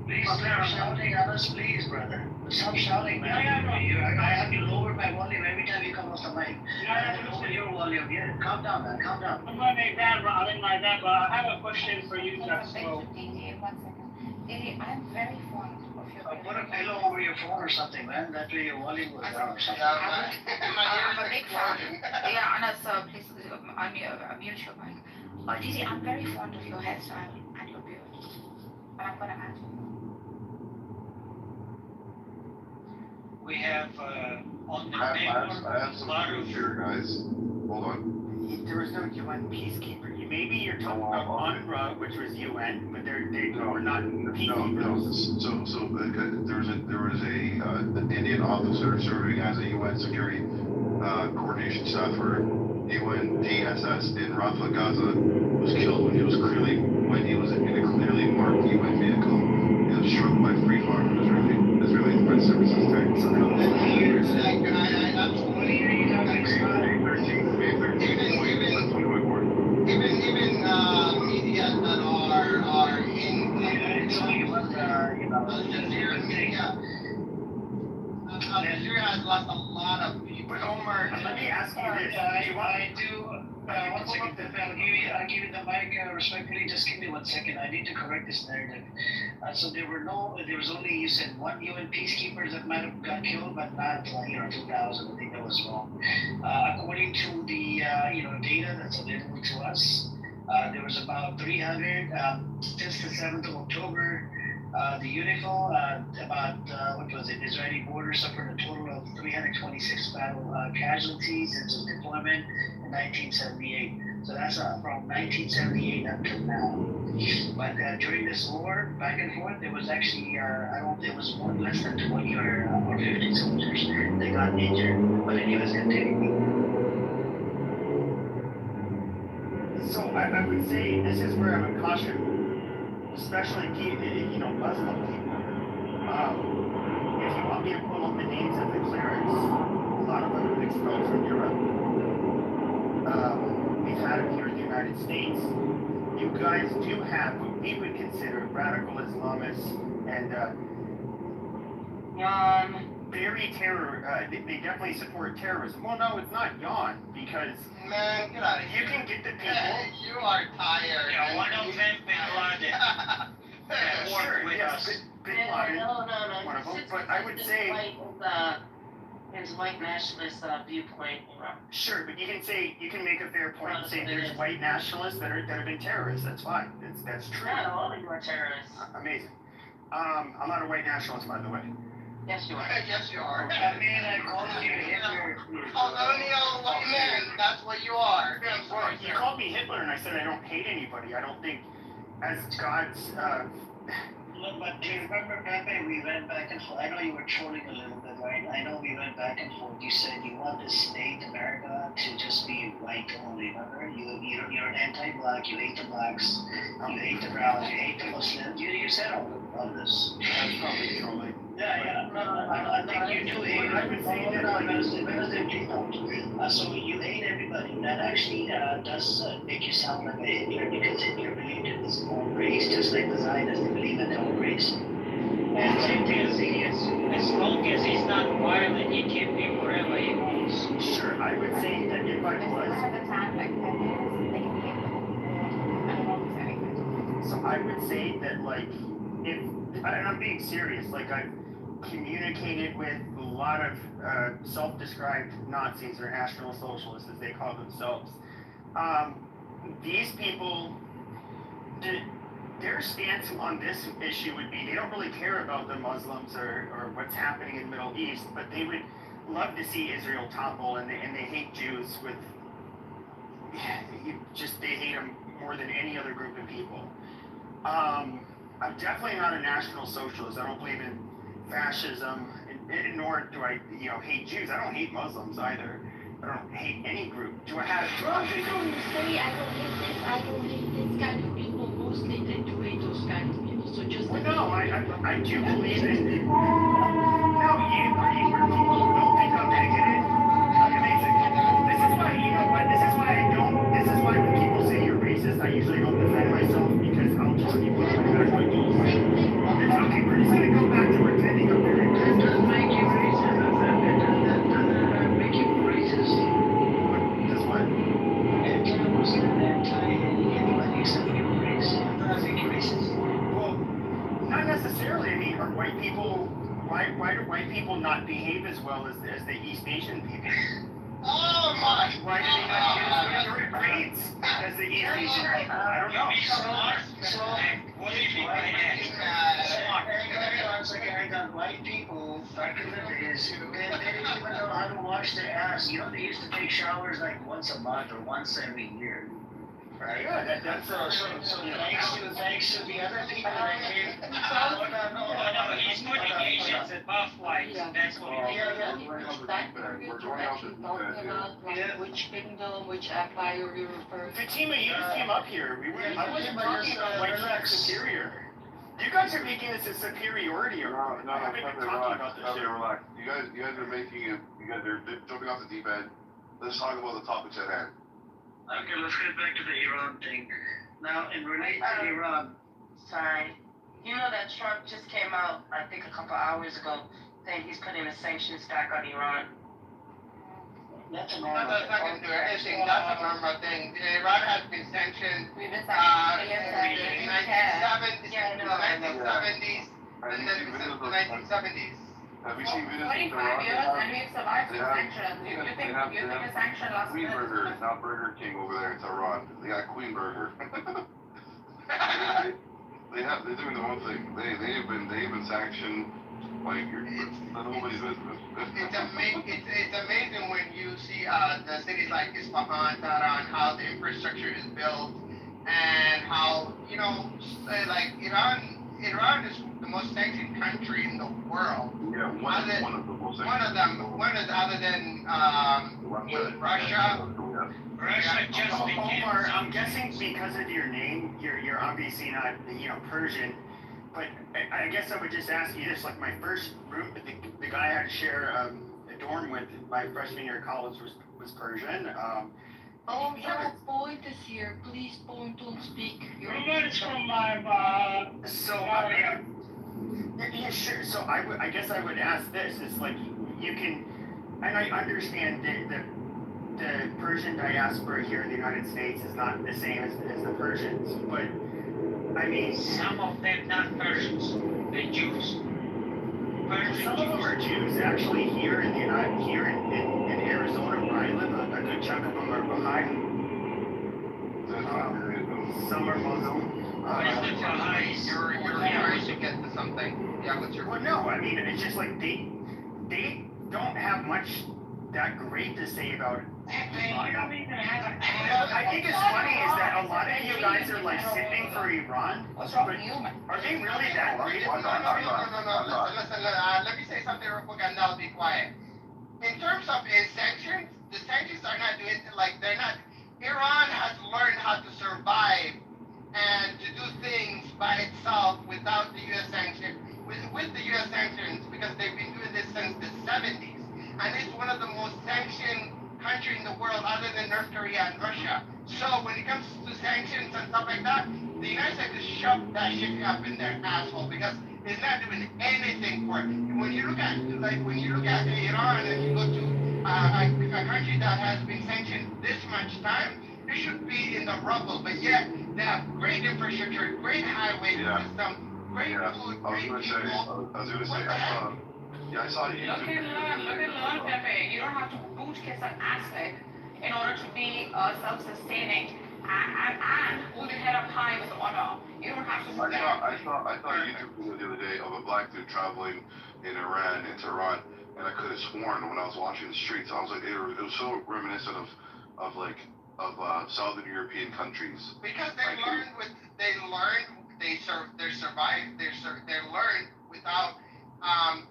Please stop shouting at us, please, brother. Stop shouting, man. I have you lower my volume every time you come off the mic. I have to lower your volume. Yeah, calm down, man. Calm down. I'm going to make that, but I have a question for you, Jeff. So. 1 second. Didi, I'm very fond of your Put a pillow over your phone or something, man. That way your volume goes down or something. I'm a big fan. Yeah, Anas, please unmute your mic. Didi, I'm very fond of your hairstyle and your beard. But I'm gonna ask. we have on the I have network some a lot proof of. here, guys. Hold on. There was no UN peacekeeper. Maybe you're talking about UNRWA, which was UN, but they were not peacekeepers. No. So there was an Indian officer serving as a UN security coordination staffer, UNDSS in Rafah, Gaza, was killed when he was in a clearly marked UN vehicle. He was struck by Free Fire from Israeli Defense Services tank. So even media that are in Al Jazeera has lost a lot of people. But Omar, let me ask you this. I do. One second, Pepe, I'll give you the mic respectfully. Just give me 1 second. I need to correct this narrative. So there was only, you said, one UN peacekeepers that might have got killed, but not 2,000. I think that was wrong. According to the data that's available to us, there was about 300 since the 7th of October. The UNIFIL, Israeli border suffered a total of 326 battle casualties since its deployment in 1978. So that's from 1978 up to now. But during this war, back and forth, there was actually, there was less than 20 or 50 soldiers that got injured. But anyways, continue. So I would say this is where I would caution, especially Muslim people. If you want me to pull up the names of the clerics, a lot of them have been expelled from Europe. We've had them here in the United States. You guys do have what we would consider radical Islamists and very they definitely support terrorism. Well, no, it's not Jan, because man, get out of here. You can get the people. You are tired. Yeah, one of them, Bin Laden. Sure, yes, Bin Laden. No. One of them, but I would say his white nationalist viewpoint. Sure, but you can make a fair point and say there's white nationalists that have been terrorists. That's fine. That's true. No, all of you are terrorists. Amazing. I'm not a white nationalist, by the way. Yes, you are. Yes, you are. I mean, I called you Hitler. Colonial white man, that's what you are. Well, you called me Hitler, and I said I don't hate anybody. I don't think, as God's. Look, but do you remember, Pepe, we went back and forth. I know you were trolling a little bit, right? I know we went back and forth. You said you want this state, America, to just be white only, remember? You're anti-black, you hate the blacks, you hate the browns, you hate the Muslims. You said all this. That's probably trolling. Yeah. I think you do hate. I would say that so you hate everybody. That actually does make you sound like a Hitler, because Hitler believed in his own race, just like the Zionists believe in their own race. And same thing as long as he's not violent, he can be wherever he wants. Sure, I would say that if I was. So I would say that, and I'm being serious, I've communicated with a lot of self-described Nazis or National Socialists, as they call themselves. These people, their stance on this issue would be they don't really care about the Muslims or what's happening in the Middle East, but they would love to see Israel topple, and they hate Jews with, they hate them more than any other group of people. I'm definitely not a National Socialist. I don't believe in fascism, nor do I, hate Jews. I don't hate Muslims either. I don't hate any group. Do I have? Well, you don't say I don't hate this kind of people. Mostly tend to hate those kind of people. So just. Well, no, I do believe it. No, you don't think I'm bigoted. Amazing. This is why, This is why when people say you're racist, I usually don't defend myself, because I'll just keep going back my goals. Okay, we're just gonna go back to pretending I'm very racist. It doesn't make you racist. It doesn't make you racist. Does what? Hitler was an anti-anybody except your race. I think you're racist. Well, not necessarily. I mean, are white people? Why do white people not behave as well as the East Asian people? Oh my! Why did he not use minority grades as the East Asian people? I don't know. What do you mean by that? Everyone's again on white people back in the days, they didn't even know how to wash their ass. You know, they used to take showers like once a month or once every year. Right? Yeah, that's So thanks to the other people that came. No, he's putting Asians above whites. That's what he means. We're going off the Talking about like, which kingdom, which empire you refer to. Fatima, you just came up here. I wasn't talking about white flag superior. You guys are making this a superiority. No, I haven't been talking about this shit. relax. You guys are making it. You guys are jumping off the deep end. Let's talk about the topics at hand. Okay, let's get back to the Iran thing. Now, in relation to Iran, Sorry. You know that Trump just came out, I think a couple hours ago, saying he's putting the sanctions back on Iran. that's a That normal does not thing. do anything. That's a normal thing. Iran has been sanctioned We've been in sanctioned. the 1970s, Yeah, in no, the I know. 1970s, and then since the 1970s. Have you seen videos of 25 years Iran? and we've survived They some have- sanctions. You think a sanction last Queen minute? Burger, not Burger King over there in Tehran. They got Queen Burger. They're doing their own thing. They've been sanctioned like nobody's business. It's amazing when you see the cities like Isfahan, Tehran, how the infrastructure is built, and how like Iran is the most sanctioned country in the world. Yeah, one of the most sanctioned. One of the other than Russia. Russia just became. Omar, I'm guessing because of your name, you're obviously not, Persian. But I guess I would just ask you this: like my first room, the guy I had to share a dorm with my freshman year of college was Persian. Oh, your point is here. Please, point, don't speak. Romance from my So yeah, sure. So I guess I would ask this: it's like you can, and I understand that the Persian diaspora here in the United States is not the same as the Persians, but I mean, some of them not Persians, they're Jews. some of them are Jews. Actually, here in in Arizona where I live, a good chunk of them are Baha'i. Some are Muslim. You're trying to get to something. Yeah, what's your? Well, no, I mean it's just like they don't have much that great to say about. You don't even have a. I think it's funny is that a lot of you guys are like sitting for Iran. What's wrong with you, man? Are they really that great? No. Listen. Let me say something real quick, and I'll be quiet. In terms of sanctions, the sanctions are not doing they're not. Iran has learned how to survive and to do things by itself without the U.S. sanctions. With the U.S. sanctions, because they've been doing this since the 70s, and it's one of the most sanctioned country in the world other than North Korea and Russia. So when it comes to sanctions and stuff like that, the United States just shoved that shit up in their asshole because it's not doing anything for it. When you look at Iran and you go to a country that has been sanctioned this much time, it should be in the rubble. But yet they have great infrastructure, great highway system, great food, great people. I saw you. You can learn, Pepe. You don't have to boot kiss an aspect in order to be self-sustaining and hold your head up high with honor. You don't have to do that. I saw a YouTube video the other day of a black dude traveling in Iran, in Tehran, and I could have sworn when I was watching the streets, I was like, it was so reminiscent of Southern European countries. Because they learned without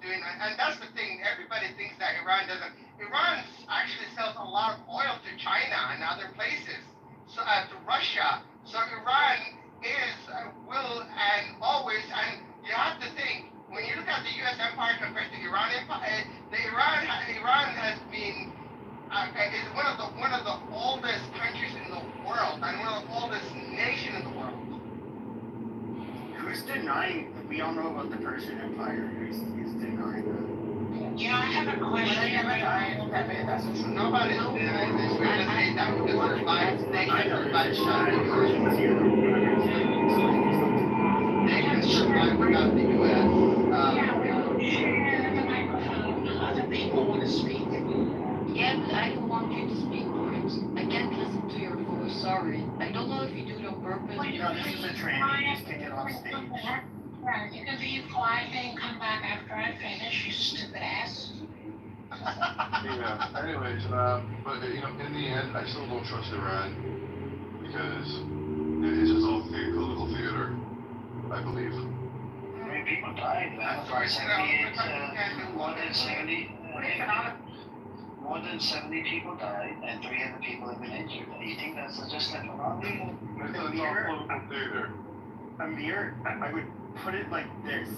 doing, and that's the thing. Everybody thinks that Iran doesn't. Iran actually sells a lot of oil to China and other places, so to Russia. So Iran is will and always, and you have to think when you look at the U.S. empire compared to Iran empire, Iran has been is one of the oldest countries in the world and one of the oldest nations in the world. Who's denying? We all know about the Persian Empire. Who's denying that? You know, I have a question. Nobody's denying this. We're just saying that because of the five nations. They can survive without the U.S. Share the microphone. Other people want to speak. Yeah, but I don't want No, this is a training. Just kick it off stage. You can be quiet and come back after I finish, you stupid ass. Yeah. Anyways, but you know, in the end, I still don't trust Iran because it's just all political theater. I believe. How many people died, man? 78, more than 70 people died, and 300 people have been injured. Do you think that's just a phenomenon? It's all political theater. Amir, I would put it like this.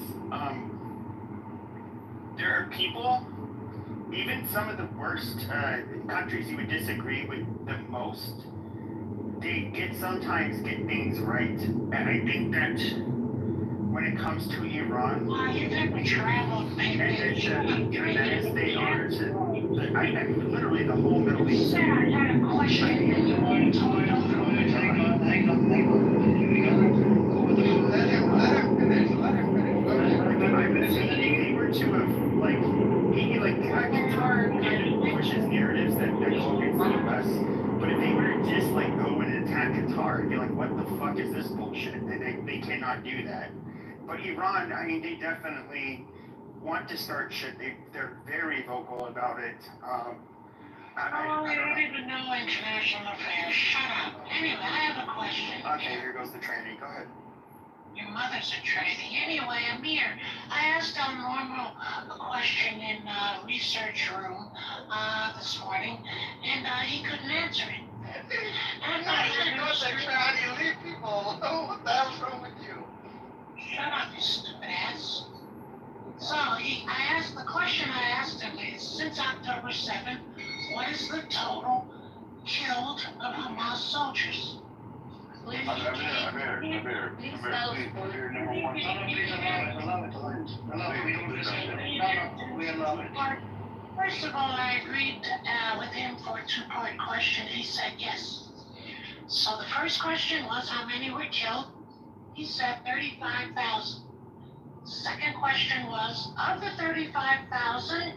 There are people, even some of the worst countries you would disagree with the most, they sometimes get things right. And I think that when it comes to Iran, You've never traveled, baby. and the menace they are to, I mean, literally the whole Middle East. I had a question and you wanted to talk about it. Hang on. We gotta go with the flow. Let her finish. I would say if they were to have, like Qatar kind of pushes narratives that go against the US, but if they were to just, go and attack Qatar and be like, what the fuck is this bullshit? They cannot do that. But Iran, I mean, they definitely want to start shit. They're very vocal about it. You don't even know international affairs. Shut up. Anyway, I have a question. Okay, here goes the training. Go ahead. Your mother's a training. Anyway, Amir, I asked El Normal a question in research room this morning, and he couldn't answer it. I'm not even How do you leave people? What the hell's wrong with you? Shut up, you stupid ass. So, I asked the question I asked him is, since October 7th, what is the total killed of Hamas soldiers? Amir, please. First of all, I agreed with him for a two-part question. He said yes. So the first question was how many were killed? He said 35,000. Second question was, of the 35,000,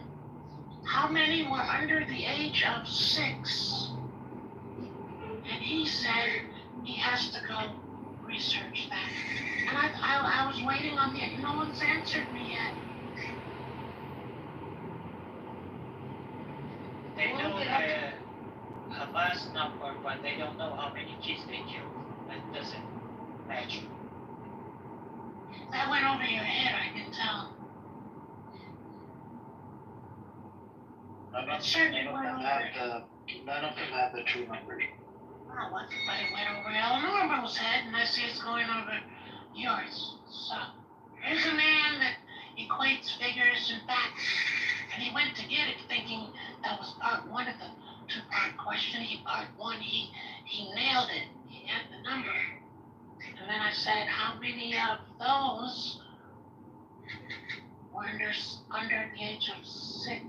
how many were under the age of 6? And he said he has to go research that. And I was waiting on it. No one's answered me yet. They know the Hamas number, but they don't know how many kids they killed. That doesn't match. That went over your head, I can tell. I'm not sure none of them have the true numbers. Oh, but it went over Eleanor's head, and I see it's going over yours. So, here's a man that equates figures and facts, and he went to get it thinking that was part one of the two-part question. Part one, he nailed it. He had the number. And then I said, how many of those were under the age of 6?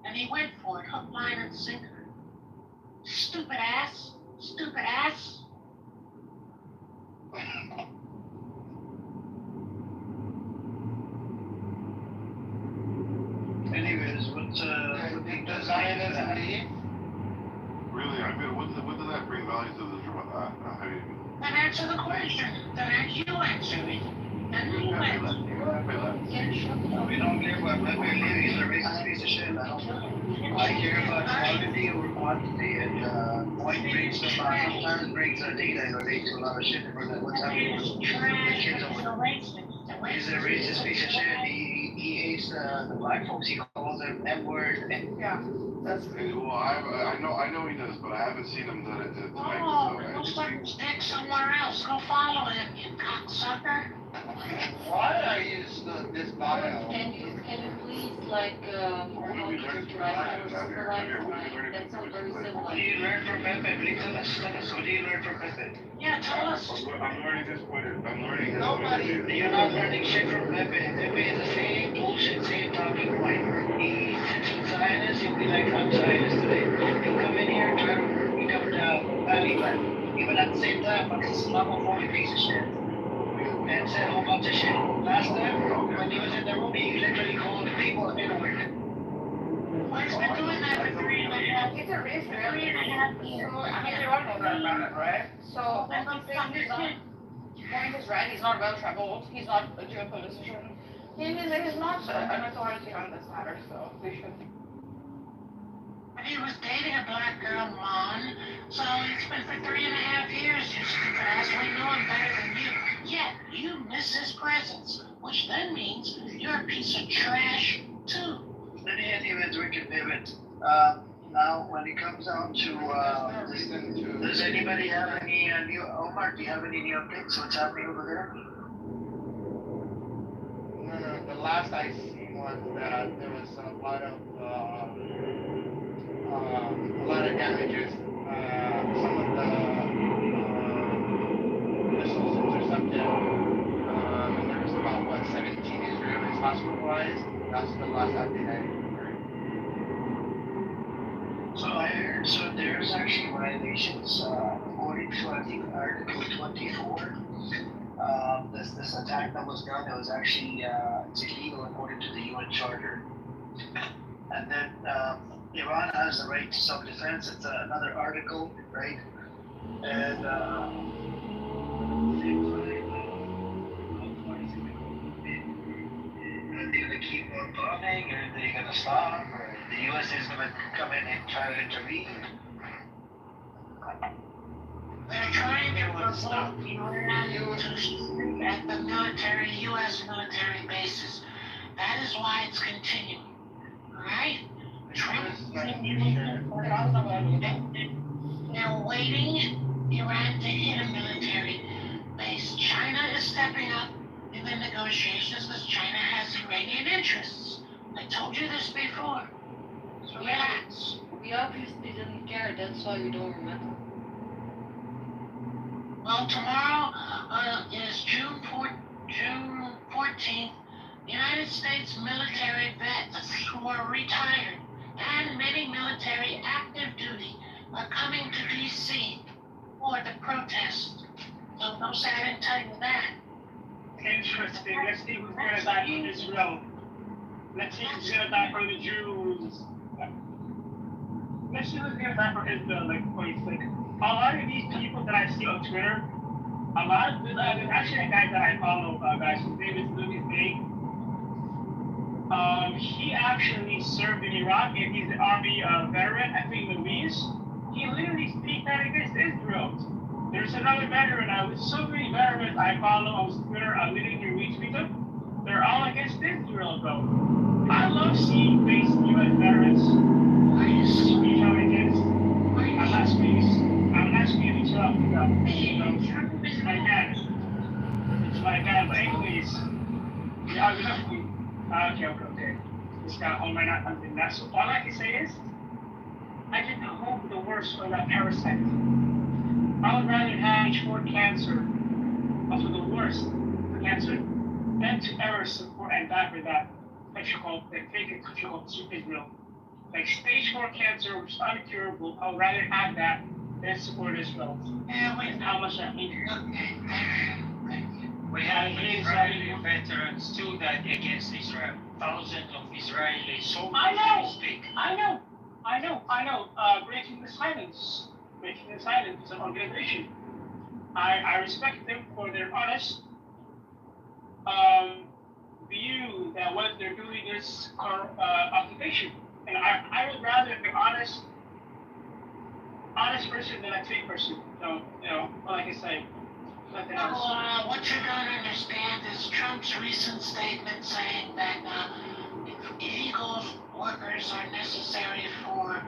And he went for it, hook, line, and sinker. Stupid ass. Stupid ass. Anyways, what the Zionism? Really, I mean, what does that bring value to the drama? Then answer the question. Then you answer it. Then you answer. We don't care about he's a racist piece of shit. I care about quality over quantity, and point brings sometimes brings our data and relates to a lot of shit about what's happening with kids over. He's a racist piece of shit. He hates the black folks. He calls them N-word. Yeah, that's Well, I know he does, but I haven't seen him done it tonight. Go suck his dick somewhere else. Go follow him, you cocksucker. Why are you this bio? Can you please That's all very simple. What do you learn from Pepe? Please tell us. What do you learn from Pepe? Yeah, tell us. I'm learning his point. I'm learning his Nobody. You're not learning shit from Pepe. Pepe is the same bullshit, same talking point. He sits with Zionists. He'll be like, I'm Zionist today. He'll come in here and try to cover down Taliban. Even at the same time, fucking Islamophobic piece of shit. And said a whole bunch of shit. Last time, when he was in the room, he literally called the people N-word. Well, he's been doing that for 3.5 years. it's a race really. 3.5 years. So, I mean, we all know that about it, right? So, and he's saying he's not, point is right, he's not well traveled, he's not a geopolitician. He's not an authority on this matter, so we should. But he was dating a black girl, Mon, so it's been for 3.5 years, you stupid ass. We know him better than you. Yet, you miss his presence, which then means you're a piece of trash, too. Let me ask you this, we can pivot. Now, when it comes down to, does anybody have any new, Omar, do you have any new updates? What's happening over there? No, the last I seen was that there was a lot of damages. Some of the missiles intercepted, and there was about 17 Israelis hospitalized. That's the last update I heard. So I heard, so there's actually violations, according to, I think, Article 24. This attack that was done, it was actually, it's illegal according to the UN Charter. And then, Iran has the right to self-defense, it's another article, right? And, are they gonna keep on bombing, or are they gonna stop, or the US is gonna come in and try to intervene? They're trying to provoke Iran to shoot at the military, U.S. military bases. That is why it's continuing. Alright? They're waiting Iran to hit a military base. China is stepping up in the negotiations because China has Iranian interests. I told you this before. So relax. We obviously didn't care, that's why we don't remember. Well, tomorrow is June 14th. United States military vets who are retired and many military active duty are coming to D.C. for the protest. So don't say I didn't tell you that. Interesting. Let's see who's gonna die for Israel. Let's see who's gonna die for the Jews. Let's see who's gonna die for Israel. Like, a lot of these people that I see on Twitter, a lot of there's actually a guy that I follow, guys. His name is Louis Day. He actually served in Iraq, and he's an army veteran. I think Louis. He literally speaks out against Israel. There's another veteran. With so many veterans I follow on Twitter, I literally retweet them. They're all against Israel, though. I love seeing base U.S. veterans speak out against. I'm not speaking to Trump, it's my dad. It's my dad, but anyways, okay. This guy, oh my God, something that. So all I can say is, I just hope the worst for that parasite. I would rather have H4 cancer, also the worst for cancer, than to ever support and die for that fake control of Israel. Like stage 4 cancer, which is uncurable, I would rather have that than support Israel. And how much I hate it. We have Israeli veterans too that against Israel. Thousands of Israeli soldiers. I know. Breaking the silence is an organization. I respect them for their honest view that what they're doing is occupation. And I would rather be honest person than a fake person. So, all I can say. Nothing else. What you're going to understand is Trump's recent statement saying that illegal workers are necessary for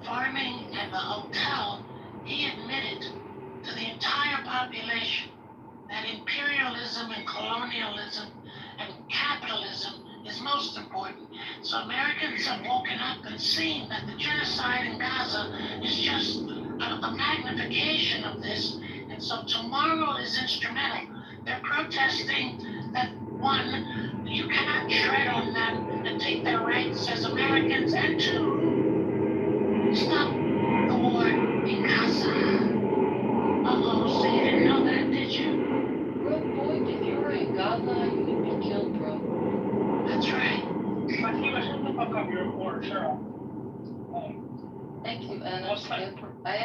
farming and the hotel. He admitted to the entire population that imperialism and colonialism and capitalism is most important. So Americans have woken up and seen that the genocide in Gaza is just a magnification of this. And so tomorrow is instrumental. They're protesting that, one, you cannot tread on them and take their rights as Americans, and two, stop the war in Gaza. Uh-oh, so you didn't know that, did you? Bro, boy, if you were in Gaza, you would be killed, bro. That's right. But he was shut the fuck up, you're a poor, sure. Thank you, and What's that? I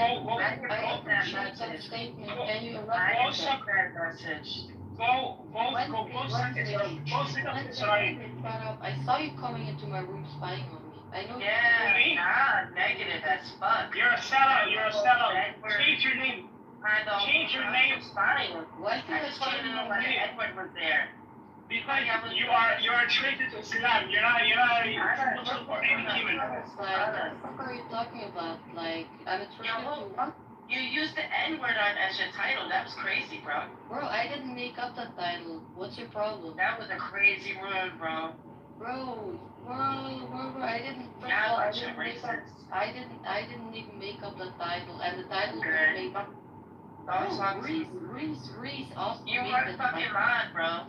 appreciate that statement. Can you elaborate? that message. Go sit up this right. I saw you coming into my room spying on me. I know. Yeah, nah, negative as fuck. You're a sellout. Change your name. Change your name. Why I just wanted to know why the Edward was there. Because you're a traitor to Islam. You're not a Muslim or any human. Like, what the fuck are you talking about? Like, I'm a traitor. You used the N-word as your title. That was crazy, bro. Bro, I didn't make up that title. What's your problem? That was a crazy word, bro. Bro, I didn't. I didn't even make up the title, and the title was made up. Reese also you made were the fucking title. mad, bro.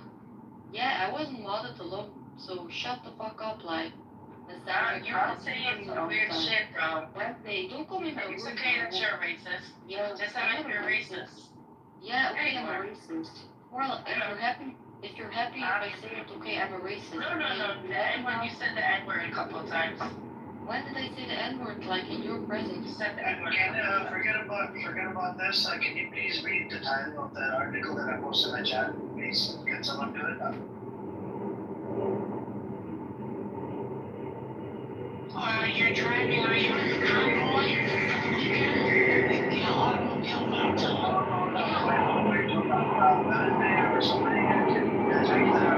Yeah, I wasn't modded alone, so shut the fuck up, like. You were saying some weird shit, bro. Wednesday, don't call me my It's room. okay that you're racist. Yeah, just admit you're racist. Yeah, okay, Yeah, I'm a racist. Well, if you're happy if I say it, okay, I'm a racist. No. The N-word, you said the N-word a couple of times. When did I say the N-word? Like in your presence? You said the N-word. Forget about this. Can you please read the title of that article that I posted in the chat? Please, can someone do it? You're driving, are you in the convoy? The automobile mountain. Or somebody can read that.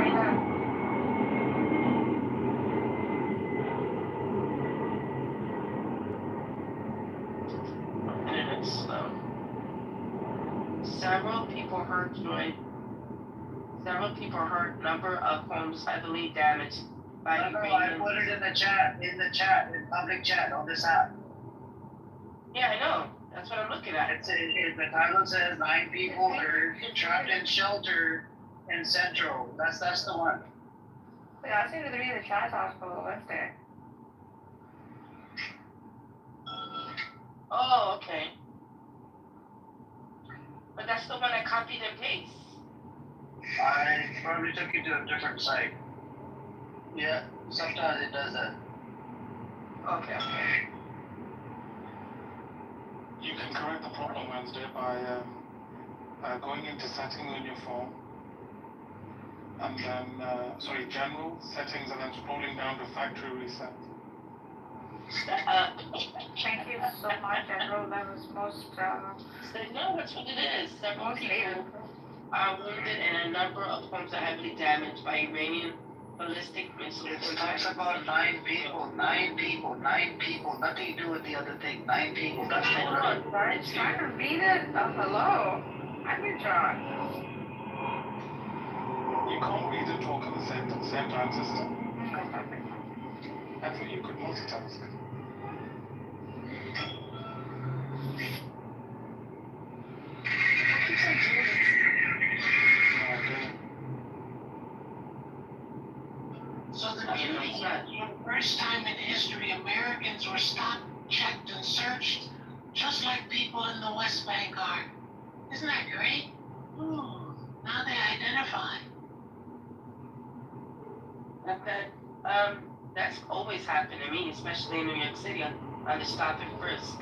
Several people hurt. Number of homes heavily damaged by I put it in the chat, in public chat on this app. Yeah, I know. That's what I'm looking at. The title says 9 people hurt, trapped in shelter in Central. That's the one. Wait, I seem to be the chat hospital Wednesday. Oh, okay. But that's the one I copied and pasted. I probably took you to a different site. Yeah, sometimes it does that. Okay. You can correct the problem Wednesday by going into settings on your phone, and then, general settings, and then scrolling down to factory reset. Thank you so much, General. That was most. No, that's what it is. Several people are wounded and a number of homes are heavily damaged by Iranian ballistic missiles. It talks about 9 people. Nothing to do with the other thing. 9 people. That's the one. Right? Trying to read it. Hello. I'm your John. You can't read and talk at the same time, sister. I thought you could multitask. So the first time in history Americans were stopped, checked, and searched, just like people in the West Bank are. Isn't that great? Ooh, now they identify. That's always happened to me, especially in New York City on the stop and frisk.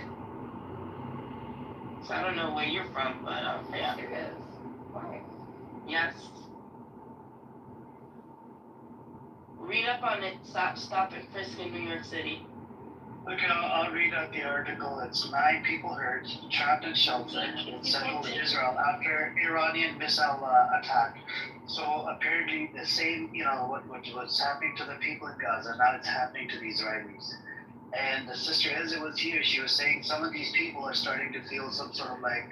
So I don't know where you're from, but yeah. Serious? Why? Yes. Read up on it. Stop and frisk in New York City. Okay, I'll read out the article. It's 9 people hurt, trapped in shelter in central Israel after Iranian missile attack. So apparently the same, what was happening to the people in Gaza, now it's happening to the Israelis. And Sister Ezra was here. She was saying some of these people are starting to feel some sort of like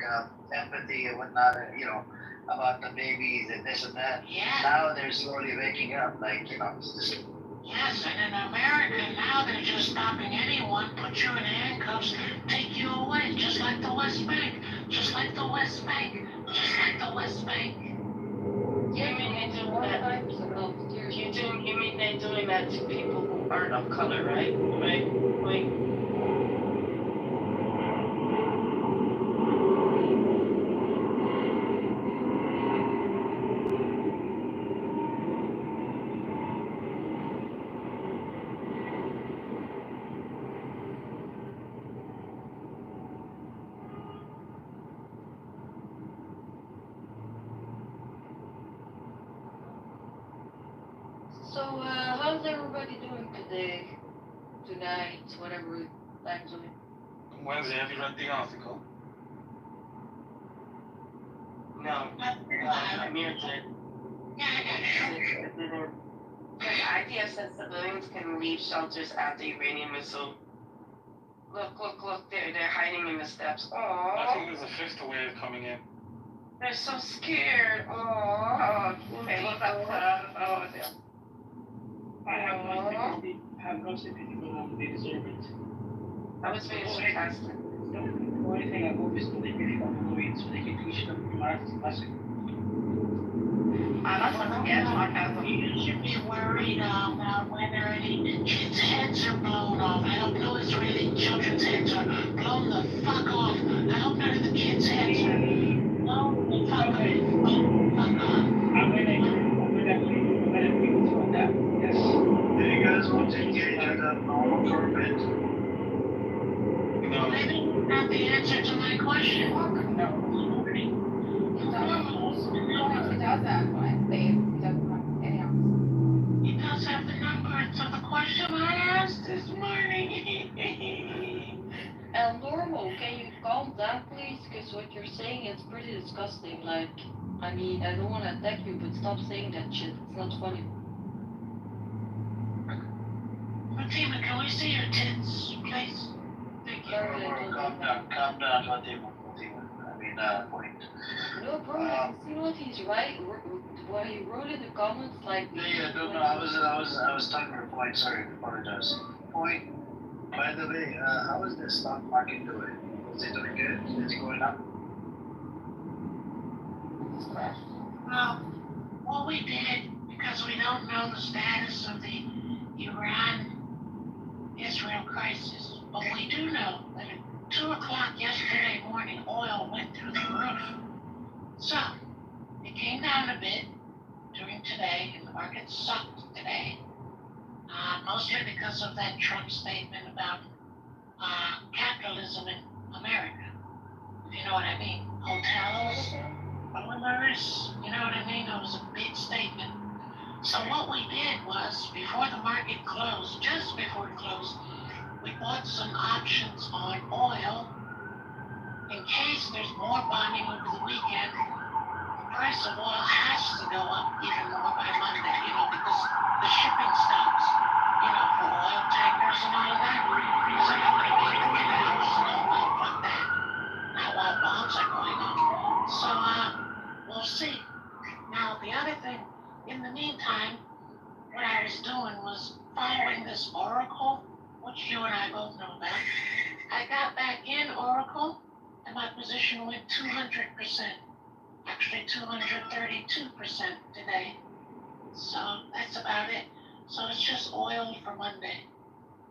empathy and whatnot, about the babies and this and that. Yeah. Now they're slowly waking up, Yes, and in America now they're just stopping anyone, put you in handcuffs, take you away, just like the West Bank, just like the West Bank, just like the West Bank. You mean they're doing that? You mean they're doing that to people who aren't of color, right? Wait. So, how's everybody doing today? Tonight, whatever time zone? Wednesday, have you read the article? No, I'm muted. The IDF said civilians can leave shelters after Iranian missile. Look, they're hiding in the steps. I think Aww, there's a fifth wave coming in. they're so scared. Aww, Okay, what's up? Oh, dear. I have no sympathy for them. They deserve it. That was very sarcastic. The only thing I hope is that they really don't know it so they can teach them the lesson. That's once again sarcasm. You should be worried about whether any kids' heads are blown off. I hope no Israeli children's heads are blown the fuck off. I hope none of the kids' heads are blown the fuck off. I'm gonna agree with you on that. Yes. Do you guys want to engage in the normal for a bit? No. Maybe not the answer to my question. He does that when he doesn't have any else. He does have the number to the question I asked this morning. Normal, can you calm down, please? Because what you're saying is pretty disgusting. Like, I mean, I don't want to attack you, but stop saying that shit. It's not funny. Fatima, can we see your tits, please? Thank you. Calm down, Fatima. I mean, point. No, bro, you know what? He's right. What he wrote in the comments, like. Yeah, no, I was talking to Point. Sorry, I apologize. Point. By the way, how is the stock market doing? Is it doing good? Is it going up? Well, what we did, because we don't know the status of the Iran-Israel crisis, but we do know that at 2 o'clock yesterday morning, oil went through the roof. So, it came down a bit during today, and the market sucked today. Mostly because of that Trump statement about capitalism in America. If you know what I mean. Hotels, owners, you know what I mean? It was a big statement. So what we did was, before the market closed, just before it closed, we bought some options on oil in case there's more bombing over the weekend. The price of oil has to go up even more by Monday, because the shipping stops, for oil tankers and all of that. So I'm going to be the canals and all that, fuck that. Now while bombs are going on. So, we'll see. Now, the other thing, in the meantime, what I was doing was following this Oracle, which you and I both know about. I got back in Oracle, and my position went 200%. Actually, 232% today. So that's about it. So it's just oil for Monday.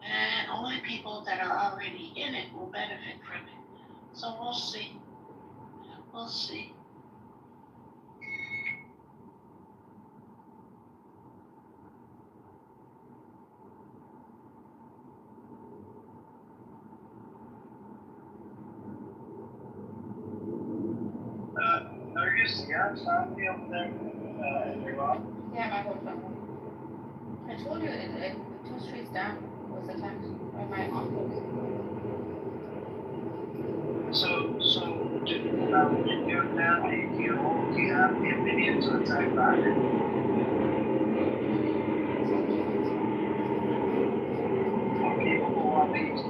And only people that are already in it will benefit from it. So we'll see. We'll see. Nergis, do you have family over there in Iran? Yeah, my whole family. I told you, it 2 streets down was attacked by my uncle. So in your family, do you have the opinion to attack back? Or people who want peace?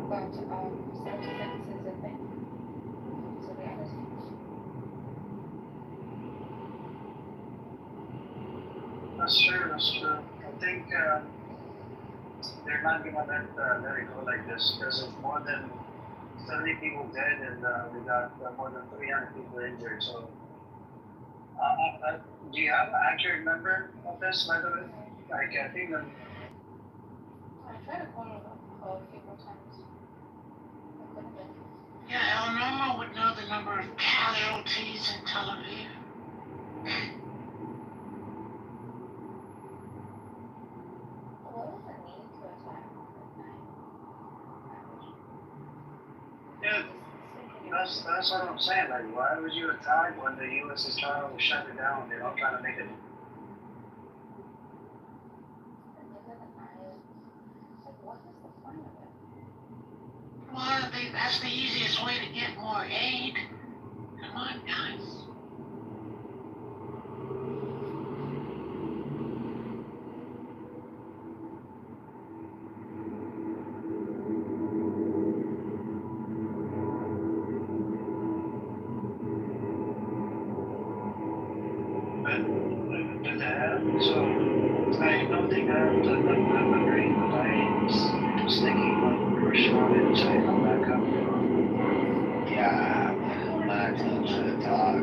But self-defense is a thing. So the others. That's true. I think they're not gonna let it go like this because of more than 70 people dead and we got more than 300 people injured. So, do you have an accurate number of this, by the way? Like, I think that. I tried to call it a few more times. I couldn't get it. Yeah, El Normo would know the number of casualties in Tel Aviv. What was the need to attack at night? Yeah, that's what I'm saying. Like, why would you attack when the U.S. is trying to shut it down? They're not trying to make it. Well, that's the easiest way to get more aid. Come on, guys. So I don't think I'm agreeing with I was thinking like Russia and China back up. Yeah, man, to talk.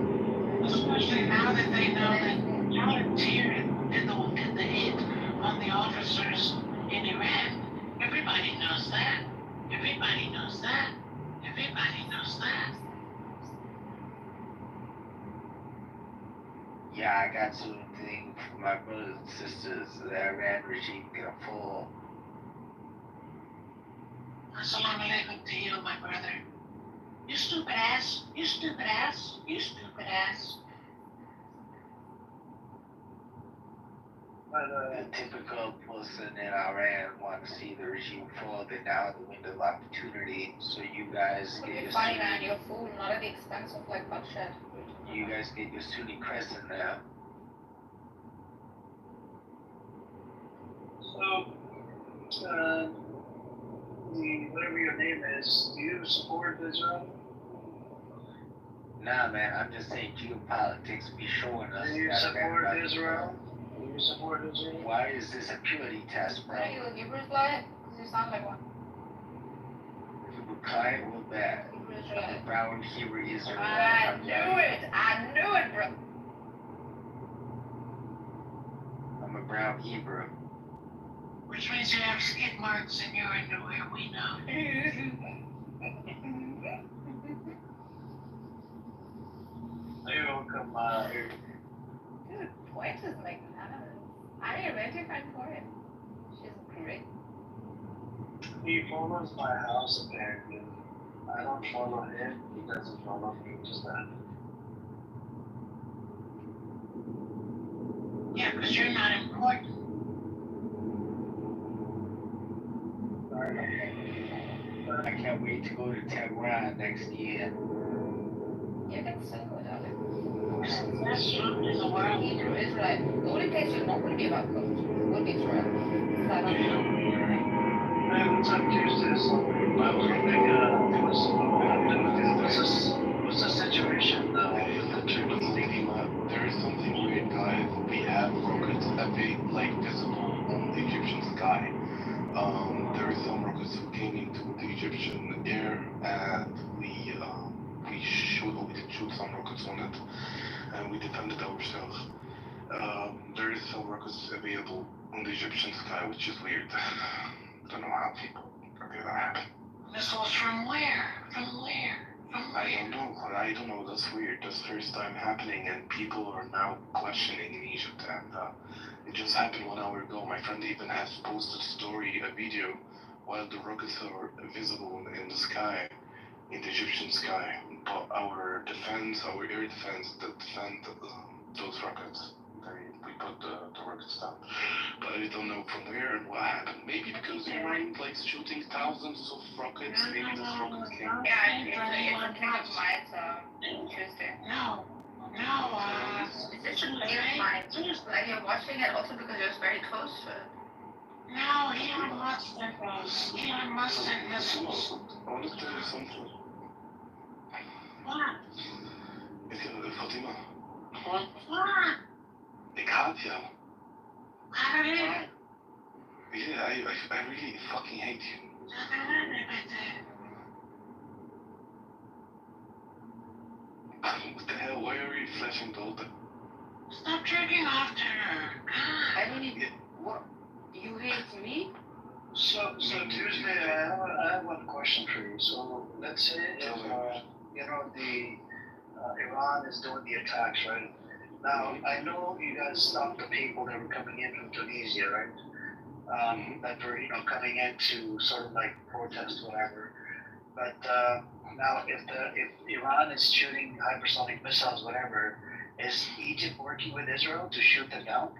Especially now that they know that volunteer did the hit on the officers in Iran. Everybody knows that. Everybody knows that. Everybody knows that. Yeah, I got to think for my brothers and sisters, the Iran regime gonna fall. Assalamu alaikum to you, my brother. You stupid ass. You stupid ass. You stupid ass. The typical person in Iran want to see the regime fall. They're now at the window of opportunity. So you guys It'll get be your funny, Sunni, man. You're a fool, not at the expense of like bloodshed. you guys get your Sunni crescent now. So, whatever your name is, do you support Israel? Nah, man, I'm just saying geopolitics be showing us Do you that support Iran Israel? Do you support Israel? Why is this a purity test, bro? Are you a Hebrew Israelite? Because you sound like one. Hebrew client or bad? Hebrew I'm Israelite. a brown Hebrew Israelite. I knew it, bro. I'm a brown Hebrew. Which means you have skid marks in your underwear, we know. You're welcome, Dude, Point is like, I mean, where'd you find Point? She's great. He follows my house apparently. I don't follow him, he doesn't follow me, just that. Yeah, because you're not important. I can't wait to go to Tehran next year. You can still go, darling. That's true in the world. Hebrew Israelite. The only place you're not going to be about coast will be Israel. Man, what's up, Tuesday? So, I was wondering, what's the situation now with the Turkey leaking up? There is something weird, guys. We have rockets that be like visible on the Egyptian sky. There is some rockets who came into the Egyptian air, and we did shoot some rockets on it, and we defended ourselves. There is some rockets available on the Egyptian sky, which is weird. Don't know how people okay that happen. Missiles from where? From where? From where? I don't know. That's weird. That's first time happening, and people are now questioning in Egypt. And it just happened 1 hour ago. My friend even has posted a video, while the rockets are visible in the sky, in the Egyptian sky. But our air defense that defend those rockets, we put the rockets down. But I don't know from where and what happened. Maybe because they were like shooting thousands of rockets. Maybe this rocket came. Yeah, it's a thing of mine, Tuesday. No, It's just a thing of mine. Like you're watching it also because you're very close to it. no, Elon Musk sent those. Elon Musk sent missiles. I want to tell you something. What? Fatima, What? ik haat jou. How did it? Yeah, I really fucking hate you. What the hell? Why are you flashing the whole time? Stop jerking off to her. I mean, what? You hate me? So Tuesday, I have one question for you. So let's say if Iran is doing the attacks, right? Now I know you guys stopped the people that were coming in from Tunisia, right? That were coming in to sort of like protest whatever. But Now, if Iran is shooting hypersonic missiles, whatever, is Egypt working with Israel to shoot them down?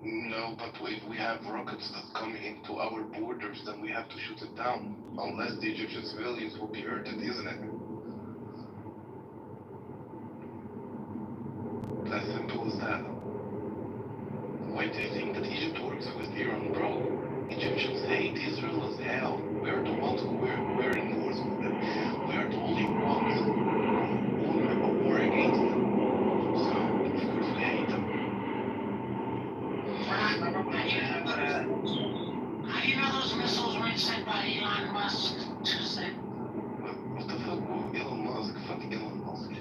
No, but if we have rockets that come into our borders, then we have to shoot it down. Unless the Egyptian civilians will be hurted, isn't it? As simple as that. Why do you think that Egypt works with Iran, bro? Egyptians hate Israel as hell. We're the ones who we're in wars with them. We're the only ones who won a war against them. So, of course we hate them. How do you know those missiles weren't sent by Elon Musk Tuesday? What the fuck? Elon Musk? Fuck Elon Musk.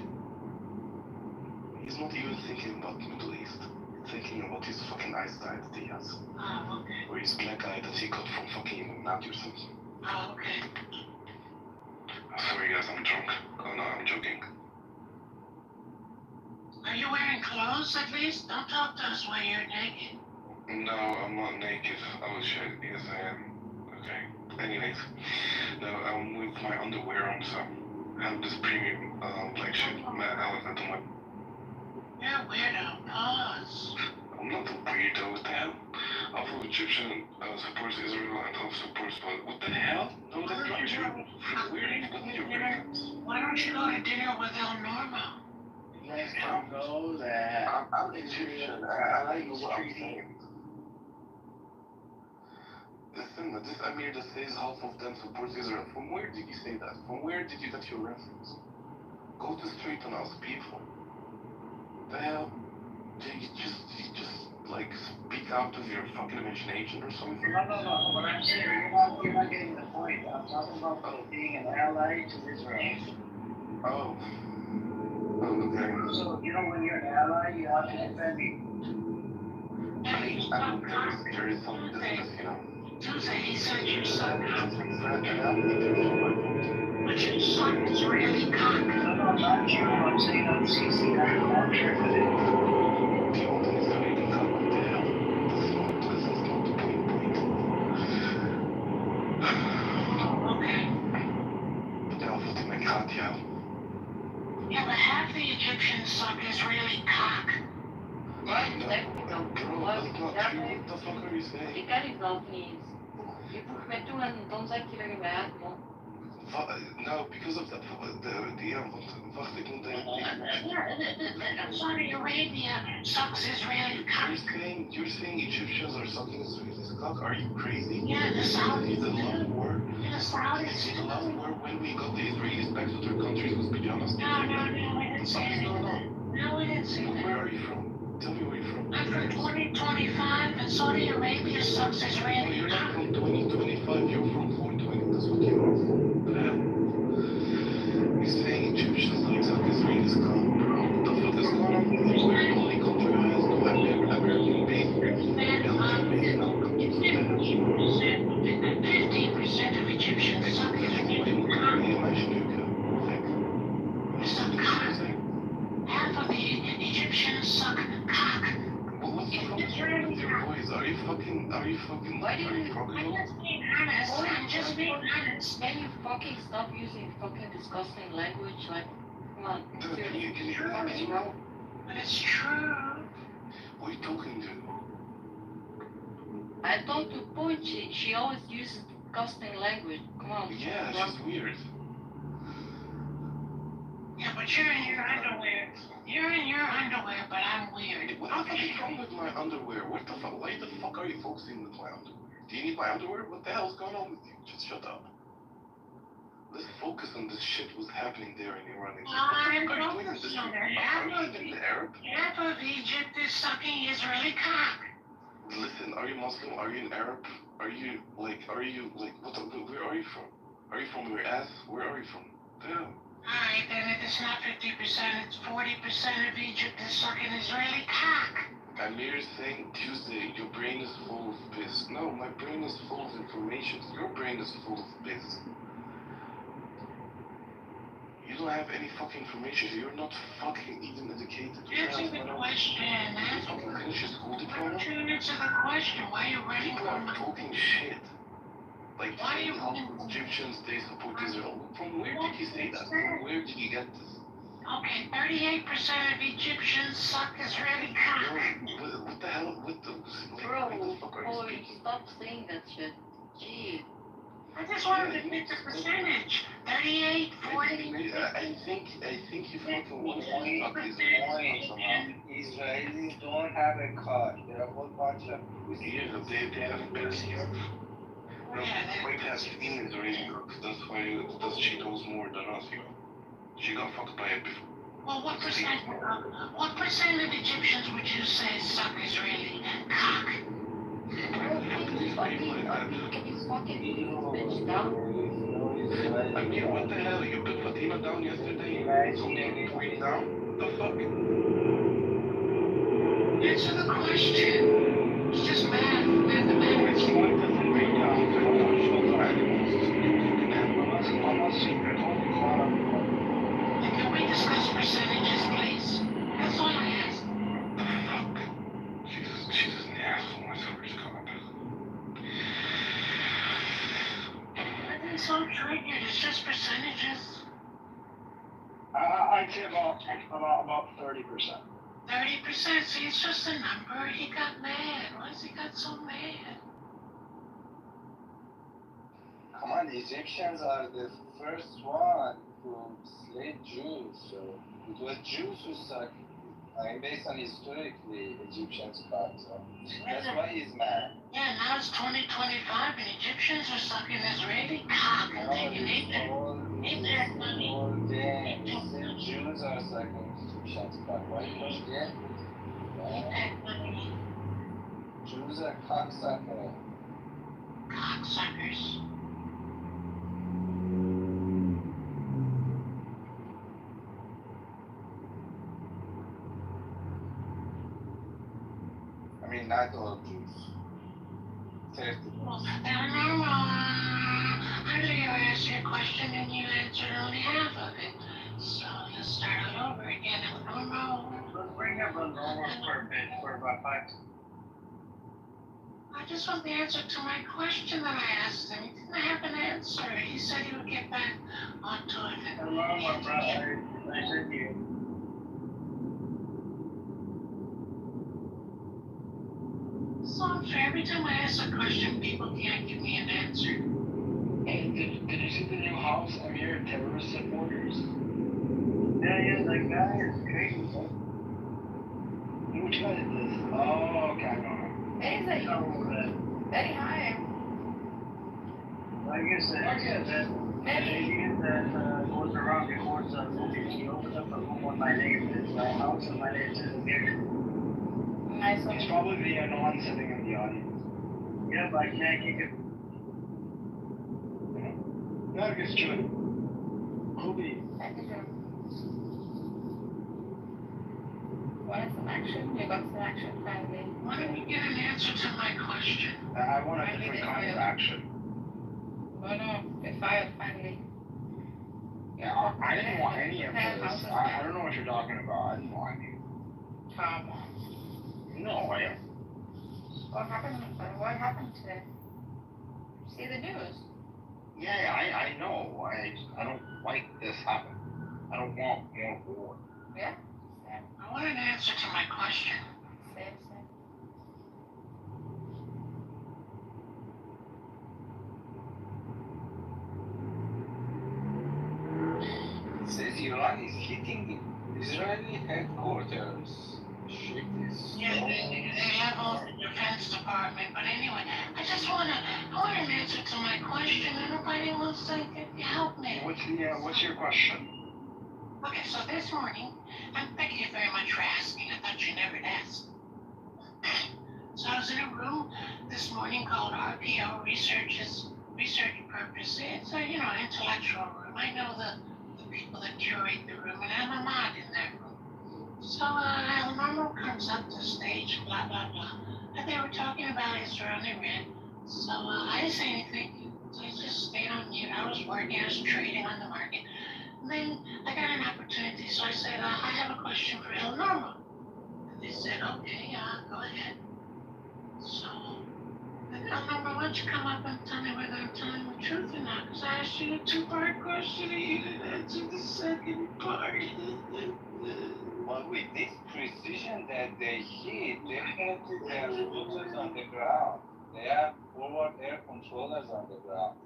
He's not even thinking about the Middle East. He's thinking about his fucking eyesight that he has. Oh, okay. Or his black eye that he got from fucking Illuminati or something. Oh, okay. Sorry guys, I'm drunk. Oh no, I'm joking. Are you wearing clothes at least? Don't talk to us while you're naked. No, I'm not naked. Oh shit, yes I am. Okay. Anyways, no, I'm with my underwear on, so I have this premium black shit. I don't know. You're a weirdo. Pause. I'm not a weirdo, what the hell? Half of Egyptian supports Israel and half supports what the hell? No, that's not true. Weird, what are your weirdos? Why don't you go to dinner with El Normo? You guys don't know that. I'm Egyptian. I like what I'm saying. Listen, this Amir that says half of them supports Israel. From where did you say that? From where did you get your reference? Go to straight and ask people. The hell? You just like speak out of your fucking imagination or something. No. What I'm saying, you're not getting the point. I'm talking about being an ally to Israel. Oh. Okay. So, you know, when you're an ally, you have to defend me. There is some business, you know. Tuesday, he said your son. But your son is really cock. No, not you. I'm saying on CC. I don't care for it. The only is really cock. What the hell? This is not the point. Okay. But the alpha to make hot, yeah. Yeah, but half the Egyptians suck Israeli cock. What? Technical. What? What the fuck are you saying? Ik ken die zelf niet eens. Je vroeg mij toen en dan zeg je dat je mij had, man. No, because of the wacht, ik moet Saudi Arabia sucks Israeli cock. You're saying Egyptians are sucking Israelis cock? Are you crazy? Yeah, the Saudis. The love war. The Saudis. The love war when we got the Israelis back to their countries was pajamas. No, we didn't say that. No, we didn't say that. Where are you from? Tell me where you're from. I'm from 2025 and Saudi Arabia sucks Israeli cock. You're not from 2025, you're from 420. That's what you are from. He's saying Egyptians like suck Israelis cock, bro. What the fuck is going on? We're the only country that has no American base. Military base in our country. 15% of Egyptians suck Israeli cock. They suck cock. Half of the Egyptians suck cock. What's the problem with your voice? Are you fucking, Why do you... I'm just being honest. I'm just being honest. Can you fucking stop using fucking disgusting language? Like, come on. Dude, can you fucking bro. But it's true. Who are you talking to? I don't do point. She always uses disgusting language. Come on. Yeah, she's weird. Yeah, but you're in your underwear. You're in your underwear, but I'm weird. What the fuck is wrong with my underwear? What the fuck? Why the fuck are you focusing with my underwear? Do you need my underwear? What the hell's going on with you? Just shut up. Let's focus on this shit what's happening there in Iran. I'm focusing on there. Half of Egypt is sucking Israeli cock. Listen, are you Muslim? Are you an Arab? Are you like, where are you from? Are you from your ass? Where are you from? Damn. Alright, then if it's not 50%, it's 40% of Egypt is sucking Israeli cock. Amir is saying Tuesday, your brain is full of piss. No, my brain is full of information. Your brain is full of piss. You don't have any fucking information. You're not fucking even educated. Answer the question. You fucking finish your school diploma? Answer the question. Why are you running People are talking shit. Like saying how Egyptians, they support Israel. From where did he say that? From where did you get this? Okay, 38% of Egyptians suck Israeli cock. What the hell? What the fuck are you speaking? Stop saying that shit. Gee. I just wanted to get the percentage. 38, 40. I think you fucking want to suck his somehow. Israelis don't have a car. They're a whole bunch of Yeah, they have Bessie. No, my past female Israeli cooks. That's why she knows more than us, you know. She got fucked by it before. Well, what percent of Egyptians would you say suck Israeli cock? I mean, what the hell? You put Fatima down yesterday? Something point down? The fuck? Answer the question. It's just mathematics. Can we discuss percentages, please? That's all I ask. Fuck. She's an asshole. I swear to God. Nothing so triggered. It's just percentages. I'd say about 30%. 30%. See, it's just a number. He got mad. Why has he got so mad? Come on, the Egyptians are the first one who enslaved Jews, so it was Jews who sucked. I mean, based on historically, Egyptians got, so that's why he's mad. Yeah, now it's 2025 and Egyptians are sucking Israeli cock and taking Abraham money. All day, Jews are sucking Egyptians cock. Why don't you get it? Jews are cocksuckers. Cocksuckers. I mean, not all Jews. 30%. Earlier I asked you a question and you answered only half of it. So let's start all over again. Let's bring up a normal for a bit, for about 5. I just want the answer to my question that I asked him. He didn't have an answer. He said he would get back onto it. Hello, my brother. Nice to meet you. So unfair. Every time I ask a question, people can't give me an answer. Hey, did you see the new house? I'm here, terrorist supporters. Yeah, that guy is crazy. Which guy is this? Oh, okay, I know him. Hey, is that you? Betty, hi. I guess that idiot that goes around records movies. He opened up a room on my name. It's my house and my name is here. Nice one. He's probably the one sitting in the audience. Yeah, but I can't keep it. Nergis June. Kobe. Wanted some action? You got some action, finally. Why don't you get an answer to my question? I want a different kind of action. No, get fired, finally. Yeah, I didn't want any of this. I don't know what you're talking about. I didn't want any. Come on. No way. What happened today? See the news? Yeah, I know. I don't like this happen. I don't want more war. Yeah? I want an answer to my question. Same. It says Iran is hitting Israeli headquarters. Shit is. Yeah, they leveled the Defense Department, but anyway, I want an answer to my question, and nobody wants to help me. What's your question? Okay, so this morning, and thank you very much for asking. I thought you never asked. So I was in a room this morning called RPO, Research Purpose. It's a, intellectual room. I know the people that curate the room, and I'm a mod in that room. So El Normo comes up to the stage, blah, blah, blah. And they were talking about Israel and Iran. So I didn't say anything. So I just stayed on mute. I was working, I was trading on the market. And then I got an opportunity, so I said, I have a question for El Normo. And they said, okay, go ahead. So then El Normo don't you come up and tell me whether I'm telling the truth or not? Because I asked you a two-part question and you didn't answer the second part. But with this precision that they hit, definitely they have shooters on the ground. They have forward air controllers on the ground.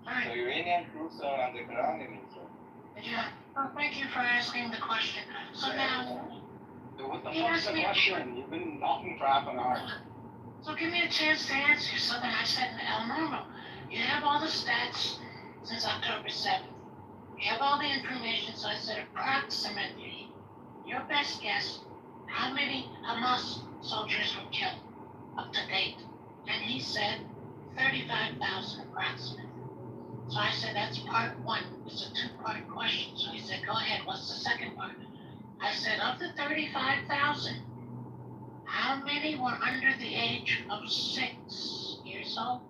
Right. So Iranian troops are on the ground in Israel. Yeah. Well, thank you for asking the question. So now, What the he fuck's asked the me. question? You've been talking for half an hour. So give me a chance to answer. So then I said, El Normo, you have all the stats since October 7th. You have all the information. So I said, approximately, your best guess, how many Hamas soldiers were killed up to date? And he said 35,000 approximately. So I said, that's part one. It's a two-part question. So he said, go ahead. What's the second part? I said, of the 35,000, how many were under the age of 6 years old?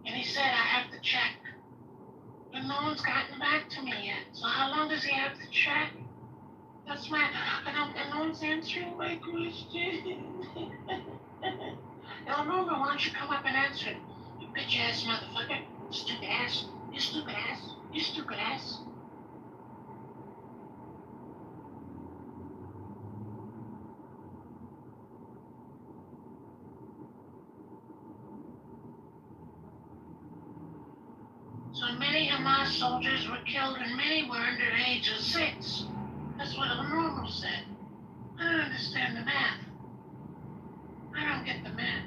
And he said, I have to check. But no one's gotten back to me yet. So how long does he have to check? That's my, and no one's answering my question. No, why don't you come up and answer it? You bitch ass motherfucker. Stupid ass. You stupid ass. You stupid ass. So many Hamas soldiers were killed and many were under the age of 6. That's what El Normal said. I don't understand the math. I don't get the math.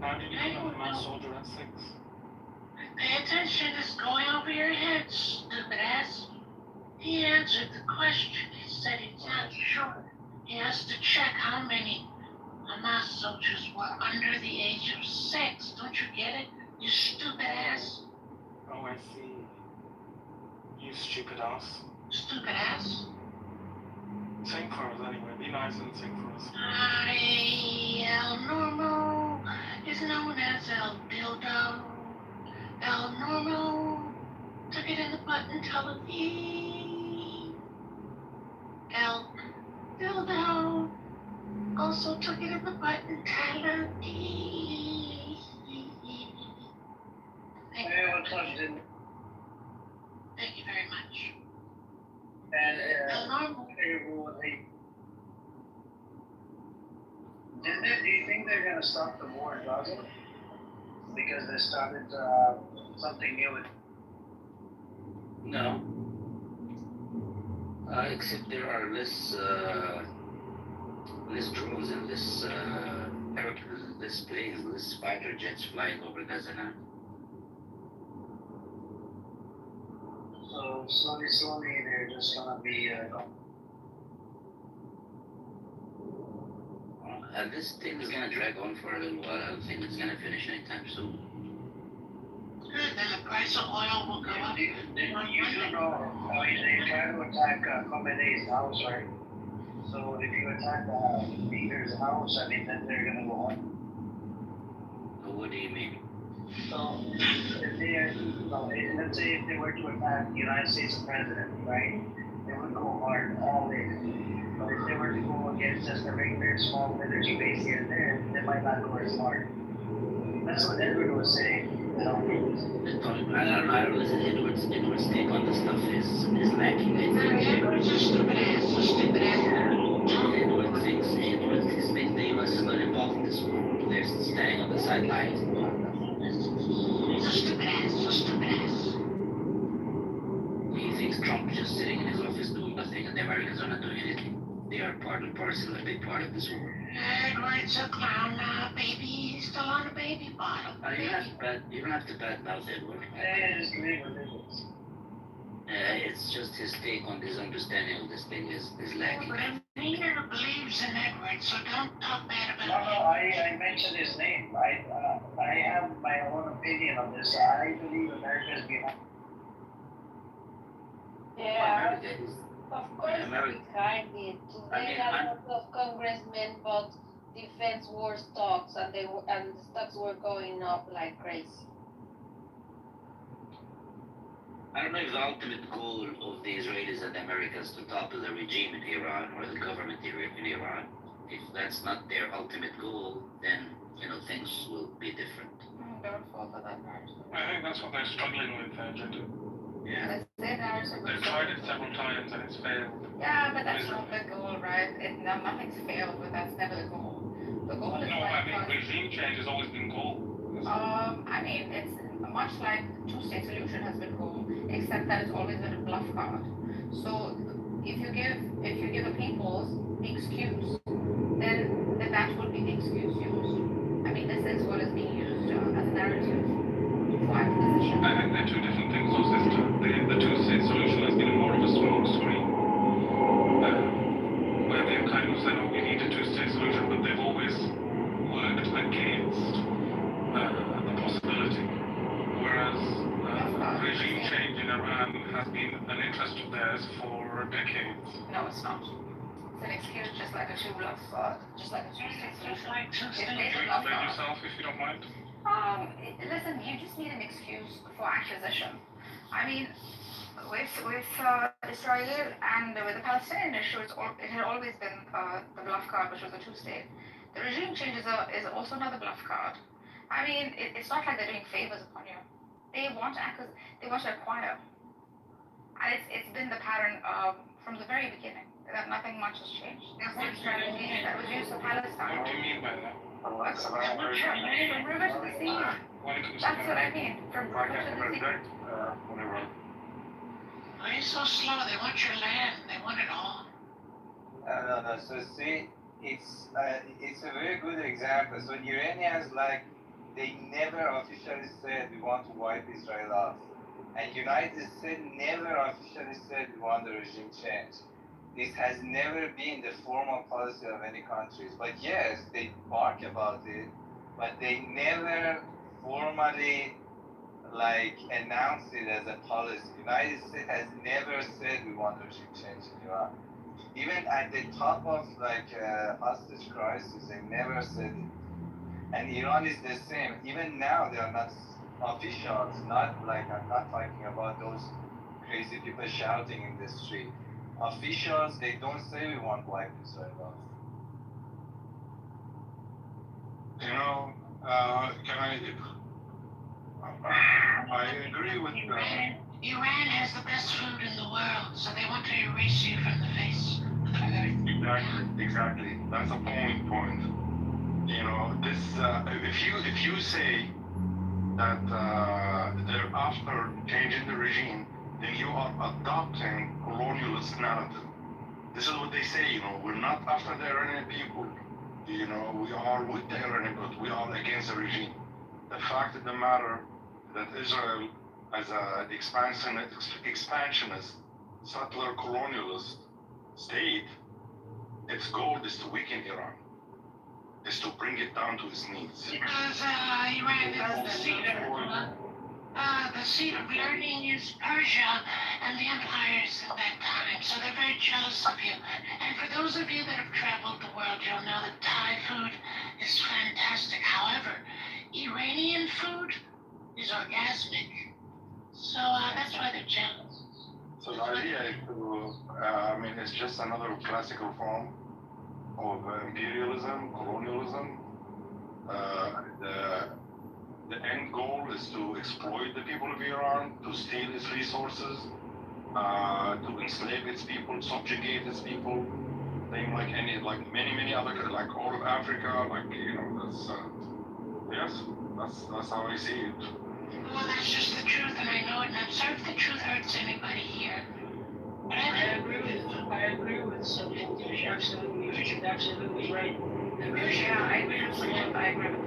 How did you become a Hamas soldier at 6? Pay attention, it's going over your head, stupid ass. He answered the question. He said he's not sure. He has to check how many Hamas soldiers were under the age of 6. Don't you get it, you stupid ass? Oh, I see. You stupid ass. Stupid ass. Sing for us anyway. Be nice and sing for us. El Normo is known as El Dildo. El Normo took it in the butt in Tel Aviv. El Dildo also took it in the butt in Tel Aviv. Thank you very much. And El Normo. Do you think they're gonna stop the war in Gaza? Because they started something new with. No. Except there are less drones and less planes, less fighter jets flying over Gaza now. So slowly, they're just gonna be. And this thing is gonna drag on for a little while. I don't think it's gonna finish anytime soon. Good, then the price of oil will go up. You should know, they try to attack Khomeini's house, right? So if you attack the leader's house, I mean, then they're gonna go on. What do you mean? So if they are, let's say if they were to attack the United States president, right? They would go hard, all in. But if they were to go against just a regular small military base here and there, they might not go as hard. That's what Edward was saying. I don't know. Listen, Edward's take on the stuff is lacking. Edward's a stupid ass. A stupid ass. Edward thinks the U.S. is not involved in this war. They're standing on the sidelines. He's a stupid ass. A stupid ass. He thinks Trump is just sitting in his office doing nothing, and the Americans are not doing anything. They are part and parcel, a big part of this war. Edward's a clown now, baby. He's still on a baby bottle. You don't have to badmouth Edward. It's just his take on his understanding of this thing is lacking. But he never believes in Edward, so don't talk bad about him. No, I mentioned his name. I have my own opinion on this. I believe America is behind. Yeah, of course behind it. Today a lot of congressmen bought defense war stocks, and the stocks were going up like crazy. I don't know if the ultimate goal of the Israelis and the Americans to topple the regime in Iran or the government in Iran if that's not their ultimate goal, then things will be different. Don't fall for that narrative. I think that's what they're struggling with, Jinder. Yeah. That's their narrative. They've tried it several times and it's failed. Yeah, but that's not the goal, right? Nothing's failed, but that's never the goal. The goal is regime change has always been goal. I mean, it's much like the two-state solution has been goal, except that it's always been a bluff card. So if you give the people the excuse, then that will be the excuse used. I mean, this is what is being used as a narrative for acquisition. I think they're two different things. The two-state solution has been more of a smoke screen, where they've kind of said, oh, we need a two-state solution, but they've always worked against the possibility. Whereas regime change in Iran has been an interest of theirs for decades. No, it's not. It's an excuse, just like a two-state solution. Explain yourself if you don't mind. Listen, you just need an excuse for acquisition. I mean, with Israel and with the Palestinian issue, it had always been the bluff card, which was a two-state. The regime change is also another bluff card. I mean, it's not like they're doing favors upon you. They want to acquire. And it's been the pattern from the very beginning. That nothing much has changed. The same strategy that was used in Palestine. What do you mean by that? From river to the sea. That's what I mean. From river to the sea. Why are you so slow? They want your land. They want it all. No. So see, it's a very good example. So Iranians, they never officially said we want to wipe Israel off, and United States never officially said we want the regime change. This has never been the formal policy of any countries. But yes, they bark about it, but they never formally announced it as a policy. United States has never said we want regime change in Iran. Even at the top of hostage crisis, they never said it. And Iran is the same. Even now, they are not officials. I'm not talking about those crazy people shouting in the street. Officials, they don't say we want to wipe Israel off. I agree with Iran has the best food in the world, so they want to erase you from the face of the earth. Exactly. That's a point. If you say that they're after changing the regime, then you are adopting colonialist narrative. This is what they say, we're not after the Iranian people. We are with the Iranian people, we are against the regime. The fact of the matter that Israel, as an expansionist, settler colonialist state, its goal is to weaken Iran, is to bring it down to its knees. Because Iran is the seat of learning is Persia and the empires at that time, so they're very jealous of you. And for those of you that have traveled the world, you'll know that Thai food is fantastic. However, Iranian food is orgasmic, so that's why they're jealous. So the idea is it's just another classical form of imperialism, colonialism. The end goal is to exploit the people of Iran, to steal its resources, to enslave its people, subjugate its people. Same like many other, like all of Africa, that's how I see it. Well, that's just the truth, and I know it, and I'm sorry if the truth hurts anybody here. But I agree with something. You're absolutely right. Yeah, I agree with him. I agree with him.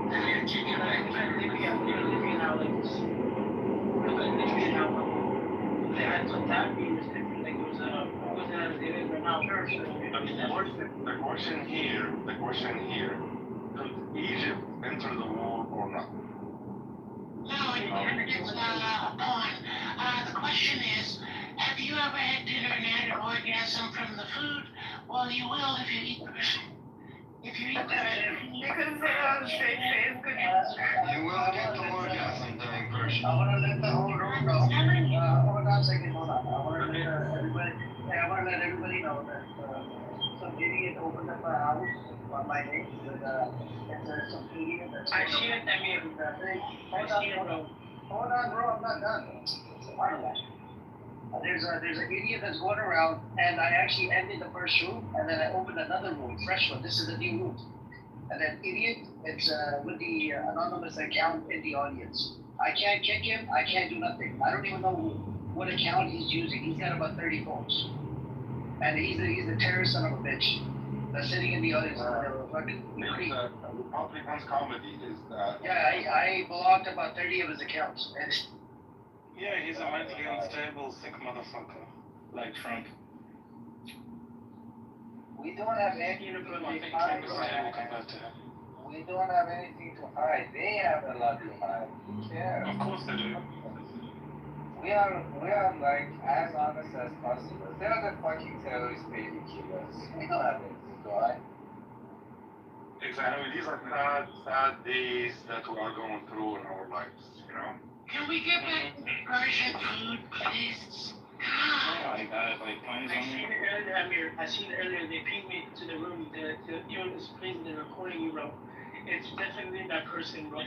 Libya now, look at Libya now. They had Gaddafi was different. The question here, could Egypt enter the war or not? No, it's a pawn. The question is, have you ever had dinner and had an orgasm from the food? Well, you will if you eat the person. If you eat the person. You couldn't say that on a straight face, could you? You will get the orgasm during Persian. I want to let hold on a second, hold on. I want to let everybody know that, so some idiot opened up a house on my name with some idiot. I see it, Amir. Hold on, bro. I'm not done. There's an idiot that's going around, and I actually ended the first room, and then I opened another room, fresh one. This is a new room. And that idiot, it's with the anonymous account in the audience. I can't kick him. I can't do nothing. I don't even know what account he's using. He's got about 30 phones. And he's a terrorist son of a bitch that's sitting in the audience. Republican's comedy is that. Yeah, I blocked about 30 of his accounts. And Yeah, he's a mentally unstable, sick motherfucker. Like Trump. we don't have anything to hide. We don't have anything to hide. They have a lot to hide. Who cares? Of course they do. We are like as honest as possible. They're the fucking terrorist baby killers. We don't have anything to hide. Exactly. These are sad days that we are going through in our lives, you know? Can we get back to Persian food, please? I got it like I seen it earlier, Amir. I seen it earlier. They pinged me to the room. You're in this place. They're recording you, bro. It's definitely that person, bro.